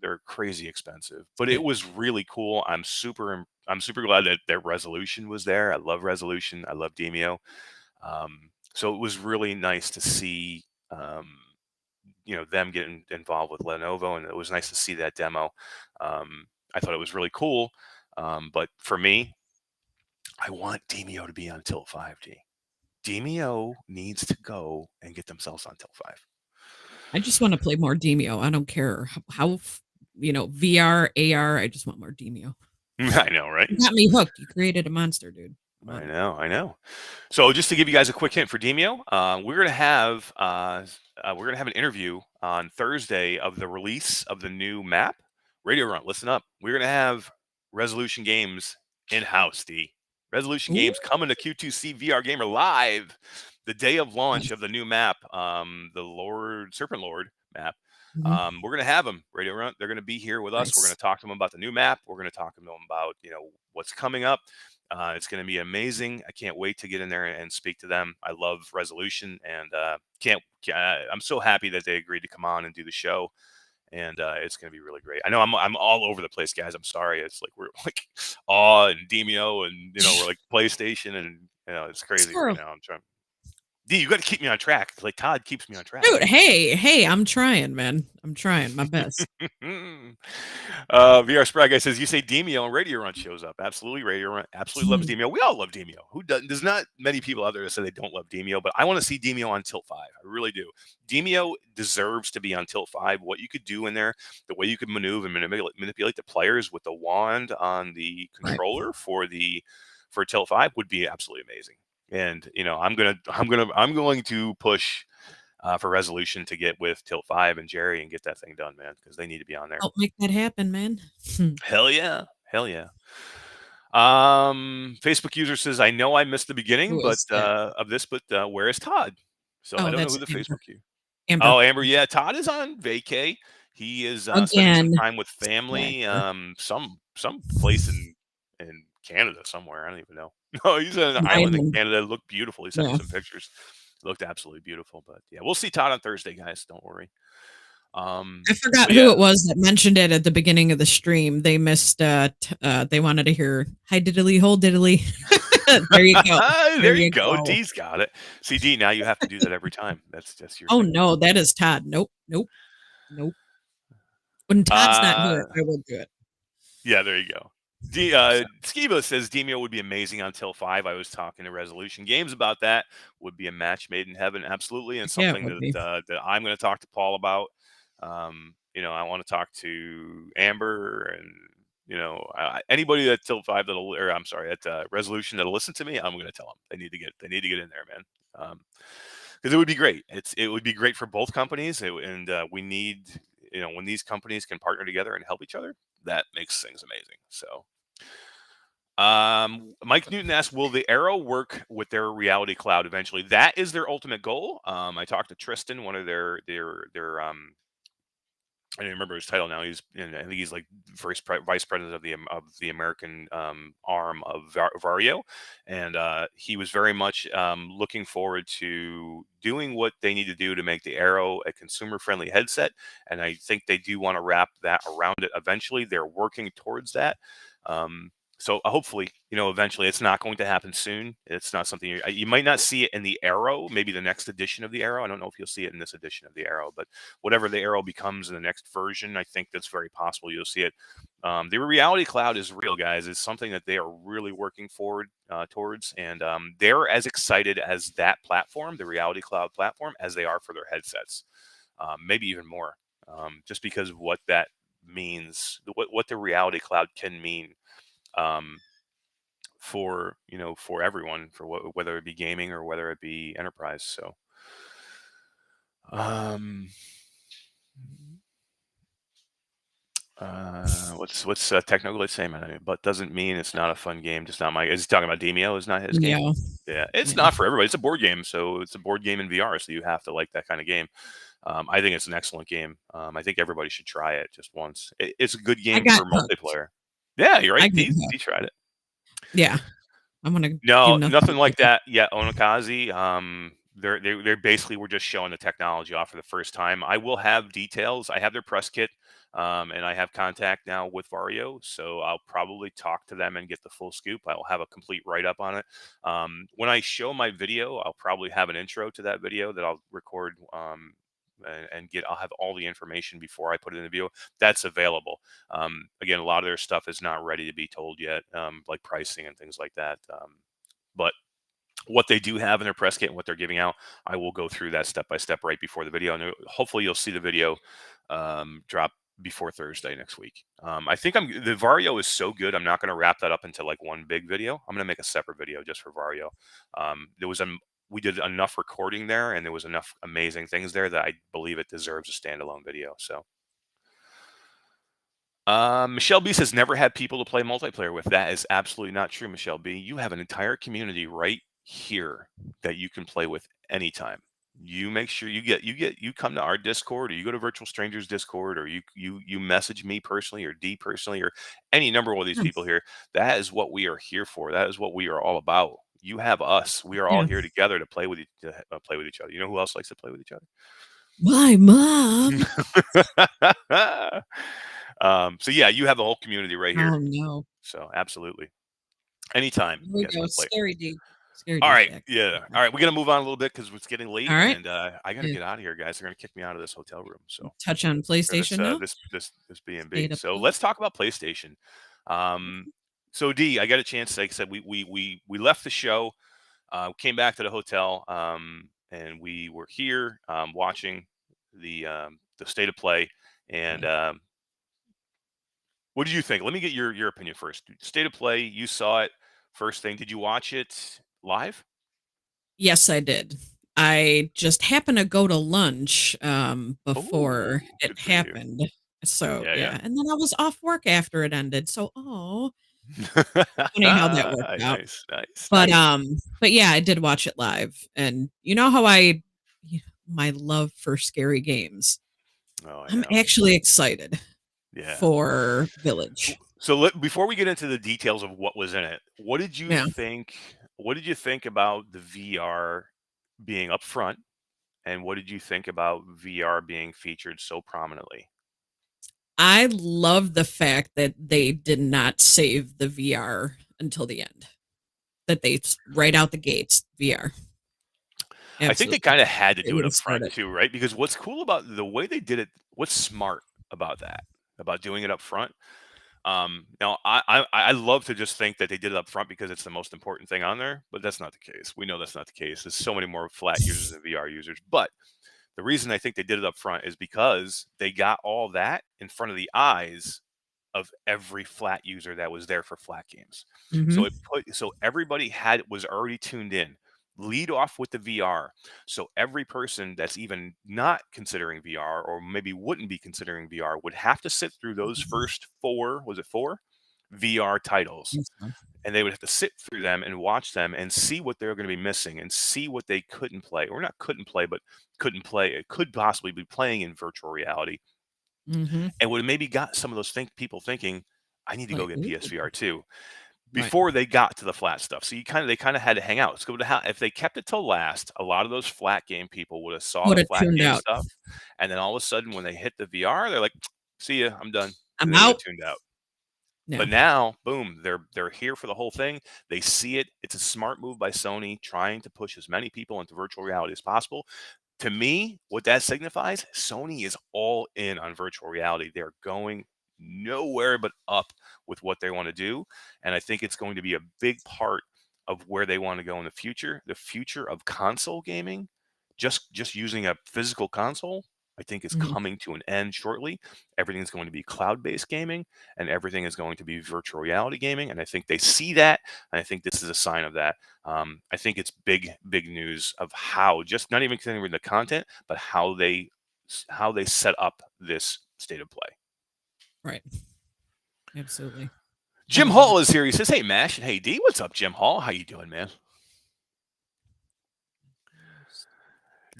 S1: They're crazy expensive, but it
S2: Yeah.
S1: was really cool. I'm super glad that their resolution was there. I love resolution. I love Demio. So it was really nice to see, them getting involved with Lenovo, and it was nice to see that demo. I thought it was really cool. But for me, I want Demio to be on Tilt 5G. Demio needs to go and get themselves on Tilt 5.
S2: I just wanna play more Demio. I don't care VR, AR, I just want more Demio.
S1: I know, right?
S2: You got me hooked. You created a monster, dude. Come
S1: I
S2: on.
S1: know, I know. So just to give you guys a quick hint for Demio, we're gonna have an interview on Thursday of the release of the new map. Radio Run, listen up. We're gonna have Resolution Games in house. D Resolution
S2: Ooh,
S1: Games coming to Q2C VR Gamer live the day of launch of
S2: nice.
S1: the new map, the Lord Serpent Lord map.
S2: Mhm.
S1: We're gonna have them Radio Run. They're gonna be here with us. We're gonna
S2: Nice.
S1: talk to them about the new map. We're gonna talk to them about what's coming up. It's going to be amazing. I can't wait to get in there and speak to them. I love Resolution, and can't. I'm so happy that they agreed to come on and do the show, and it's going to be really great. I know I'm all over the place, guys. I'm sorry. It's like we're like Awe and Demio, and we're like PlayStation, and it's crazy right
S2: Squirrel.
S1: now. I'm trying. D, you got to keep me on track. Like Todd keeps me on track.
S2: Dude, hey, I'm trying, man. I'm trying my best.
S1: VR Sprite guy says, "You say Demio and Radio Run shows up. Absolutely, Radio Run absolutely loves Demio. We all love Demio. Who doesn't? There's not many people out there that say they don't love Demio, but I want to see Demio on Tilt 5. I really do. Demio deserves to be on Tilt 5. What you could do in there, the way you could maneuver and manipulate the players with the wand on the
S2: Right.
S1: controller for Tilt 5 would be absolutely amazing. And I'm going to push." For Resolution to get with Tilt 5 and Jerry and get that thing done, man, because they need to be on there.
S2: Help make that happen, man.
S1: Hell yeah. Hell yeah. Facebook user says, I know I missed the beginning,
S2: Who
S1: but
S2: is that?
S1: of this, but where is Todd? So I
S2: Oh,
S1: don't know
S2: that's
S1: who the
S2: Amber.
S1: Facebook user.
S2: Amber.
S1: Oh, Amber, yeah, Todd is on vacay. He is spending some
S2: Again.
S1: time with family,
S2: Slacker.
S1: some place in Canada somewhere. I don't even know. No, he's on an island in
S2: Island.
S1: Canada. It looked beautiful. He sent me
S2: Yeah.
S1: some pictures. It looked absolutely beautiful. But yeah, we'll see Todd on Thursday, guys. Don't worry.
S2: I
S1: So
S2: forgot who
S1: yeah.
S2: it was that mentioned it at the beginning of the stream. They missed, they wanted to hear, "Hi diddly, hole diddly." There you go. There
S1: There you
S2: you
S1: go.
S2: go.
S1: D's got it. See, D, now you have to do that every time. That's your
S2: Oh,
S1: thing now.
S2: no, that is Todd. Nope, nope, nope. When Todd's not here,
S1: Uh,
S2: I will do it.
S1: yeah, there you go.
S2: So,
S1: Skibo says Demio would be amazing on Till 5. I was talking to Resolution Games about that. Would be a match made in heaven, absolutely, and
S2: heck yeah, it
S1: something
S2: would be.
S1: that I'm going to talk to Paul about. I want to talk to Amber and anybody that Till 5 that'll, or I'm sorry, at Resolution that'll listen to me. I'm going to tell them they need to get in there, man. Because it would be great. It would be great for both companies, and we need when these companies can partner together and help each other, that makes things amazing. So, Mike Newton asked, "Will the Arrow work with their Reality Cloud eventually?" That is their ultimate goal. I talked to Tristan, one of their I don't remember his title now. I think he's like vice president of the American arm of Vario, and he was very much looking forward to doing what they need to do to make the Arrow a consumer friendly headset. And I think they do want to wrap that around it eventually. They're working towards that. Um, so hopefully, eventually, it's not going to happen soon. It's not something you might not see it in the Arrow, maybe the next edition of the Arrow. I don't know if you'll see it in this edition of the Arrow, but whatever the Arrow becomes in the next version, I think that's very possible you'll see it. The reality cloud is real, guys. It's something that they are really working forward towards, and they're as excited as that platform, the reality cloud platform, as they are for their headsets, maybe even more, just because of what that means, what the reality cloud can mean um, for everyone, whether it be gaming or whether it be enterprise. So. Um, what's technical say, man? But doesn't mean it's not a fun game. Just not my. Is he talking about Demio? Is not his game.
S2: Yeah,
S1: Yeah, it's
S2: yeah.
S1: not for everybody. It's a board game, so it's a board game in VR. So you have to like that kind of game. I think it's an excellent game. I think everybody should try it just once. It's a good
S2: I
S1: game
S2: got
S1: for
S2: hooked.
S1: multiplayer. Yeah, you're
S2: I
S1: right.
S2: got
S1: D
S2: hooked.
S1: tried it.
S2: Yeah, I'm gonna do
S1: No,
S2: nothing
S1: nothing
S2: but
S1: like
S2: that.
S1: that. Yeah, Onakazi. They basically were just showing the technology off for the first time. I will have details. I have their press kit, and I have contact now with Vario, so I'll probably talk to them and get the full scoop. I'll have a complete write up on it. When I show my video, I'll probably have an intro to that video that I'll record. And get I'll have all the information before I put it in the video. That's available. Again, a lot of their stuff is not ready to be told yet, like pricing and things like that. But what they do have in their press kit and what they're giving out, I will go through that step by step right before the video. And hopefully you'll see the video drop before Thursday next week. I think the Vario is so good. I'm not going to wrap that up into like one big video. I'm going to make a separate video just for Vario. We did enough recording there, and there was enough amazing things there that I believe it deserves a standalone video. So. Michelle B says never had people to play multiplayer with. That is absolutely not true, Michelle B. You have an entire community right here that you can play with anytime. You make sure you come to our Discord, or you go to Virtual Strangers Discord, or you message me personally, or D personally, or any number of these people
S2: Yes.
S1: here. That is what we are here for. That is what we are all about. You have us. We are all
S2: Yeah.
S1: here together to play with each other. You know who else likes to play with each other?
S2: My mom.
S1: So yeah, you have the whole community right here.
S2: Oh no.
S1: So absolutely, anytime
S2: Here
S1: you
S2: we
S1: guys
S2: go.
S1: want to play.
S2: Scary D. Scary
S1: All
S2: D's
S1: right,
S2: back.
S1: yeah. All right, we're gonna move on a little bit because it's getting late,
S2: All right.
S1: and I gotta
S2: Yeah.
S1: get out of here, guys. They're gonna kick me out of this hotel room. So
S2: Touch on
S1: for
S2: PlayStation now.
S1: this B and B.
S2: State of
S1: So
S2: play.
S1: let's talk about PlayStation. So D, I got a chance. Like I said, we left the show, came back to the hotel, and we were here watching the state of play. And
S2: Yeah.
S1: what did you think? Let me get your opinion first. State of play, you saw it first thing. Did you watch it live?
S2: Yes, I did. I just happened to go to lunch before
S1: Oh,
S2: it
S1: good for you.
S2: happened. So
S1: Yeah,
S2: yeah,
S1: yeah.
S2: and then I was off work after it ended. So funny how that worked out.
S1: Nice, nice,
S2: But
S1: nice.
S2: but yeah, I did watch it live, and you know how my love for scary games.
S1: Oh, I
S2: I'm
S1: know.
S2: actually excited
S1: Yeah.
S2: for Village.
S1: So before we get into the details of what was in it, what did you
S2: Yeah.
S1: think? What did you think about the VR being up front, and what did you think about VR being featured so prominently?
S2: I love the fact that they did not save the VR until the end. That right out the gates, VR.
S1: I think they
S2: Absolutely.
S1: kind of had to
S2: They
S1: do it
S2: would
S1: up
S2: have
S1: front
S2: started.
S1: too, right? Because what's cool about the way they did it, what's smart about that, about doing it up front. Now I love to just think that they did it up front because it's the most important thing on there, but that's not the case. We know that's not the case. There's so many more flat users than VR users. But the reason I think they did it up front is because they got all that in front of the eyes of every flat user that was there for flat games.
S2: Mhm.
S1: So everybody was already tuned in. Lead off with the VR. So every person that's even not considering VR, or maybe wouldn't be considering VR, would have to sit through those first four, was it four? VR titles.
S2: Yes, ma'am.
S1: And they would have to sit through them and watch them and see what they're going to be missing and see what they couldn't play, or not couldn't play, but couldn't play. It could possibly be playing in virtual reality,
S2: Mhm.
S1: and would have maybe got some of those people thinking, I need to go
S2: Like,
S1: get
S2: ooh.
S1: PSVR 2
S2: Right.
S1: before they got to the flat stuff. So they kind of had to hang out. So if they kept it till last, a lot of those flat game people would have saw the
S2: Woulda
S1: flat
S2: tuned
S1: game
S2: out.
S1: stuff, and then all of a sudden when they hit the VR, they're like, "See ya, I'm done," and
S2: I'm
S1: they would have
S2: out.
S1: tuned out.
S2: Yeah.
S1: But now, boom, they're here for the whole thing. They see it. It's a smart move by Sony, trying to push as many people into virtual reality as possible. To me, what that signifies, Sony is all in on virtual reality. They're going nowhere but up with what they want to do. And I think it's going to be a big part of where they want to go in the future. The future of console gaming, just using a physical console, I think is
S2: Mhm.
S1: coming to an end shortly. Everything's going to be cloud-based gaming and everything is going to be virtual reality gaming. And I think they see that. And I think this is a sign of that. I think it's big news of how, just not even considering the content, but how they set up this state of play.
S2: Right. Absolutely.
S1: Jim
S2: Um,
S1: Hall is here. He says, "Hey Mash and hey D, what's up, Jim Hall? How you doing, man?"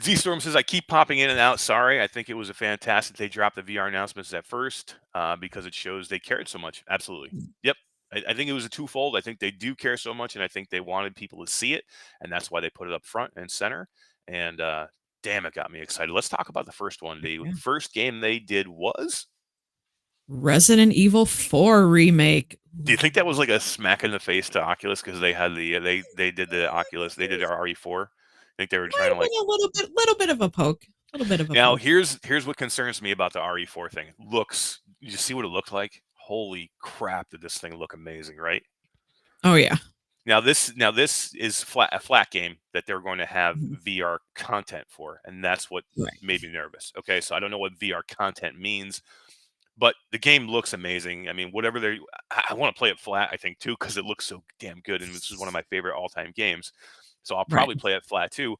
S1: Z Storm says, "I keep popping in and out. Sorry, I think it was a fantastic. They dropped the VR announcements at first because it shows they cared so much. Absolutely, yep. I think it was a twofold. I think they do care so much, and I think they wanted people to see it, and that's why they put it up front and center. And damn, it got me excited. Let's talk about the first one. The
S2: yeah.
S1: first game they did was.
S2: Resident Evil 4 remake.
S1: Do you
S2: Ooh.
S1: think that was like a smack in the face to Oculus because they had they did the Oculus, they did their RE4. I think they were
S2: Might
S1: trying to
S2: have
S1: like.
S2: been a little bit of a poke. Little bit of a
S1: Now
S2: poke.
S1: here's what concerns me about the RE4 thing. Looks, you see what it looked like? Holy crap, did this thing look amazing, right?
S2: Oh, yeah.
S1: Now this is a flat game that they're going to have
S2: Mhm.
S1: VR content for, and that's what
S2: Right.
S1: made me nervous. Okay, so I don't know what VR content means, but the game looks amazing. I mean, whatever they, I want to play it flat. I think too because it looks so damn good, and this is one of my favorite all-time games. So I'll
S2: Right.
S1: probably play it flat too.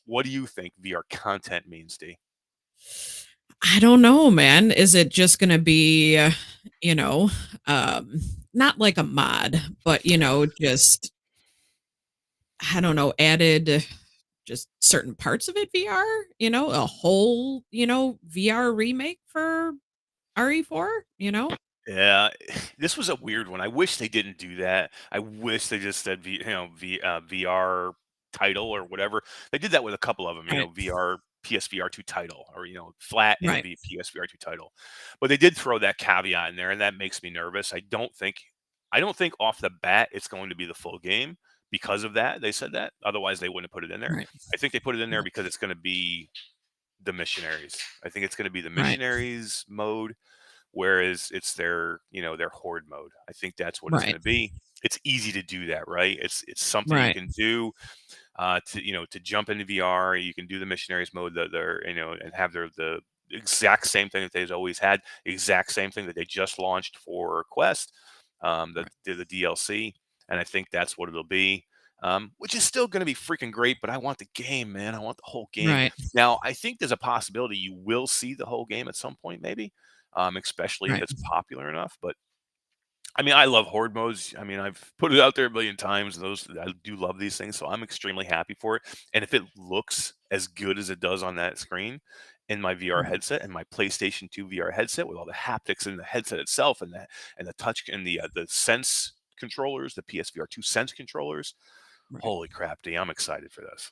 S1: What do you think VR content means, D?
S2: I don't know, man. Is it just gonna be, you know, um, not like a mod, but, just I don't know, added just certain parts of it VR, a whole, VR remake for RE4, you know?
S1: Yeah, this was a weird one. I wish they didn't do that. I wish they just said VR title or whatever. They did that with a couple of them,
S2: Right.
S1: VR PSVR 2 title or flat and
S2: Right.
S1: PSVR 2 title. But they did throw that caveat in there and that makes me nervous. I don't think off the bat it's going to be the full game because of that. They said that. Otherwise they wouldn't have put it in there.
S2: Right.
S1: I think they put it in there
S2: Right.
S1: because it's going to be the missionaries. I think it's going to be the
S2: Right.
S1: missionaries mode, whereas it's their horde mode. I think that's what it's going
S2: Right.
S1: to be. It's easy to do that, right? It's something you
S2: Right.
S1: can do to jump into VR. You can do the missionaries mode that they're and have the exact same thing that they've always had, exact same thing that they just launched for Quest,
S2: Right.
S1: the DLC, and I think that's what it'll be. Which is still going to be freaking great, but I want the game, man. I want the whole game.
S2: Right.
S1: Now, I think there's a possibility you will see the whole game at some point, maybe, especially if
S2: Right.
S1: it's popular enough. But I mean, I love horde modes. I mean, I've put it out there a million times. Those I do love these things, so I'm extremely happy for it. And if it looks as good as it does on that screen in my VR
S2: Right.
S1: headset and my PlayStation 2 VR headset with all the haptics in the headset itself and the touch and the Sense controllers, the PSVR 2 Sense controllers,
S2: Right.
S1: holy crap, D, I'm excited for this.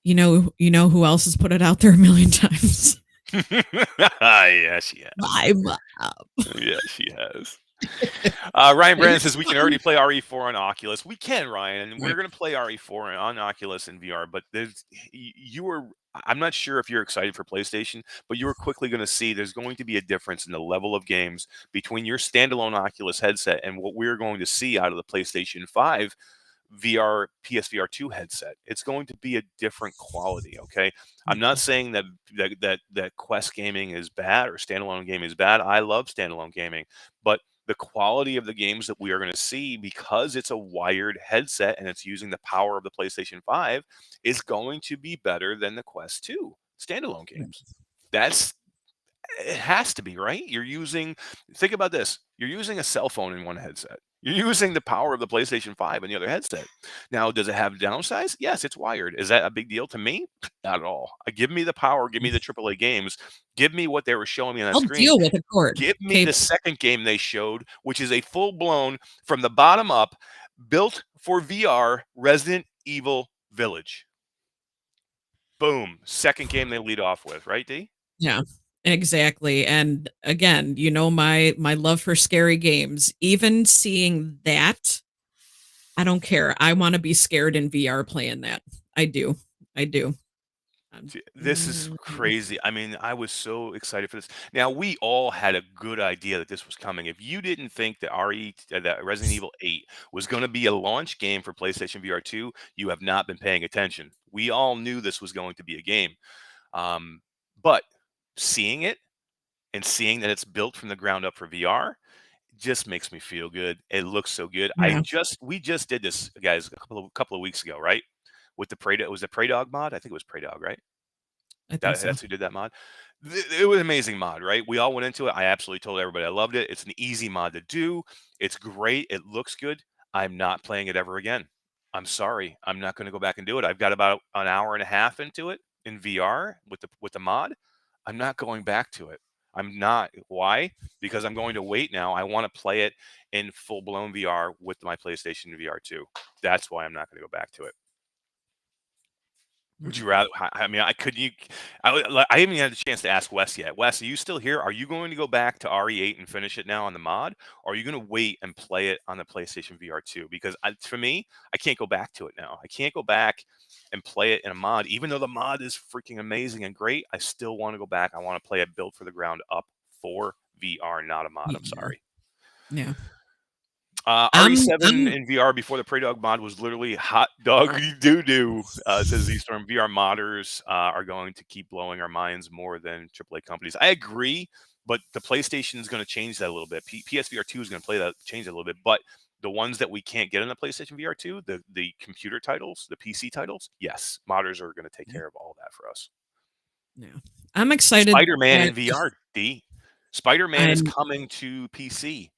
S2: You know who else has put it out there a million times?
S1: Yeah, she has.
S2: My mom.
S1: Yeah, she has. Ryan Brandon says we can already play RE4 on Oculus. We can, Ryan, and we're
S2: Right.
S1: going to play RE4 on Oculus and VR. But you were. I'm not sure if you're excited for PlayStation, but you were quickly going to see there's going to be a difference in the level of games between your standalone Oculus headset and what we're going to see out of the PlayStation 5 VR PSVR 2 headset. It's going to be a different quality, okay? I'm not
S2: Yeah.
S1: saying that Quest gaming is bad or standalone gaming is bad. I love standalone gaming, but the quality of the games that we are going to see because it's a wired headset and it's using the power of the PlayStation 5 is going to be better than the Quest 2 standalone
S2: Right.
S1: games. That's it has to be, right? Think about this. You're using a cell phone in one headset. You're using the power of the PlayStation 5 and the other headset. Now, does it have downsides? Yes, it's wired. Is that a big deal to me? Not at all. Give me the power, give me the AAA games, give me what they were showing me on that
S2: I'll
S1: screen.
S2: deal with a cord
S1: Give me the
S2: cable.
S1: second game they showed, which is a full-blown, from the bottom up, built for VR Resident Evil Village. Boom. Second game they lead off with, right, D?
S2: Yeah, exactly. And again, my love for scary games. Even seeing that, I don't care. I want to be scared in VR playing that. I do. I do.
S1: This is
S2: Mhm.
S1: crazy. I mean, I was so excited for this. Now, we all had a good idea that this was coming. If you didn't think that that Resident Evil 8 was going to be a launch game for PlayStation VR 2, you have not been paying attention. We all knew this was going to be a game. Um, but seeing it and seeing that it's built from the ground up for VR just makes me feel good. It looks so good.
S2: Yeah,
S1: We just did this, guys, a couple of weeks ago, right? With the Prey, was it Prey Dog mod? I think it was Prey Dog, right?
S2: I think so.
S1: That's who did that mod. It was an amazing mod, right? We all went into it. I absolutely told everybody I loved it. It's an easy mod to do. It's great. It looks good. I'm not playing it ever again. I'm sorry. I'm not going to go back and do it. I've got about an hour and a half into it in VR with the mod. I'm not going back to it. I'm not. Why? Because I'm going to wait now. I want to play it in full blown VR with my PlayStation VR 2. That's why I'm not going to go back to it. Would you
S2: Mm.
S1: rather? I mean, I could you. I haven't even had a chance to ask Wes yet. Wes, are you still here? Are you going to go back to RE8 and finish it now on the mod, or are you going to wait and play it on the PlayStation VR 2? Because for me, I can't go back to it now. I can't go back and play it in a mod, even though the mod is freaking amazing and great. I still want to go back. I want to play it built for the ground up for VR, not a mod. I'm
S2: VR.
S1: sorry.
S2: Yeah.
S1: RE7
S2: I'm
S1: in VR before the Prey Dog mod was literally hot dog doo doo. Says Z-Storm. VR modders are going to keep blowing our minds more than AAA companies. I agree, but the PlayStation is going to change that a little bit. PSVR 2 is going to change that a little bit, but the ones that we can't get in the PlayStation VR 2, the computer titles, the PC titles, yes, modders are going to take
S2: yeah,
S1: care of all that for us.
S2: yeah. I'm excited
S1: Spider-Man
S2: that
S1: in VR, D. Spider-Man is
S2: I'm
S1: coming to PC.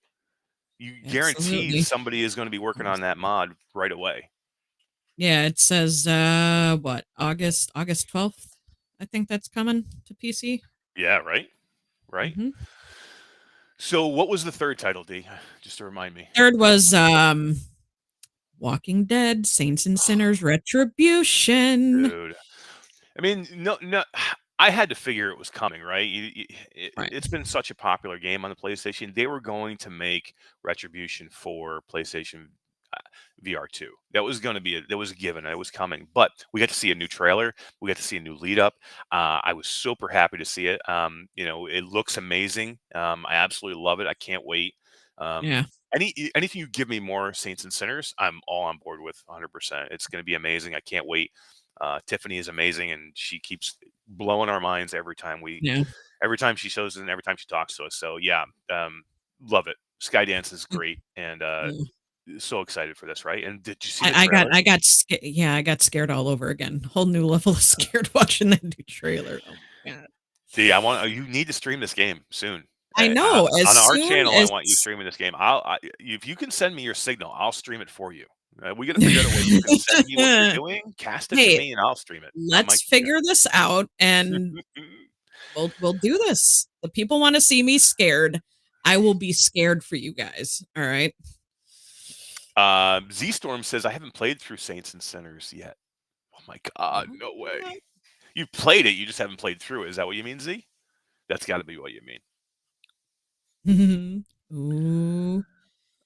S1: You guarantee
S2: absolutely.
S1: somebody is going to be working on that mod right away.
S2: Yeah, it says what, August 12th? I think that's coming to PC.
S1: Yeah, right, right.
S2: Hmm.
S1: So, what was the third title, D? Just to remind me.
S2: Third was Walking Dead, Saints and Sinners Retribution.
S1: Dude, I mean, no, I had to figure it was coming, right?
S2: Right.
S1: It's been such a popular game on the PlayStation. They were going to make Retribution for PlayStation uh, VR 2. That was going to be that was a given. It was coming. But we got to see a new trailer. We got to see a new lead up. I was super happy to see it. It looks amazing. I absolutely love it. I can't wait. Um,
S2: Yeah.
S1: anything you give me more Saints and Sinners, I'm all on board with 100%. It's going to be amazing. I can't wait. Tiffany is amazing, and she keeps blowing our minds
S2: Yeah.
S1: every time she shows us and every time she talks to us. So yeah, love it. Skydance is great, and
S2: Yeah.
S1: so excited for this, right? And did you see the
S2: I
S1: trailer?
S2: yeah, I got scared all over again. Whole new level of scared watching that new trailer. Oh my god.
S1: D, I want you need to stream this game soon.
S2: I know. As
S1: On our
S2: soon
S1: channel, I
S2: as
S1: want you streaming this game. If you can send me your signal, I'll stream it for you. We got to figure out a way you can send me what you're doing, cast it to
S2: hey,
S1: me, and I'll stream it on my
S2: let's
S1: computer.
S2: figure this out and we'll do this. The people want to see me scared. I will be scared for you guys. All right.
S1: Z Storm says I haven't played through Saints and Sinners yet. Oh my god, no way. You've played it, you just haven't played through it. Is that what you mean, Z? That's got to be what you mean.
S2: Ooh.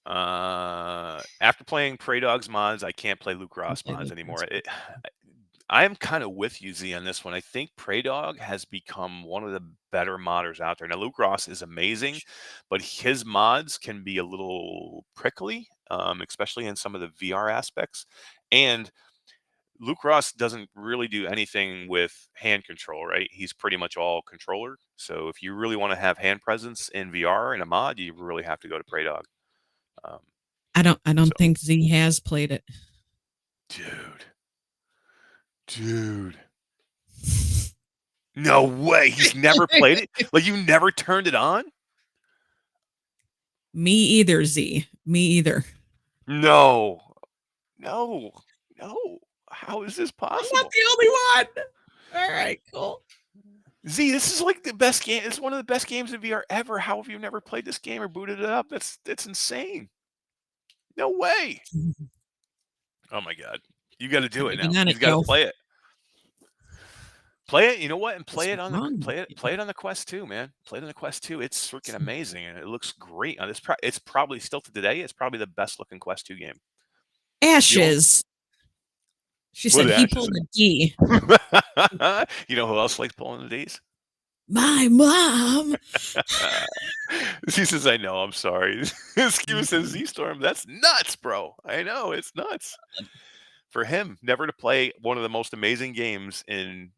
S1: After playing Prey Dogs mods, I can't play Luke Ross
S2: Okay,
S1: mods
S2: look,
S1: anymore. I am kind of with you, Z, on this one. I think Prey Dog has become one of the better modders out there. Now, Luke Ross is amazing, but his mods can be a little prickly, especially in some of the VR aspects. And Luke Ross doesn't really do anything with hand control, right? He's pretty much all controller. So if you really want to have hand presence in VR in a mod, you really have to go to Prey Dog. Um,
S2: I
S1: so,
S2: don't think Z has played it.
S1: dude, dude, no way. He's never played it. Like you never turned it on.
S2: Me either, Z. Me either.
S1: No, no, no. How is this
S2: I'm not
S1: possible?
S2: the only one. All right, cool.
S1: Z, this is like the best game. It's one of the best games in VR ever. How have you never played this game or booted it up? That's insane. No way. Oh my god. You got to do it
S2: Working
S1: now.
S2: on it,
S1: You've got to
S2: yo.
S1: play it. Play it. You know what? And
S2: What's
S1: play it on the
S2: wrong with
S1: play
S2: you?
S1: it on the Quest 2, man. Play it on the Quest 2. It's freaking amazing and it looks great. It's probably still to today. It's probably the best looking Quest 2 game. The only,
S2: Ashes. She
S1: what
S2: said
S1: the
S2: he
S1: ashes.
S2: pulled a D.
S1: You know who else likes pulling the D's?
S2: My mom.
S1: She says, "I know. I'm sorry." Skiva says, "Z Storm. That's nuts, bro. I know it's nuts for him never to play one of the most amazing games in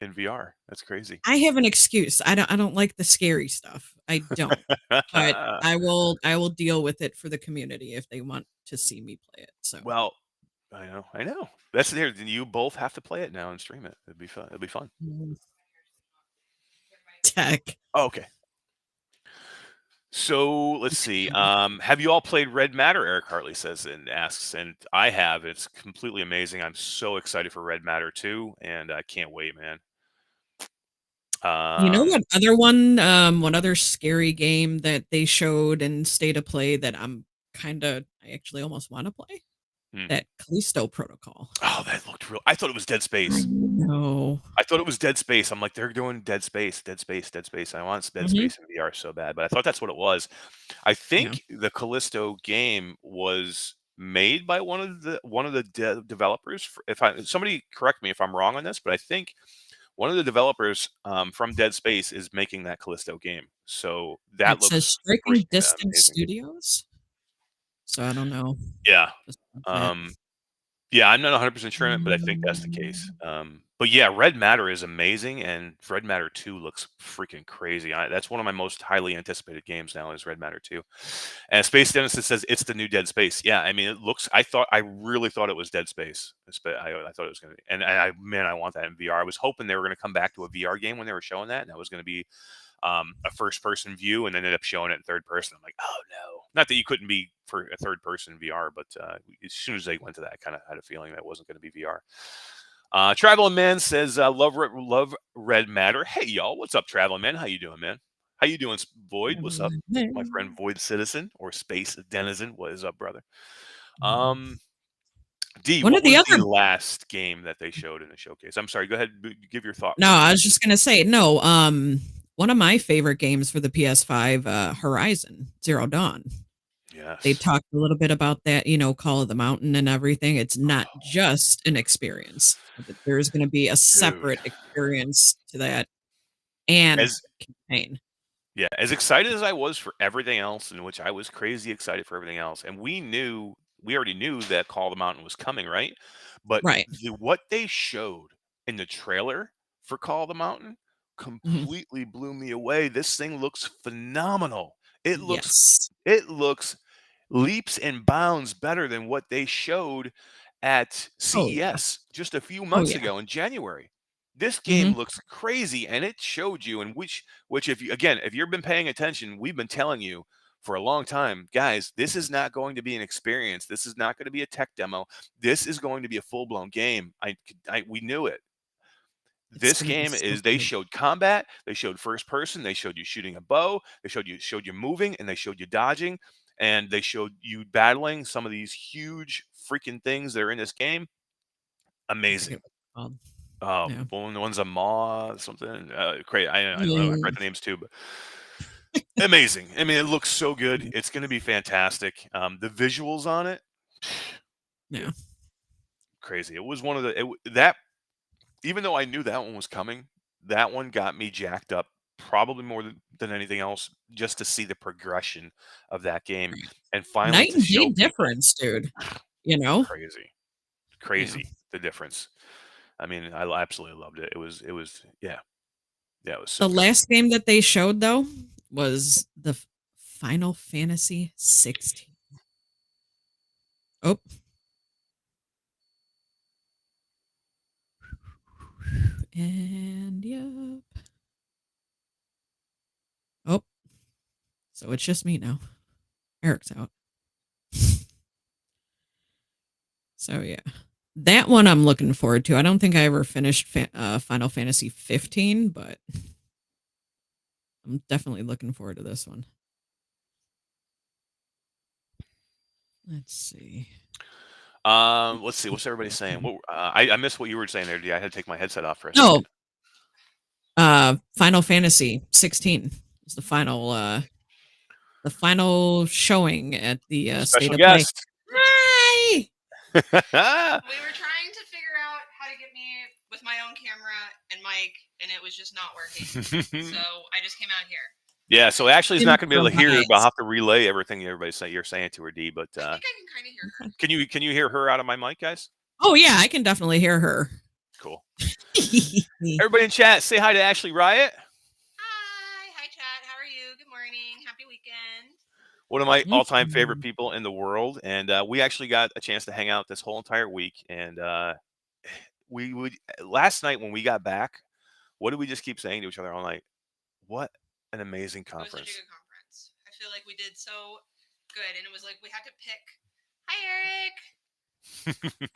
S1: VR. That's crazy."
S2: I have an excuse. I don't like the scary stuff. I don't. But I will deal with it for the community if they want to see me play it. So
S1: Well, I know, I know. That's there. Then you both have to play it now and stream it. It'd be fun. It'll be fun.
S2: mm, tech.
S1: Oh, okay. So let's see. Have you all played Red Matter? Eric Hartley says and asks, and I have. It's completely amazing. I'm so excited for Red Matter 2, and I can't wait, man.
S2: You know
S1: Um,
S2: what other one other scary game that they showed in State of Play that I actually almost want to play?
S1: hmm.
S2: That Callisto Protocol.
S1: Oh, that looked real. I thought it was Dead
S2: I
S1: Space.
S2: know.
S1: I thought it was Dead Space. I'm like, they're doing Dead Space, Dead Space, Dead Space. I want Dead
S2: Hmm.
S1: Space in VR so bad, but I thought that's what it was. I
S2: Yeah.
S1: think the Callisto game was made by one of the developers. If I somebody correct me if I'm wrong on this, but I think one of the developers from Dead Space is making that Callisto game. So that
S2: It says
S1: looks
S2: Striking
S1: freaking
S2: Distance
S1: amazing.
S2: Studios. So I don't know.
S1: Yeah.
S2: Just that.
S1: Um, Yeah, I'm not 100% sure on it, but I think that's the case. But yeah, Red Matter is amazing, and Red Matter 2 looks freaking crazy. That's one of my most highly anticipated games now is Red Matter 2. And Space Genesis says it's the new Dead Space. Yeah, I mean, it looks. I really thought it was Dead Space. I thought it was going to be, and man, I want that in VR. I was hoping they were going to come back to a VR game when they were showing that, and that was going to be a first person view and then ended up showing it in third person. I'm like, oh no. Not that you couldn't be for a third person VR, but as soon as they went to that, I kind of had a feeling that wasn't going to be VR. Traveling Man says, love Red Matter. Hey, y'all. What's up, Traveling Man? How you doing, man? How you doing, Void? What's up, my friend Void Citizen or Space Denizen? What is up, brother? Um, D,
S2: One
S1: what
S2: of the
S1: was the
S2: other
S1: last game that they showed in the showcase? I'm sorry. Go ahead. Give your thought
S2: No,
S1: first.
S2: I was just gonna say no. One of my favorite games for the PS5, Horizon Zero Dawn. They
S1: Yes.
S2: talked a little bit about that, Call of the Mountain and everything. It's not just an experience. There's going to be a
S1: Dude.
S2: separate experience to that and
S1: As
S2: campaign.
S1: Yeah, as excited as I was for everything else, in which I was crazy excited for everything else, and we already knew that Call of the Mountain was coming, right? But
S2: Right.
S1: what they showed in the trailer for Call of the Mountain
S2: Hmm.
S1: completely blew me away. This thing looks phenomenal. It looks
S2: Yes.
S1: it looks leaps and bounds better than what they showed at
S2: Oh yeah.
S1: CES just a few
S2: Oh
S1: months
S2: yeah.
S1: ago in January. This
S2: Hmm.
S1: game looks crazy and it showed you and which if you again, if you've been paying attention, we've been telling you for a long time, guys, this is not going to be an experience. This is not going to be a tech demo. This is going to be a full-blown game. We knew it.
S2: It's
S1: This
S2: gonna be
S1: game
S2: so
S1: is they
S2: good.
S1: showed combat, they showed first person, they showed you shooting a bow, they showed you moving, and they showed you dodging, and they showed you battling some of these huge freaking things that are in this game.
S2: I forget
S1: Amazing.
S2: what it's called.
S1: Oh,
S2: Yeah.
S1: one's a maw something. Great. I
S2: Yeah.
S1: forgot the names too, but amazing. I mean, it looks so good. It's going to be fantastic. The visuals on it,
S2: Yeah.
S1: dude, crazy. It was one of the that even though I knew that one was coming, that one got me jacked up probably more than anything else just to see the progression of that game
S2: Right.
S1: and finally
S2: Night
S1: to
S2: and day
S1: show people
S2: difference, dude. You know?
S1: crazy,
S2: Yeah.
S1: crazy the difference. I mean, I absolutely loved it. It was yeah, yeah, it was so
S2: The
S1: good.
S2: last game that they showed though was the Final Fantasy 16. Oh, and yep. Oh, so it's just me now. Eric's out. So yeah, that one I'm looking forward to. I don't think I ever finished Final Fantasy 15, but I'm definitely looking forward to this one. Let's see.
S1: Let's see. What's everybody saying? What I missed what you were saying there, D. I had to take my headset off for a
S2: Oh,
S1: second.
S2: Final Fantasy 16 is the final showing at the State
S1: Special
S2: of Play.
S1: guest.
S2: Hi.
S3: We were trying to figure out how to get me with my own camera and mic, and it was just not working. So I just came out here.
S1: Yeah, so Ashley's not going to be able to hear her, but I'll
S2: Improvise.
S1: have to relay everything you're saying to her, D. But
S3: I think I can kind of hear her.
S1: can you hear her out of my mic, guys?
S2: Oh yeah, I can definitely hear her.
S1: Cool. Everybody in chat, say hi to Ashley Riot.
S3: Hi, chat. How are you? Good morning. Happy weekend.
S1: One of my all-time favorite people in the world, and we actually got a chance to hang out this whole entire week. And we would last night when we got back, what did we just keep saying to each other all night? What an amazing conference!
S3: It was such a good conference. I feel like we did so good, and it was like we had to pick. Hi, Eric.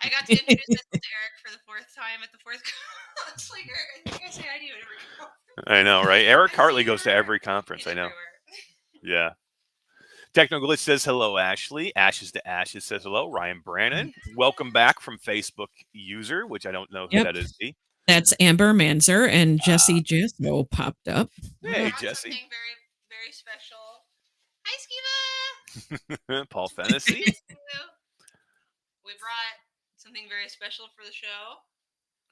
S3: I got to introduce this to Eric for the fourth time at the fourth conference. Like, Eric, I think I say hi to you at every conference.
S1: I know, right? Eric Hartley goes to every conference. I know. Yeah. Technoglitch says hello, Ashley. Ashes to Ashes says hello. Ryan Brannon, welcome back from Facebook user, which I don't know who that is.
S2: That's Amber Manzer and Jesse Jasso popped up.
S1: Hey, Jesse.
S3: Something very, very special. Hi, Skiva.
S1: Paul Fennessy.
S3: We brought something very special for the show.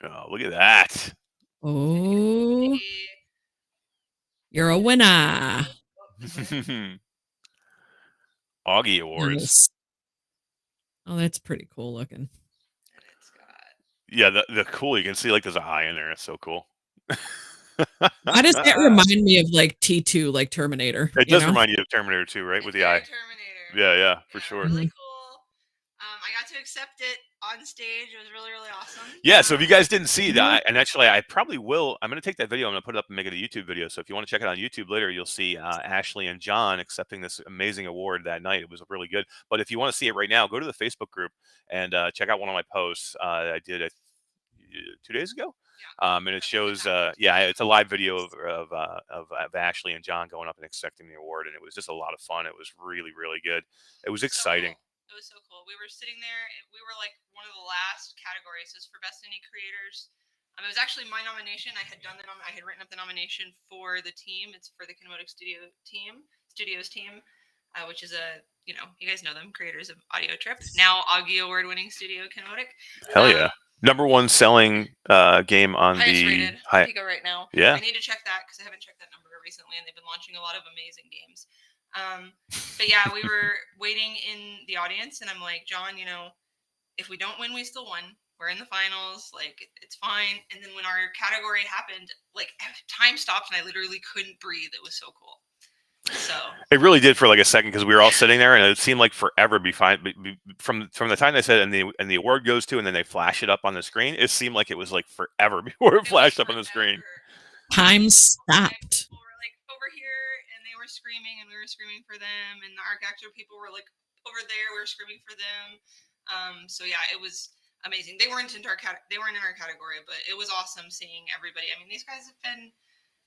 S1: Oh, look at that.
S2: Oh, you're a winner.
S1: Augie Awards.
S2: Nice. Oh, that's pretty cool looking.
S3: And it's got...
S1: Yeah, the cool. You can see like there's a eye in there. It's so cool.
S2: Why does that remind me of like T2, like Terminator?
S1: It does remind you of Terminator 2, right? With the eye.
S3: Terminator.
S1: Yeah, for sure.
S3: Really cool. I got to accept it on stage. It was really, really awesome.
S1: Yeah, so if you guys didn't see that, and actually I probably will, I'm going to take that video, I'm going to put it up and make it a YouTube video. So if you want to check it on YouTube later, you'll see Ashley and John accepting this amazing award that night. It was really good. But if you want to see it right now, go to the Facebook group and check out one of my posts I did 2 days ago. And it shows, it's a live video of Ashley and John going up and accepting the award. And it was just a lot of fun. It was really, really good. It was exciting.
S3: So cool. It was so cool. We were sitting there. We were like one of the last categories. It was for Best Indie Creators. It was actually my nomination. I had done I had written up the nomination for the team. It's for the Kinematic Studios team, which is you guys know them, creators of Audio Trip. Now Augie Award-winning studio, Kinematic.
S1: Hell yeah. Number one selling game on the
S3: highest rated right now.
S1: Yeah.
S3: I need to check that because I haven't checked that number recently, and they've been launching a lot of amazing games. But yeah, we were waiting in the audience, and I'm like, John, if we don't win, we still won. We're in the finals. Like, it's fine. And then when our category happened, like, time stopped, and I literally couldn't breathe. It was so cool. So
S1: it really did for like a second because we were all sitting there, and it seemed like forever from the time they said and the award goes to, and then they flash it up on the screen. It seemed like it was like forever before it flashed up on the screen.
S2: Time stopped.
S3: People were like over here, and they were screaming, and we were screaming for them, and the ARC actor people were like over there, we were screaming for them. So yeah, it was amazing. They weren't in our category, but it was awesome seeing everybody. I mean, these guys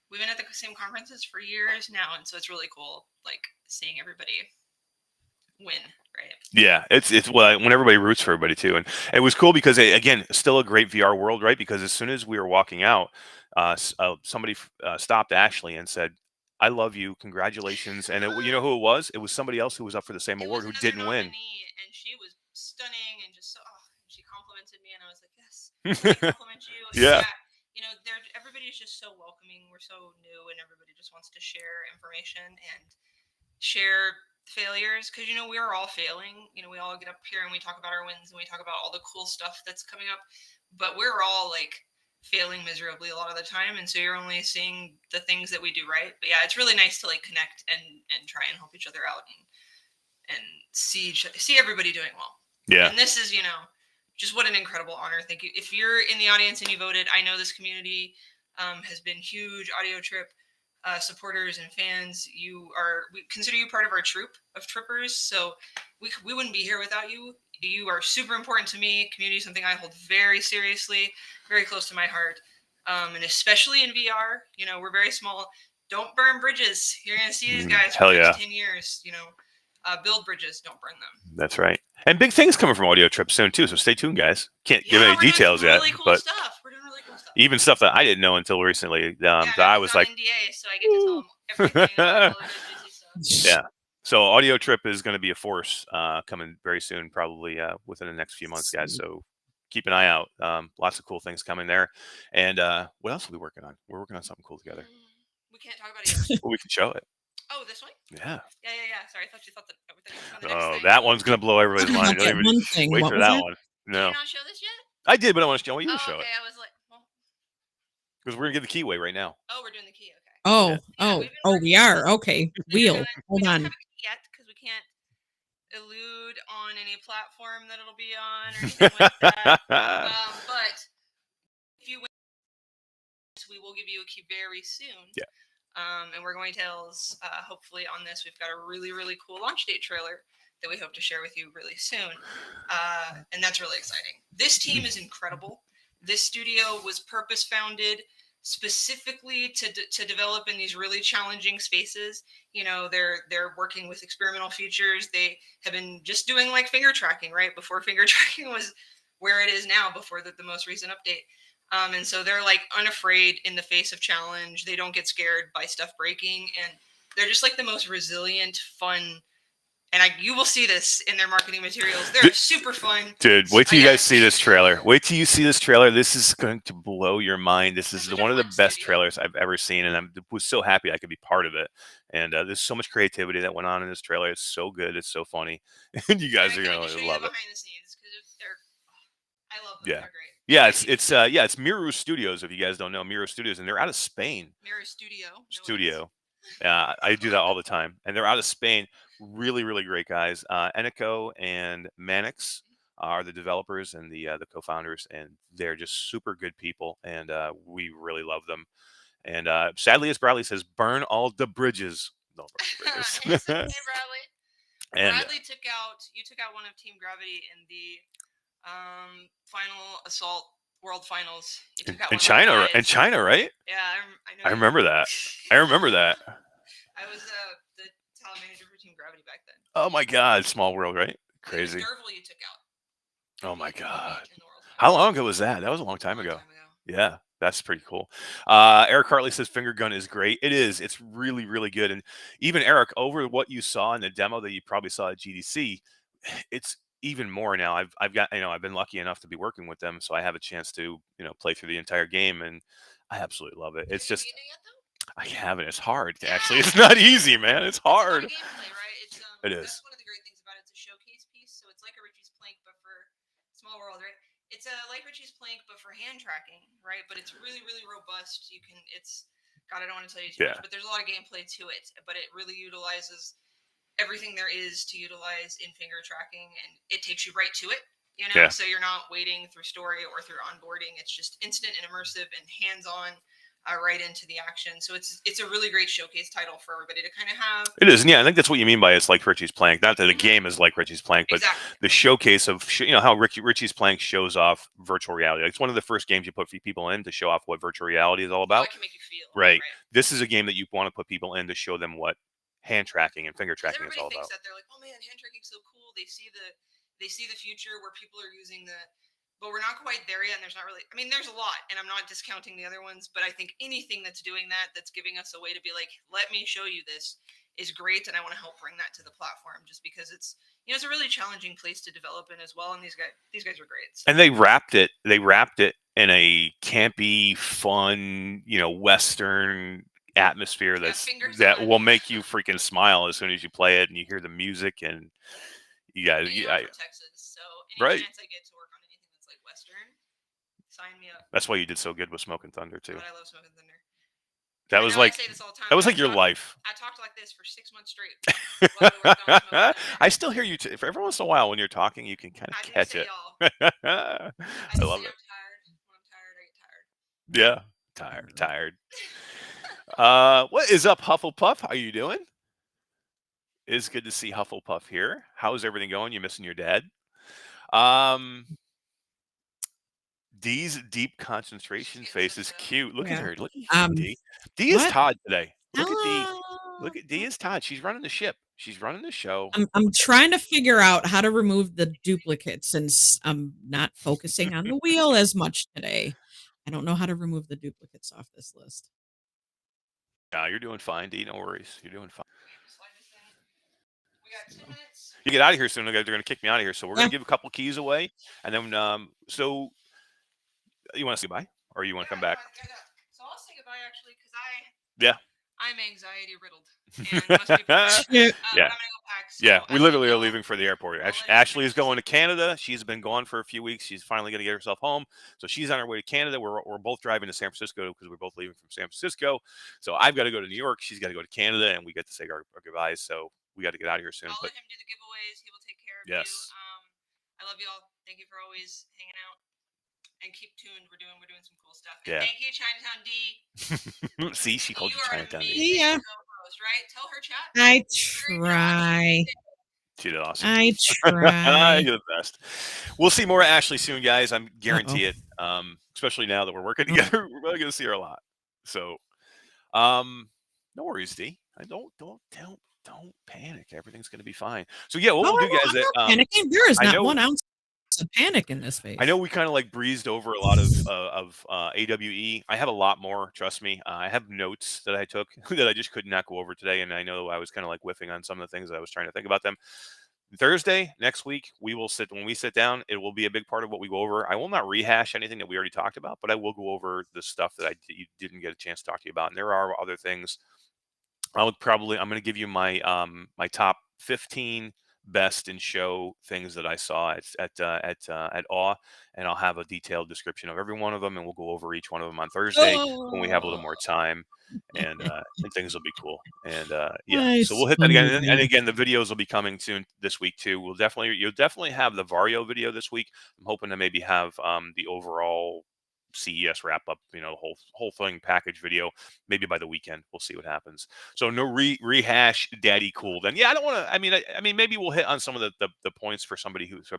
S3: we've been at the same conferences for years now, and so it's really cool, like seeing everybody win, right? Yeah,
S1: it's when everybody roots for everybody too, and it was cool because again, still a great VR world, right? Because as soon as we were walking out, somebody stopped Ashley and said, "I love you, congratulations!" And you know who it was? It was somebody else who was up for the same award who didn't win.
S3: And she was stunning and just she complimented me, and I was like, "Yes, I compliment you."
S1: Yeah.
S3: Everybody's just so welcoming. We're so new, and everybody just wants to share information and share failures because we are all failing. We all get up here and we talk about our wins and we talk about all the cool stuff that's coming up, but we're all like failing miserably a lot of the time, and so you're only seeing the things that we do right. But yeah, it's really nice to like connect and try and help each other out and see everybody doing well.
S1: Yeah.
S3: And this is just what an incredible honor. Thank you. If you're in the audience and you voted, I know this community has been huge. Audio Trip supporters and fans. We consider you part of our troop of trippers, so we wouldn't be here without you. You are super important to me. Community is something I hold very seriously, very close to my heart, and especially in VR. We're very small. Don't burn bridges. You're gonna see these guys for the next 10 years. Build bridges, don't burn them.
S1: That's right. And big things coming from Audio Trip soon too, so stay tuned, guys. Can't give any details yet,
S3: really cool
S1: but
S3: stuff. We're doing really cool stuff.
S1: Even stuff that I didn't know until recently. I was like,
S3: NDA, so I get to tell them everything. All the juicy stuff.
S1: Yeah. So Audio Trip is going to be a force coming very soon, probably within the next few months, guys. So keep an eye out. Lots of cool things coming there. And what else are we working on? We're working on something cool together.
S3: We can't talk about it yet.
S1: Well, we can show it.
S3: Oh, this one?
S1: Yeah.
S3: Yeah. Sorry, I thought you thought that. The next thing.
S1: That one's gonna blow everybody's mind. Don't even wait for that one. No.
S3: Did you not show this yet?
S1: I did, but I want to show you. Show it.
S3: Okay, I was like, well.
S1: Because we're gonna get the keyway right now.
S3: Oh, we're doing the key. Okay.
S2: We are. Okay. Wheel. Hold on.
S3: We don't have a key yet because we can't elude on any platform that it'll be on or anything like that. But if you win, we will give you a key very soon.
S1: Yeah.
S3: And we're going to hopefully on this. We've got a really, really cool launch date trailer that we hope to share with you really soon. And that's really exciting. This team is incredible. This studio was purpose founded specifically to develop in these really challenging spaces. They're working with experimental features. They have been just doing like finger tracking, right? Before finger tracking was where it is now, before the most recent update. And so they're like unafraid in the face of challenge. They don't get scared by stuff breaking, and they're just like the most resilient, fun. And you will see this in their marketing materials. They're super fun.
S1: Dude, wait till you guys see this trailer. Wait till you see this trailer. This is going to blow your mind. This is one of the best trailers I've ever seen, and I was so happy I could be part of it. And there's so much creativity that went on in this trailer. It's so good. It's so funny. And you guys are going to love it.
S3: Behind the scenes, I love them.
S1: Yeah.
S3: They're great.
S1: Yeah, it's Miru Studios. If you guys don't know Miru Studios, and they're out of Spain.
S3: Miru Studio.
S1: I do that all the time, and they're out of Spain. Really, really great guys. Eniko and Manix are the developers and the co-founders, and they're just super good people, and we really love them. And sadly, as Bradley says, burn all the bridges. Don't burn the bridges.
S3: Hey, Bradley.
S1: And
S3: Bradley took out one of Team Gravity in the final Assault World Finals.
S1: In China, right?
S3: Yeah,
S1: I remember that. I remember that.
S3: I was the talent manager for Team Gravity back then.
S1: Oh my God, small world, right? Crazy.
S3: Derval you took out.
S1: Oh my God. How long ago was that? That was a long time ago. Yeah, that's pretty cool. Eric Hartley says finger gun is great. It is. It's really, really good. And even Eric, over what you saw in the demo that you probably saw at GDC, it's even more now. I've been lucky enough to be working with them, so I have a chance to play through the entire game, and I absolutely love it. It's just I haven't. It's hard to actually. It's not easy, man. It's hard.
S3: It's gameplay, right?
S1: It is.
S3: That's one of the great things about it. It's a showcase piece, so it's like a Richie's Plank, but for Small World, right? It's like Richie's Plank, but for hand tracking, right? But it's really, really robust. I don't want to tell you too much, but there's a lot of gameplay to it. But it really utilizes everything there is to utilize in finger tracking, and it takes you right to it. So you're not waiting through story or through onboarding. It's just instant and immersive and hands-on. Right into the action. So it's a really great showcase title for everybody to kind of have.
S1: It is, and yeah, I think that's what you mean by it's like Richie's Plank. Not that the game is like Richie's Plank, but the showcase of how Richie's Plank shows off virtual reality. Like, it's one of the first games you put people in to show off what virtual reality is all about.
S3: What can make you feel.
S1: Right. This is a game that you want to put people in to show them what hand tracking and finger tracking is all about.
S3: Everybody thinks that they're like, oh man, hand tracking's so cool. They see the future where people are using but we're not quite there yet, and there's not really. I mean, there's a lot, and I'm not discounting the other ones, but I think anything that's doing that's giving us a way to be like, let me show you this, is great, and I want to help bring that to the platform, just because it's it's a really challenging place to develop in as well, and these guys are great. So.
S1: And they wrapped it in a campy, fun, Western atmosphere that will make you freaking smile as soon as you play it and you hear the music and you guys.
S3: From Texas, so any chance I get to work on anything that's like Western, sign me up.
S1: That's why you did so good with Smoke and Thunder too.
S3: But I love Smoke and Thunder.
S1: That was like your life.
S3: I talked like this for 6 months straight. While we worked on Smoke and Thunder.
S1: I still hear you. For every once in a while, when you're talking, you can kind of catch it.
S3: I
S1: love it.
S3: I'm tired. When I'm tired, I get tired.
S1: Yeah, tired. What is up, Hufflepuff? How you doing? It's good to see Hufflepuff here. How's everything going? You missing your dad? Um, Dee's deep concentration
S3: She's
S1: face is
S3: so
S1: cute. Look at
S2: Yeah.
S1: her. Look at you,
S2: Um,
S1: D. D is
S2: what?
S1: Todd today. Look at D.
S2: Hello.
S1: Look at D is Todd. She's running the ship. She's running the show.
S2: I'm trying to figure out how to remove the duplicates since I'm not focusing on the wheel as much today. I don't know how to remove the duplicates off this list.
S1: Yeah, you're doing fine, D. No worries. You're doing fine.
S3: slide this in. We got 2 minutes.
S1: You get out of here soon. They're going to kick me out of here. So we're
S2: Yeah.
S1: going to give a couple keys away, and then so you want to say bye, or you want to come back?
S3: So I'll say goodbye actually because
S1: Yeah.
S3: I'm anxiety riddled. And most people are.
S2: Yeah.
S1: Yeah.
S3: I'm gonna go pack. So
S1: Yeah,
S3: I
S1: we
S3: love
S1: literally are
S3: y'all.
S1: leaving for the airport.
S3: I'll let you
S1: Ashley is
S3: finish.
S1: going to Canada. She's been gone for a few weeks. She's finally going to get herself home. So she's on her way to Canada. We're both driving to San Francisco because we're both leaving from San Francisco. So I've got to go to New York. She's got to go to Canada, and we get to say our goodbyes. So we got to get out of here soon.
S3: I'll
S1: But
S3: let him do the giveaways. He will take care of
S1: yes.
S3: you. I love y'all. Thank you for always hanging out. And keep tuned. We're doing some cool stuff. And
S1: Yeah.
S3: thank you, Chinatown D.
S1: See, she called you
S3: are
S1: Chinatown.
S3: amazing
S2: Yeah.
S3: co-host, right? Tell her chat.
S2: I try.
S1: She did awesome.
S2: I try.
S1: You're the best. We'll see more of Ashley soon, guys. I'm guarantee it. Especially now that we're working together, we're really going to see her a lot. So, no worries, D. I don't panic. Everything's going to be fine. So yeah, what we'll do, guys.
S2: I'm not panicking. There is
S1: I
S2: not
S1: know-
S2: 1 ounce of panic in this face.
S1: I know we kind of like breezed over a lot of AWE. I have a lot more. Trust me. I have notes that I took that I just could not go over today, and I know I was kind of like whiffing on some of the things that I was trying to think about them. Thursday next week, when we sit down, it will be a big part of what we go over. I will not rehash anything that we already talked about, but I will go over the stuff that you didn't get a chance to talk to you about. And there are other things. I'm going to give you my my top 15 best in show things that I saw at Awe, and I'll have a detailed description of every one of them, and we'll go over each one of them on Thursday when we have a little more time, and things will be cool. And yeah, so we'll hit that again, and again, the videos will be coming soon this week too. You'll definitely have the Vario video this week. I'm hoping to maybe have the overall CES wrap up, the whole thing package video, maybe by the weekend. We'll see what happens. So no rehash Daddy Cool. Then yeah, I don't want to. I mean, maybe we'll hit on some of the points for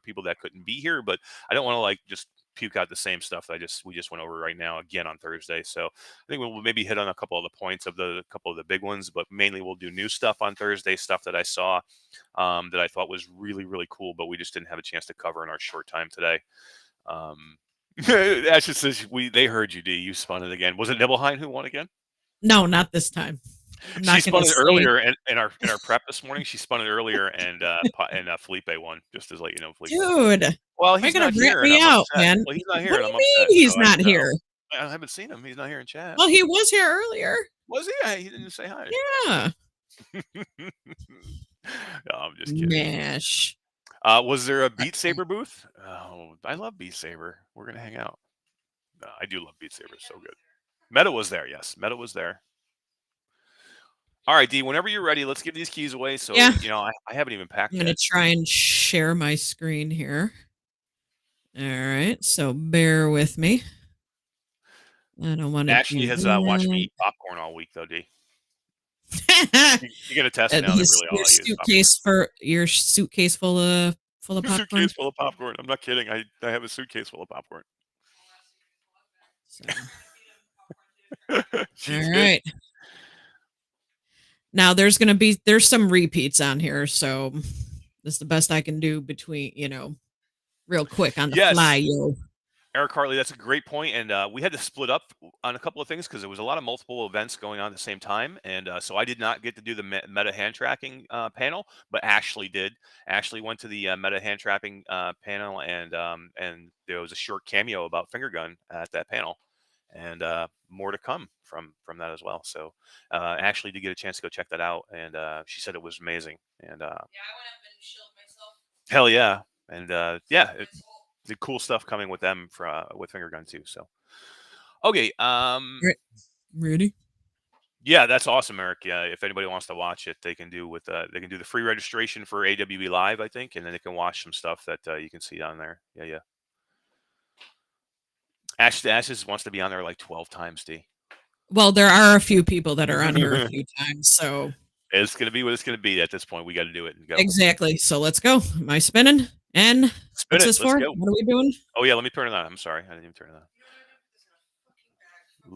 S1: people that couldn't be here, but I don't want to like just puke out the same stuff that we just went over right now again on Thursday. So I think we'll maybe hit on a couple of the points of a couple of the big ones, but mainly we'll do new stuff on Thursday, stuff that I saw that I thought was really, really cool, but we just didn't have a chance to cover in our short time today. Ashley says they heard you, D. You spun it again. Was it Nibelheim who won again?
S2: No, not this time.
S1: She spun it earlier in our prep this morning. She spun it earlier, and Felipe won. Just to let you know, Felipe.
S2: Dude,
S1: well, he's not here.
S2: Me out, man.
S1: Well, he's not here.
S2: What
S1: and
S2: do
S1: I'm
S2: you
S1: upset.
S2: mean he's not here?
S1: I haven't seen him. He's not here in chat.
S2: Well, he was here earlier.
S1: Was he? He didn't say hi.
S2: Yeah.
S1: No, I'm just kidding.
S2: Mash.
S1: Was there a Beat Saber booth? Oh, I love Beat Saber. We're gonna hang out. I do love Beat Saber. It's so good. Meta was there. Yes, Meta was there. All right, D. Whenever you're ready, let's give these keys away. So
S2: Yeah.
S1: I haven't even packed.
S2: I'm gonna try and share my screen here. All right, so bear with me. I don't want to.
S1: Ashley has watched me eat popcorn all week, though, D. You get a test now. That really all I use.
S2: Your suitcase full of popcorn.
S1: Suitcase full of popcorn. I'm not kidding. I have a suitcase full of popcorn.
S2: So. All right. Now there's some repeats on here, so this is the best I can do between real quick on the fly, yo.
S1: Eric Hartley, that's a great point, and we had to split up on a couple of things because there was a lot of multiple events going on at the same time, and so I did not get to do the meta hand tracking panel, but Ashley did. Ashley went to the meta hand tracking panel, and there was a short cameo about finger gun at that panel, and more to come from that as well. So Ashley did get a chance to go check that out, and she said it was amazing. And
S3: yeah, I went up and shielded myself.
S1: Hell yeah, and yeah. The cool stuff coming with them with finger gun too. So, okay,
S2: ready?
S1: Yeah, that's awesome, Eric. Yeah, if anybody wants to watch it, they can do the free registration for AWE Live, I think, and then they can watch some stuff that you can see down there. Yeah. Ashes wants to be on there like 12 times, D.
S2: Well, there are a few people that are on here a few times, so
S1: It's gonna be what it's gonna be at this point. We got to do it and go.
S2: exactly. So let's go. Am I spinning? And
S1: Spin
S2: what's
S1: it.
S2: this
S1: Let's
S2: for?
S1: go.
S2: What are we doing?
S1: Oh yeah, let me turn it on. I'm sorry, I didn't even turn it on.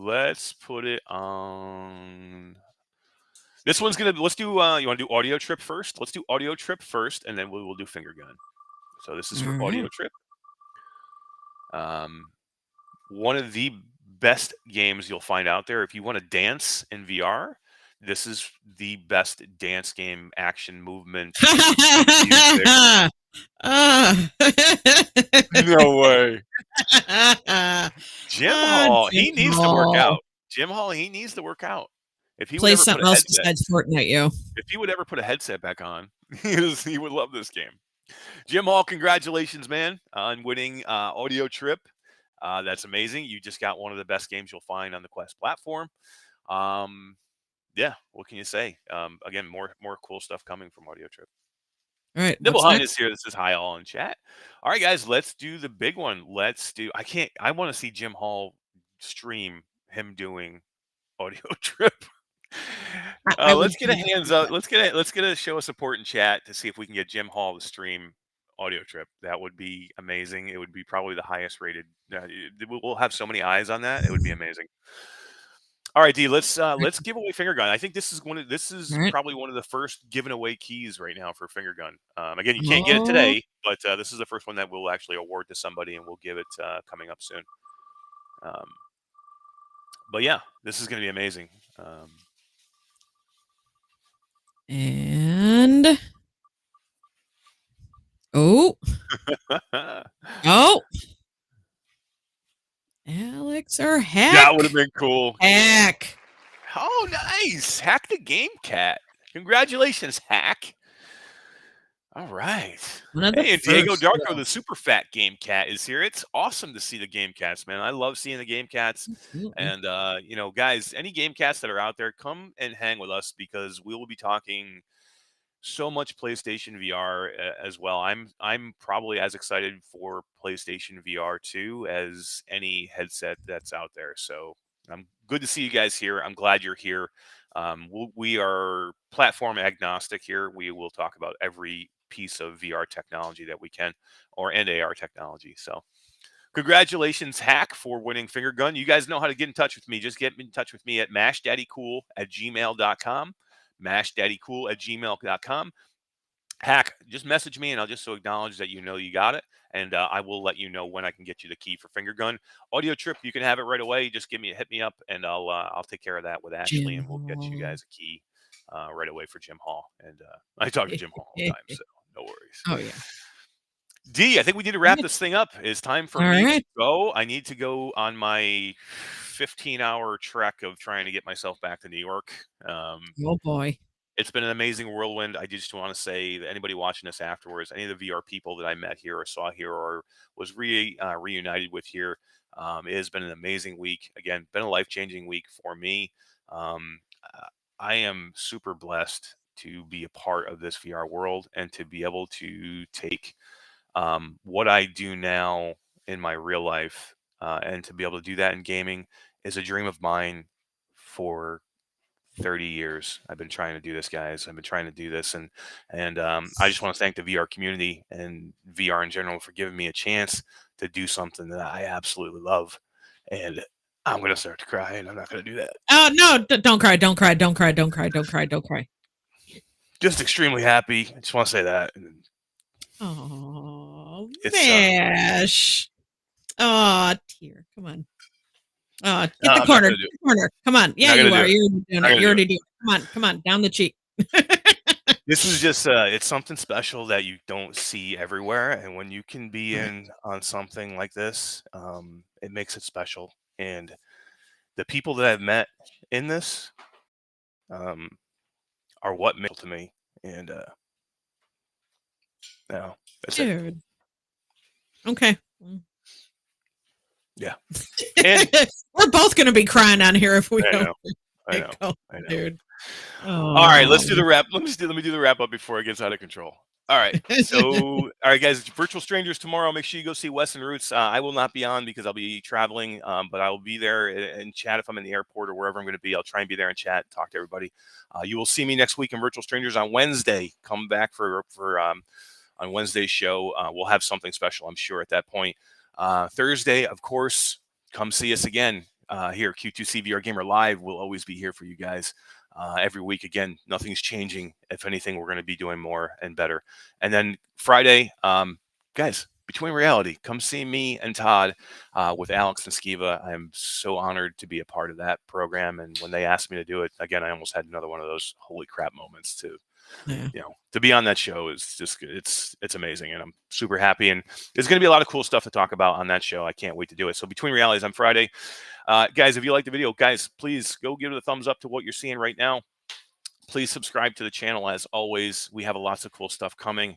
S1: Let's put it on. This one's gonna. Let's do. You want to do audio trip first? Let's do audio trip first, and then we'll do finger gun. So this is for
S2: All
S1: audio
S2: right.
S1: trip. One of the best games you'll find out there. If you want to dance in VR, this is the best dance game, action movement, music. No way. Jim Hall, he
S2: Jim
S1: needs to work
S2: Hall.
S1: out. Jim Hall, he needs to work out. If he would
S2: Play
S1: ever put
S2: something
S1: a
S2: else
S1: headset,
S2: besides Fortnite, yo.
S1: if he would ever put a headset back on, he would love this game. Jim Hall, congratulations, man, on winning Audio Trip. That's amazing. You just got one of the best games you'll find on the Quest platform. Yeah, what can you say? Again, more cool stuff coming from Audio Trip.
S2: All right.
S1: Nibble
S2: What's
S1: Hunt
S2: next?
S1: is here. This is hi all in chat. All right, guys, let's do the big one. I want to see Jim Hall stream him doing Audio Trip.
S2: I would
S1: Let's get a
S2: love to
S1: hands
S2: see
S1: up.
S2: that.
S1: Let's get a show of support in chat to see if we can get Jim Hall to stream Audio Trip. That would be amazing. It would be probably the highest rated. We'll have so many eyes on that. It would be amazing. All right, D. Let's give away finger gun. I think this is
S2: All right.
S1: probably one of the first given away keys right now for finger gun. Again, you can't get it
S2: Oh,
S1: today, but this is the first one that we'll actually award to somebody, and we'll give it coming up soon. But yeah, this is going to be amazing.
S2: and oh, Alex or Hack?
S1: That would have been cool.
S2: Hack.
S1: Oh, nice. Hack the Game Cat. Congratulations, Hack. All right. Hey, and Diego Darko, the super fat Game Cat, is here. It's awesome to see the Game Cats, man. I love seeing the Game Cats.
S2: Absolutely.
S1: And, guys, any Game Cats that are out there, come and hang with us because we will be talking so much PlayStation VR as well. I'm probably as excited for PlayStation VR 2 as any headset that's out there. So I'm good to see you guys here. I'm glad you're here. We are platform agnostic here. We will talk about every piece of VR technology that we can, and AR technology. So congratulations, Hack, for winning Finger Gun. You guys know how to get in touch with me. Just get in touch with me at mashdaddycool@gmail.com. mashdaddycool@gmail.com. Hack, just message me and I'll just so acknowledge that you got it. And I will let you know when I can get you the key for Finger Gun. Audio Trip, you can have it right away. Just hit me up and I'll take care of that with Ashley and we'll get you guys a key right away for Jim Hall. And I talk to Jim Hall all the time, so no worries.
S2: Oh yeah.
S1: D, I think we need to wrap this thing up. It's time for me to go. I need to go on my 15-hour trek of trying to get myself back to New York.
S2: Oh boy.
S1: It's been an amazing whirlwind. I just want to say that anybody watching this afterwards, any of the VR people that I met here or saw here or was reunited with here, it has been an amazing week. Again, been a life-changing week for me. I am super blessed to be a part of this VR world and to be able to take what I do now in my real life and to be able to do that in gaming is a dream of mine for 30 years. I've been trying to do this, guys. I've been trying to do this. And I just want to thank the VR community and VR in general for giving me a chance to do something that I absolutely love. And I'm going to start to cry and I'm not going to do that.
S2: Oh, no, don't cry. Don't cry. Don't cry. Don't cry. Don't cry. Don't cry.
S1: Just extremely happy. I just want to say that.
S2: Oh, Mash. Oh, tear. Come on. Get the corner. Get the corner. Come on. Yeah, you are. You're doing it. You're already doing it. Come on. Come on. Down the cheek.
S1: This is just it's something special that you don't see everywhere. And when you can be in on something like this, it makes it special. And the people that I've met in this are what makes it to me. And no, that's it.
S2: Okay.
S1: Yeah. And
S2: we're both going to be crying on here if we don't.
S1: I know.
S2: Dude.
S1: Oh. All right, let's do the wrap. Let me do the wrap up before it gets out of control. All right. So, all right, guys, Virtual Strangers tomorrow. Make sure you go see Wes and Roots. I will not be on because I'll be traveling, but I will be there and chat if I'm in the airport or wherever I'm going to be. I'll try and be there and chat, talk to everybody. You will see me next week in Virtual Strangers on Wednesday. Come back for on Wednesday's show. We'll have something special, I'm sure, at that point. Thursday, of course, come see us again here. Q2C VR Gamer Live will always be here for you guys. Every week. Again, nothing's changing. If anything, we're going to be doing more and better. And then Friday, guys, Between Reality, come see me and Todd with Alex and Skiva. I am so honored to be a part of that program. And when they asked me to do it, again, I almost had another one of those holy crap moments to,
S2: Yeah.
S1: to be on that show is just, it's amazing. And I'm super happy. And there's going to be a lot of cool stuff to talk about on that show. I can't wait to do it. So Between Realities on Friday. Guys, if you like the video, guys, please go give it a thumbs up to what you're seeing right now. Please subscribe to the channel. As always, we have lots of cool stuff coming.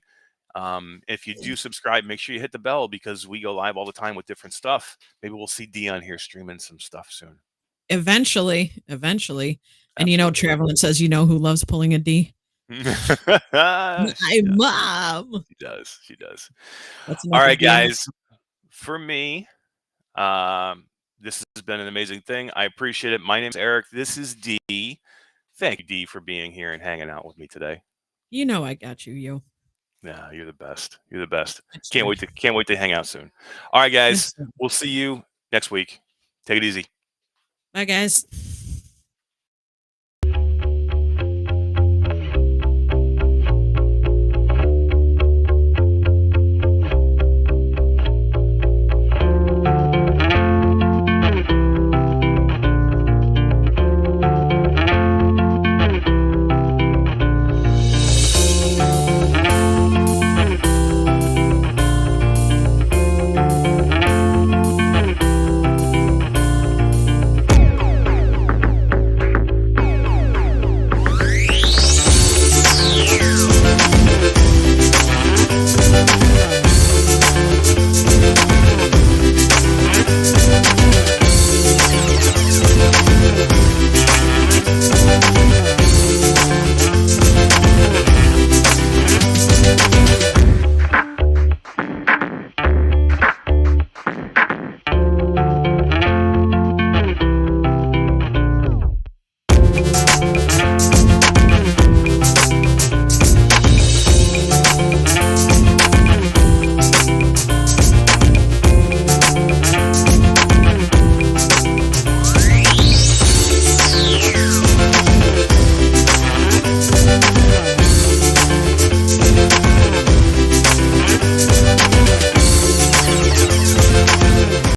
S1: If you do subscribe, make sure you hit the bell because we go live all the time with different stuff. Maybe we'll see Dion here streaming some stuff soon.
S2: Eventually. And
S1: Absolutely.
S2: Travelin says, who loves pulling a D? My mom.
S1: She does.
S2: That's
S1: All right,
S2: D on
S1: guys. For me, this has been an amazing thing. I appreciate it. My name's Eric. This is D. Thank you, D, for being here and hanging out with me today.
S2: I got you, yo.
S1: Yeah, you're the best. You're the best.
S2: That's
S1: Can't
S2: right.
S1: wait to hang out soon. All right, guys.
S2: Yes, sir.
S1: We'll see you next week. Take it easy.
S2: Bye, guys.